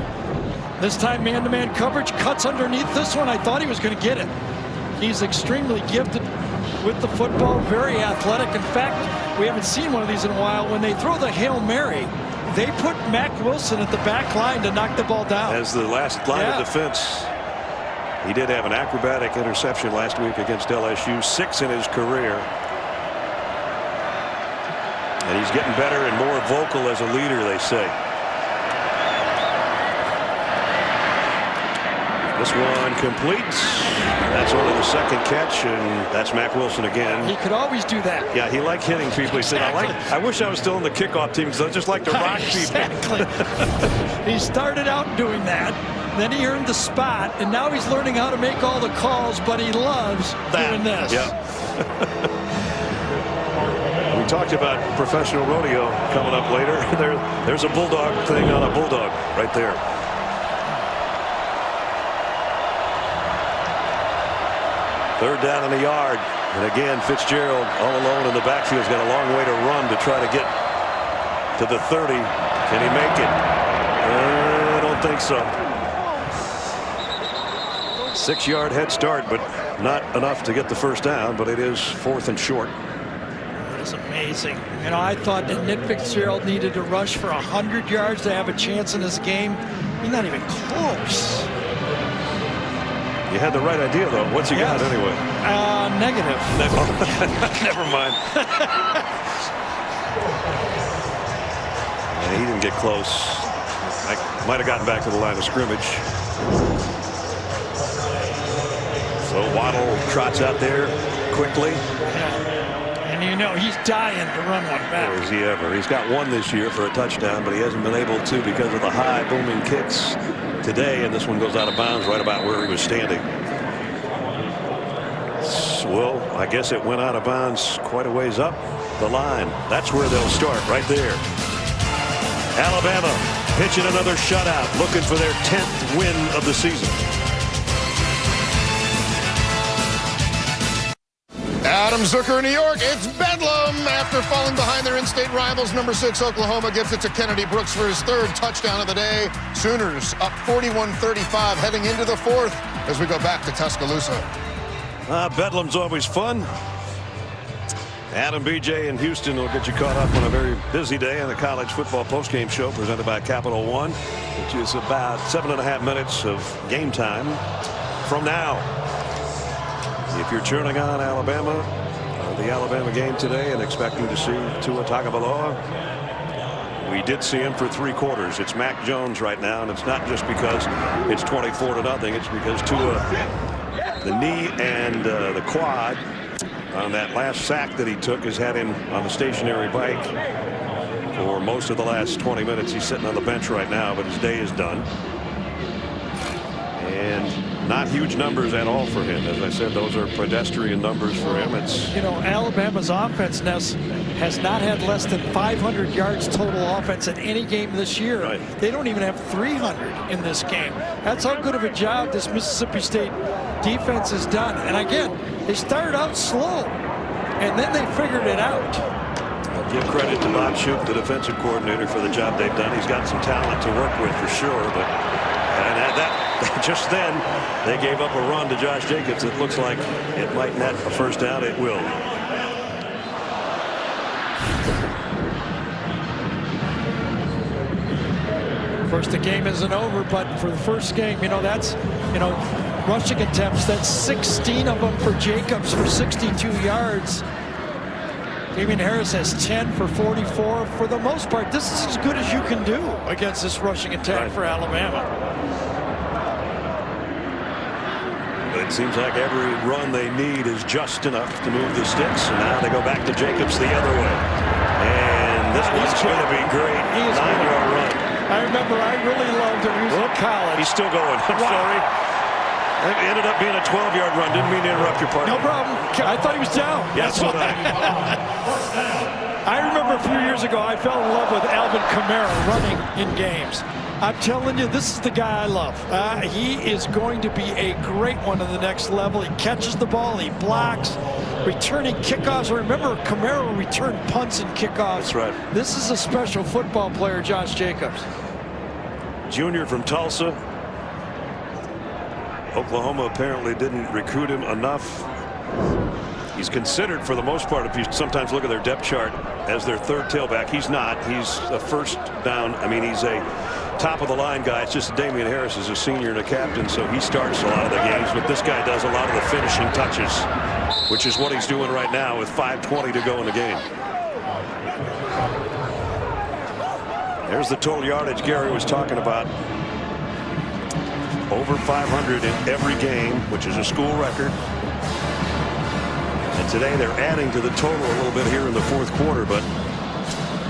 This time man-to-man coverage, cuts underneath this one. I thought he was going to get it. He's extremely gifted with the football, very athletic. In fact, we haven't seen one of these in a while. When they throw the Hail Mary, they put Mack Wilson at the back line to knock the ball down. As the last line of defense. He did have an acrobatic interception last week against LSU, 6 in his career. And he's getting better and more vocal as a leader, they say. This one complete. That's only the 2nd catch, and that's Mack Wilson again. He could always do that. Yeah, he liked hitting people. He said, I wish I was still in the kickoff team because I just like to rock exactly. people. He started out doing that. Then he earned the spot, and now he's learning how to make all the calls, but he loves doing this. Yeah. We talked about professional rodeo coming up later. There's a bulldog thing on a bulldog right there. Third down in the yard. And again, Fitzgerald all alone in the backfield. He's got a long way to run to try to get to the 30. Can he make it? I don't think so. 6-yard head start, but not enough to get the first down, but it is 4th and short. That is amazing. You know, I thought that Nick Fitzgerald needed to rush for 100 yards to have a chance in this game. He's not even close. You had the right idea, though. What's he got anyway? Negative. Never mind. And he didn't get close. I might have gotten back to the line of scrimmage. So Waddle trots out there quickly. Yeah. And you know he's dying to run one back. Or is he ever? He's got one this year for a touchdown, but he hasn't been able to because of the high booming kicks today. And this one goes out of bounds right about where he was standing. Well, I guess it went out of bounds quite a ways up the line. That's where they'll start, right there. Alabama pitching another shutout, looking for their 10th win of the season. Adam Zucker in New York. It's bedlam after falling behind their in-state rivals. Number 6 Oklahoma gives it to Kennedy Brooks for his 3rd touchdown of the day. Sooners up 41-35 heading into the 4th as we go back to Tuscaloosa. Bedlam's always fun. Adam, BJ, and Houston will get you caught up on a very busy day on the college football postgame show presented by Capital One, which is about 7.5 minutes of game time from now. If you're turning on Alabama, the Alabama game today, and expecting to see Tua Tagovailoa, we did see him for 3 quarters. It's Mac Jones right now, and it's not just because it's 24-0. It's because Tua, the knee and the quad on that last sack that he took, has had him on the stationary bike for most of the last 20 minutes. He's sitting on the bench right now, but his day is done. And not huge numbers at all for him. As I said, those are pedestrian numbers for him. It's, you know, Alabama's offense has not had less than 500 yards total offense in any game this year. Right. They don't even have 300 in this game. That's how good of a job this Mississippi State defense has done. And again, they started out slow, and then they figured it out. I'll give credit to Bob Shoop, the defensive coordinator, for the job they've done. He's got some talent to work with for sure, but just then they gave up a run to Josh Jacobs. It looks like it might net a first down. It will. Of course, the game isn't over, but for the first game, you know, that's, you know, rushing attempts, that's 16 of them for Jacobs for 62 yards. Damian Harris has 10 for 44. For the most part, this is as good as you can do against this rushing attack for Alabama. But it seems like every run they need is just enough to move the sticks. And now they go back to Jacobs the other way. And this one's going to be great. 9-yard run. I remember I really loved him. He was in college. He's still going. I'm sorry. It ended up being a 12-yard run. Didn't mean to interrupt your partner. No problem. I thought he was down. Yes, what I remember a few years ago I fell in love with Alvin Kamara running in games. I'm telling you, this is the guy I love. He is going to be a great one on the next level. He catches the ball, he blocks, returning kickoffs. Remember, Kamara returned punts and kickoffs. That's right. This is a special football player, Josh Jacobs. Junior from Tulsa. Oklahoma apparently didn't recruit him enough. He's considered, for the most part, if you sometimes look at their depth chart, as their 3rd tailback. He's not. He's a first down. I mean, he's a top-of-the-line guy. It's just Damian Harris is a senior and a captain, so he starts a lot of the games. But this guy does a lot of the finishing touches, which is what he's doing right now with 5:20 to go in the game. There's the total yardage Gary was talking about. Over 500 in every game, which is a school record. And today they're adding to the total a little bit here in the 4th quarter, but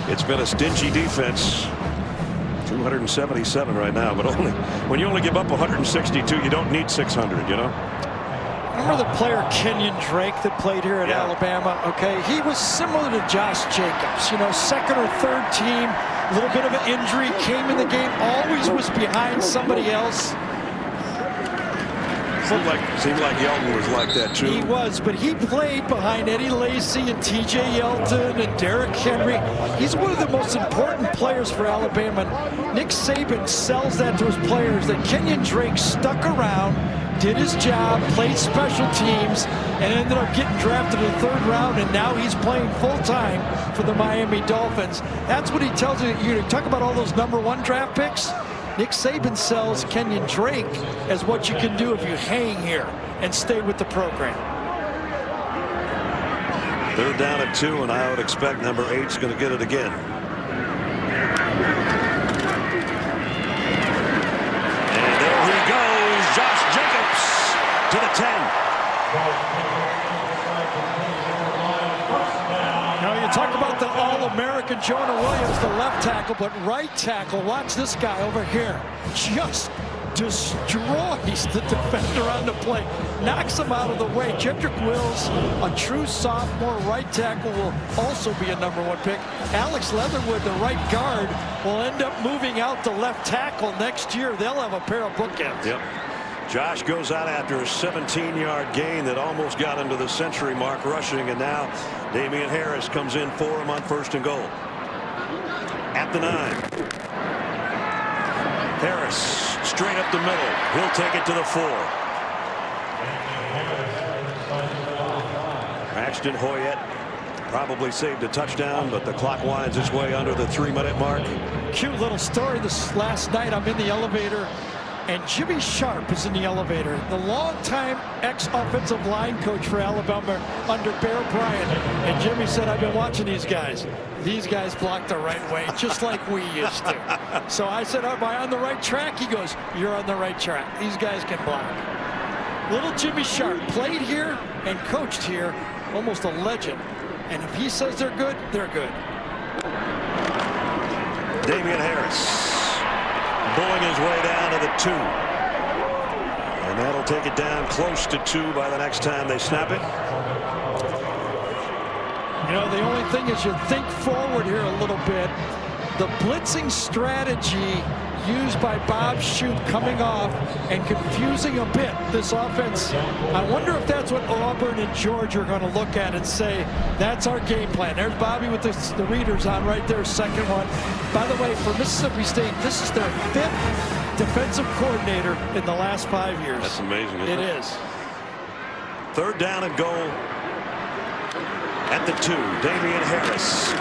it's been a stingy defense. 277 right now, but when you only give up 162, you don't need 600, you know. Remember the player Kenyon Drake that played here at Alabama? Okay, he was similar to Josh Jacobs, you know, 2nd or 3rd team, a little bit of an injury, came in the game, always was behind somebody else. Seemed like Yelton was like that too. He was, but he played behind Eddie Lacy and T.J. Yelton and Derrick Henry. He's one of the most important players for Alabama. Nick Saban sells that to his players, that Kenyon Drake stuck around, did his job, played special teams, and ended up getting drafted in the 3rd round, and now he's playing full-time for the Miami Dolphins. That's what he tells you. You talk about all those #1 draft picks. Nick Saban sells Kenyon Drake as what you can do if you hang here and stay with the program. 3rd down and 2, and I would expect number 8's going to get it again. And there he goes, Josh Jacobs to the 10. Talk about the All-American Jonah Williams, the left tackle, but right tackle. Watch this guy over here. Just destroys the defender on the play. Knocks him out of the way. Jedrick Wills, a true sophomore right tackle, will also be a #1 pick. Alex Leatherwood, the right guard, will end up moving out to left tackle next year. They'll have a pair of bookends. Yep. Josh goes out after a 17-yard gain that almost got him to the century mark rushing, and now Damian Harris comes in for him on 1st and goal. At the 9. Harris straight up the middle. He'll take it to the 4. Braxton Hoyette probably saved a touchdown, but the clock winds its way under the 3-minute mark. Cute little story. This last night I'm in the elevator, and Jimmy Sharp is in the elevator, the longtime ex-offensive line coach for Alabama under Bear Bryant. And Jimmy said, I've been watching these guys. These guys block the right way, just like we used to. So I said, am I on the right track? He goes, you're on the right track. These guys can block. Little Jimmy Sharp played here and coached here, almost a legend. And if he says they're good, they're good. Damian Harris pulling his way down to the 2. And that'll take it down close to 2 by the next time they snap it. You know, the only thing is you think forward here a little bit. The blitzing strategy used by Bob Shute coming off and confusing a bit this offense. I wonder if that's what Auburn and Georgia are going to look at and say, that's our game plan. There's Bobby with the readers on right there, second one. By the way, for Mississippi State, this is their 5th defensive coordinator in the last 5 years. That's amazing, isn't it? It is. 3rd down and goal at the 2. Damian Harris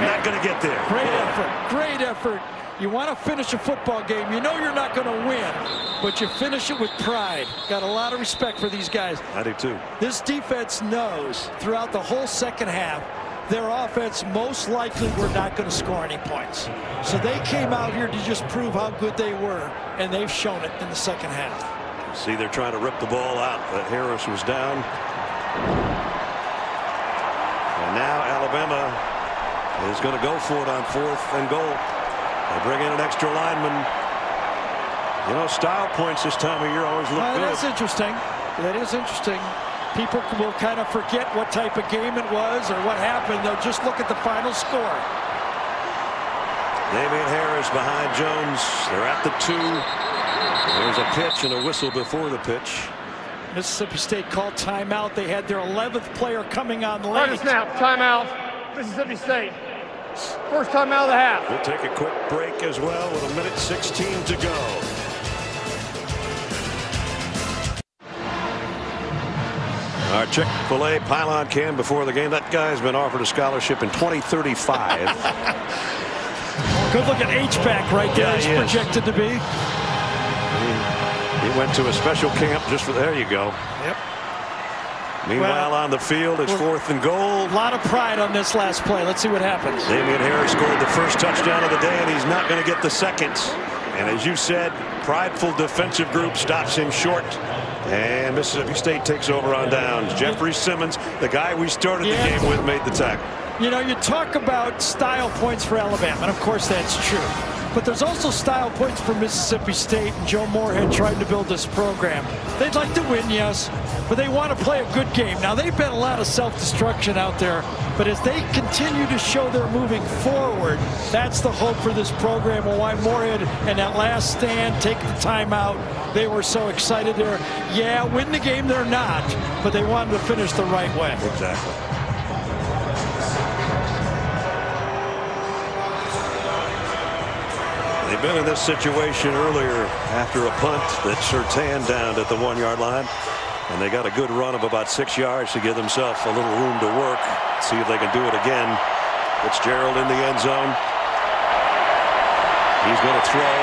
not going to get there. Great effort. Great effort. You want to finish a football game. You know you're not going to win, but you finish it with pride. Got a lot of respect for these guys. I do too. This defense knows throughout the whole second half their offense most likely were not going to score any points. So they came out here to just prove how good they were, and they've shown it in the second half. See, they're trying to rip the ball out, but Harris was down. And now Alabama is going to go for it on 4th and goal. They bring in an extra lineman. You know, style points this time of year always look good. That's interesting. That is interesting. People will kind of forget what type of game it was or what happened. They'll just look at the final score. Damian Harris behind Jones. They're at the 2. There's a pitch and a whistle before the pitch. Mississippi State called timeout. They had their 11th player coming on late. First snap, timeout, Mississippi State. First time out of the half. We'll take a quick break as well with 1:16 to go. Our Chick-fil-A pylon cam before the game. That guy's been offered a scholarship in 2035. Good look at H-back right there. Yeah, He's projected to be. He went to a special camp just for, there you go. Yep. Meanwhile, on the field, it's 4th and goal. A lot of pride on this last play. Let's see what happens. Damian Harris scored the first touchdown of the day, and he's not going to get the second. And as you said, prideful defensive group stops him short. And Mississippi State takes over on downs. Jeffrey Simmons, the guy we started the game with, made the tackle. You know, you talk about style points for Alabama, and of course that's true. But there's also style points for Mississippi State, and Joe Moorhead tried to build this program. They'd like to win, yes, but they want to play a good game. Now, they've been a lot of self-destruction out there, but as they continue to show they're moving forward, that's the hope for this program, and why Moorhead and that last stand, take the timeout, they were so excited there. Yeah, win the game they're not, but they wanted to finish the right way. Exactly. They've been in this situation earlier after a punt that Surtain downed at the 1-yard line. And they got a good run of about 6 yards to give themselves a little room to work. See if they can do it again. Fitzgerald in the end zone. He's going to throw.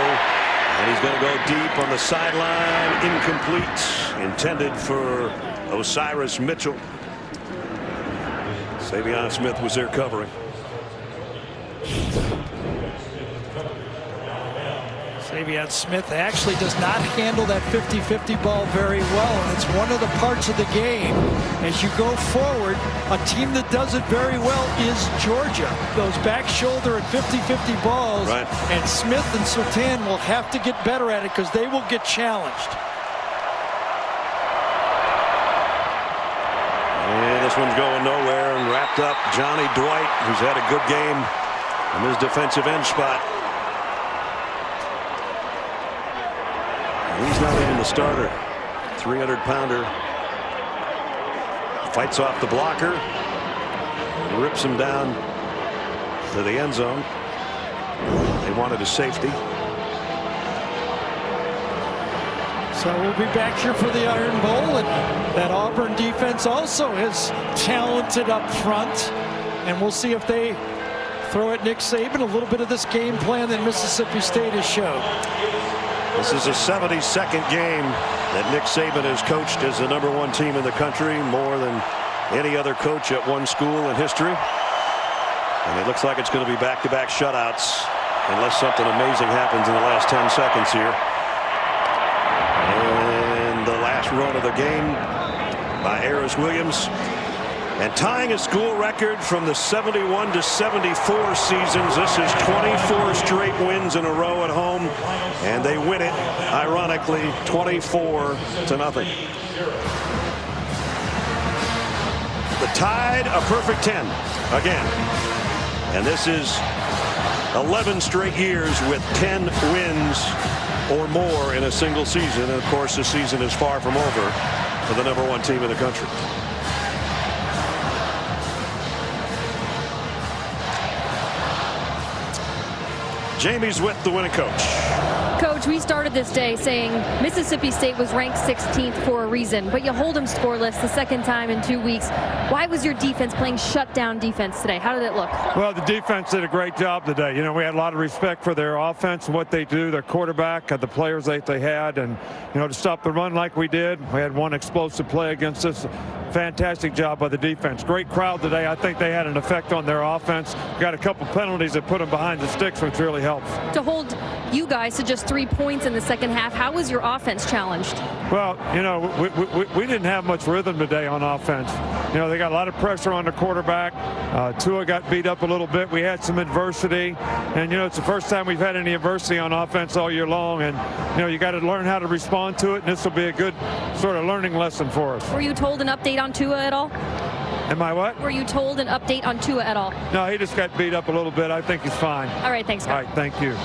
And he's going to go deep on the sideline. Incomplete. Intended for Osiris Mitchell. Savion Smith was there covering. Travion Smith actually does not handle that 50-50 ball very well, and it's one of the parts of the game. As you go forward, a team that does it very well is Georgia. Those back shoulder and 50-50 balls, right. And Smith and Surtain will have to get better at it because they will get challenged. And this one's going nowhere and wrapped up. Johnny Dwight, who's had a good game in his defensive end spot. He's not even the starter. 300-pounder. Fights off the blocker. Rips him down to the end zone. They wanted a safety. So we'll be back here for the Iron Bowl, and that Auburn defense also is talented up front. And we'll see if they throw at Nick Saban a little bit of this game plan that Mississippi State has shown. This is a 72nd game that Nick Saban has coached as the #1 team in the country, more than any other coach at one school in history. And it looks like it's going to be back-to-back shutouts unless something amazing happens in the last 10 seconds here. And the last run of the game by Harris Williams. And tying a school record from the 71 to 74 seasons. This is 24 straight wins in a row at home, and they win it, ironically, 24-0. The Tide, a perfect 10 again. And this is 11 straight years with 10 wins or more in a single season. And of course, the season is far from over for the #1 team in the country. Jamie's with the winning coach. Coach, we started this day saying Mississippi State was ranked 16th for a reason, but you hold them scoreless the second time in 2 weeks. Why was your defense playing shutdown defense today? How did it look? Well, the defense did a great job today. You know, we had a lot of respect for their offense and what they do, their quarterback, the players that they had, and, you know, to stop the run like we did. We had one explosive play against us. Fantastic job by the defense. Great crowd today. I think they had an effect on their offense. Got a couple penalties that put them behind the sticks, which really helps. To hold you guys to just 3 points in the second half, how was your offense challenged? Well, you know, we didn't have much rhythm today on offense. You know, they got a lot of pressure on the quarterback. Tua got beat up a little bit. We had some adversity. And, you know, it's the first time we've had any adversity on offense all year long. And, you know, you got to learn how to respond to it. And this will be a good sort of learning lesson for us. Were you told an update on Tua at all? Am I what? Were you told an update on Tua at all? No, he just got beat up a little bit. I think he's fine. All right, thanks, Coach. All right, thank you.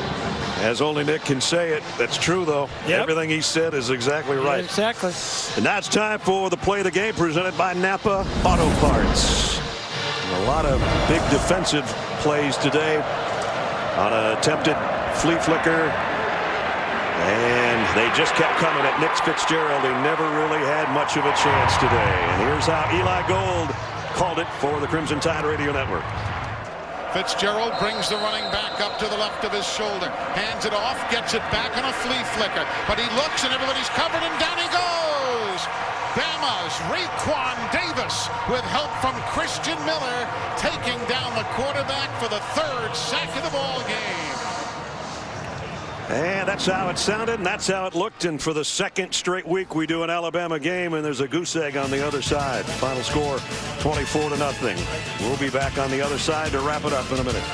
As only Nick can say it. That's true, though. Yep. Everything he said is exactly right. Yeah, exactly. And now it's time for the play of the game presented by Napa Auto Parts. And a lot of big defensive plays today on an attempted flea flicker. And they just kept coming at Nick Fitzgerald. He never really had much of a chance today. And here's how Eli Gold called it for the Crimson Tide Radio Network. Fitzgerald brings the running back up to the left of his shoulder, hands it off, gets it back on a flea flicker, but he looks and everybody's covered and down he goes. Bama's Raekwon Davis with help from Christian Miller taking down the quarterback for the 3rd sack of the ball game. And that's how it sounded, and that's how it looked. And for the 2nd straight week, we do an Alabama game, and there's a goose egg on the other side. Final score, 24-0. We'll be back on the other side to wrap it up in a minute.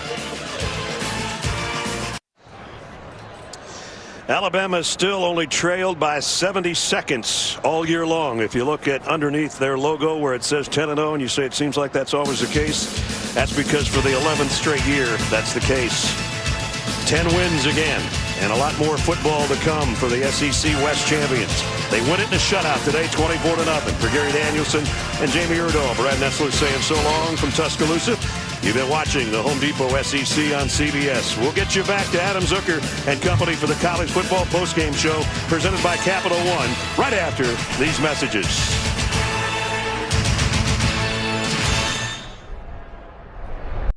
Alabama is still only trailed by 70 seconds all year long. If you look at underneath their logo where it says 10-0 and you say it seems like that's always the case, that's because for the 11th straight year, that's the case. 10 wins again. And a lot more football to come for the SEC West champions. They win it in a shutout today, 24-0. For Gary Danielson and Jamie Erdahl, Brad Nessler saying so long from Tuscaloosa. You've been watching the Home Depot SEC on CBS. We'll get you back to Adam Zucker and company for the college football postgame show presented by Capital One right after these messages.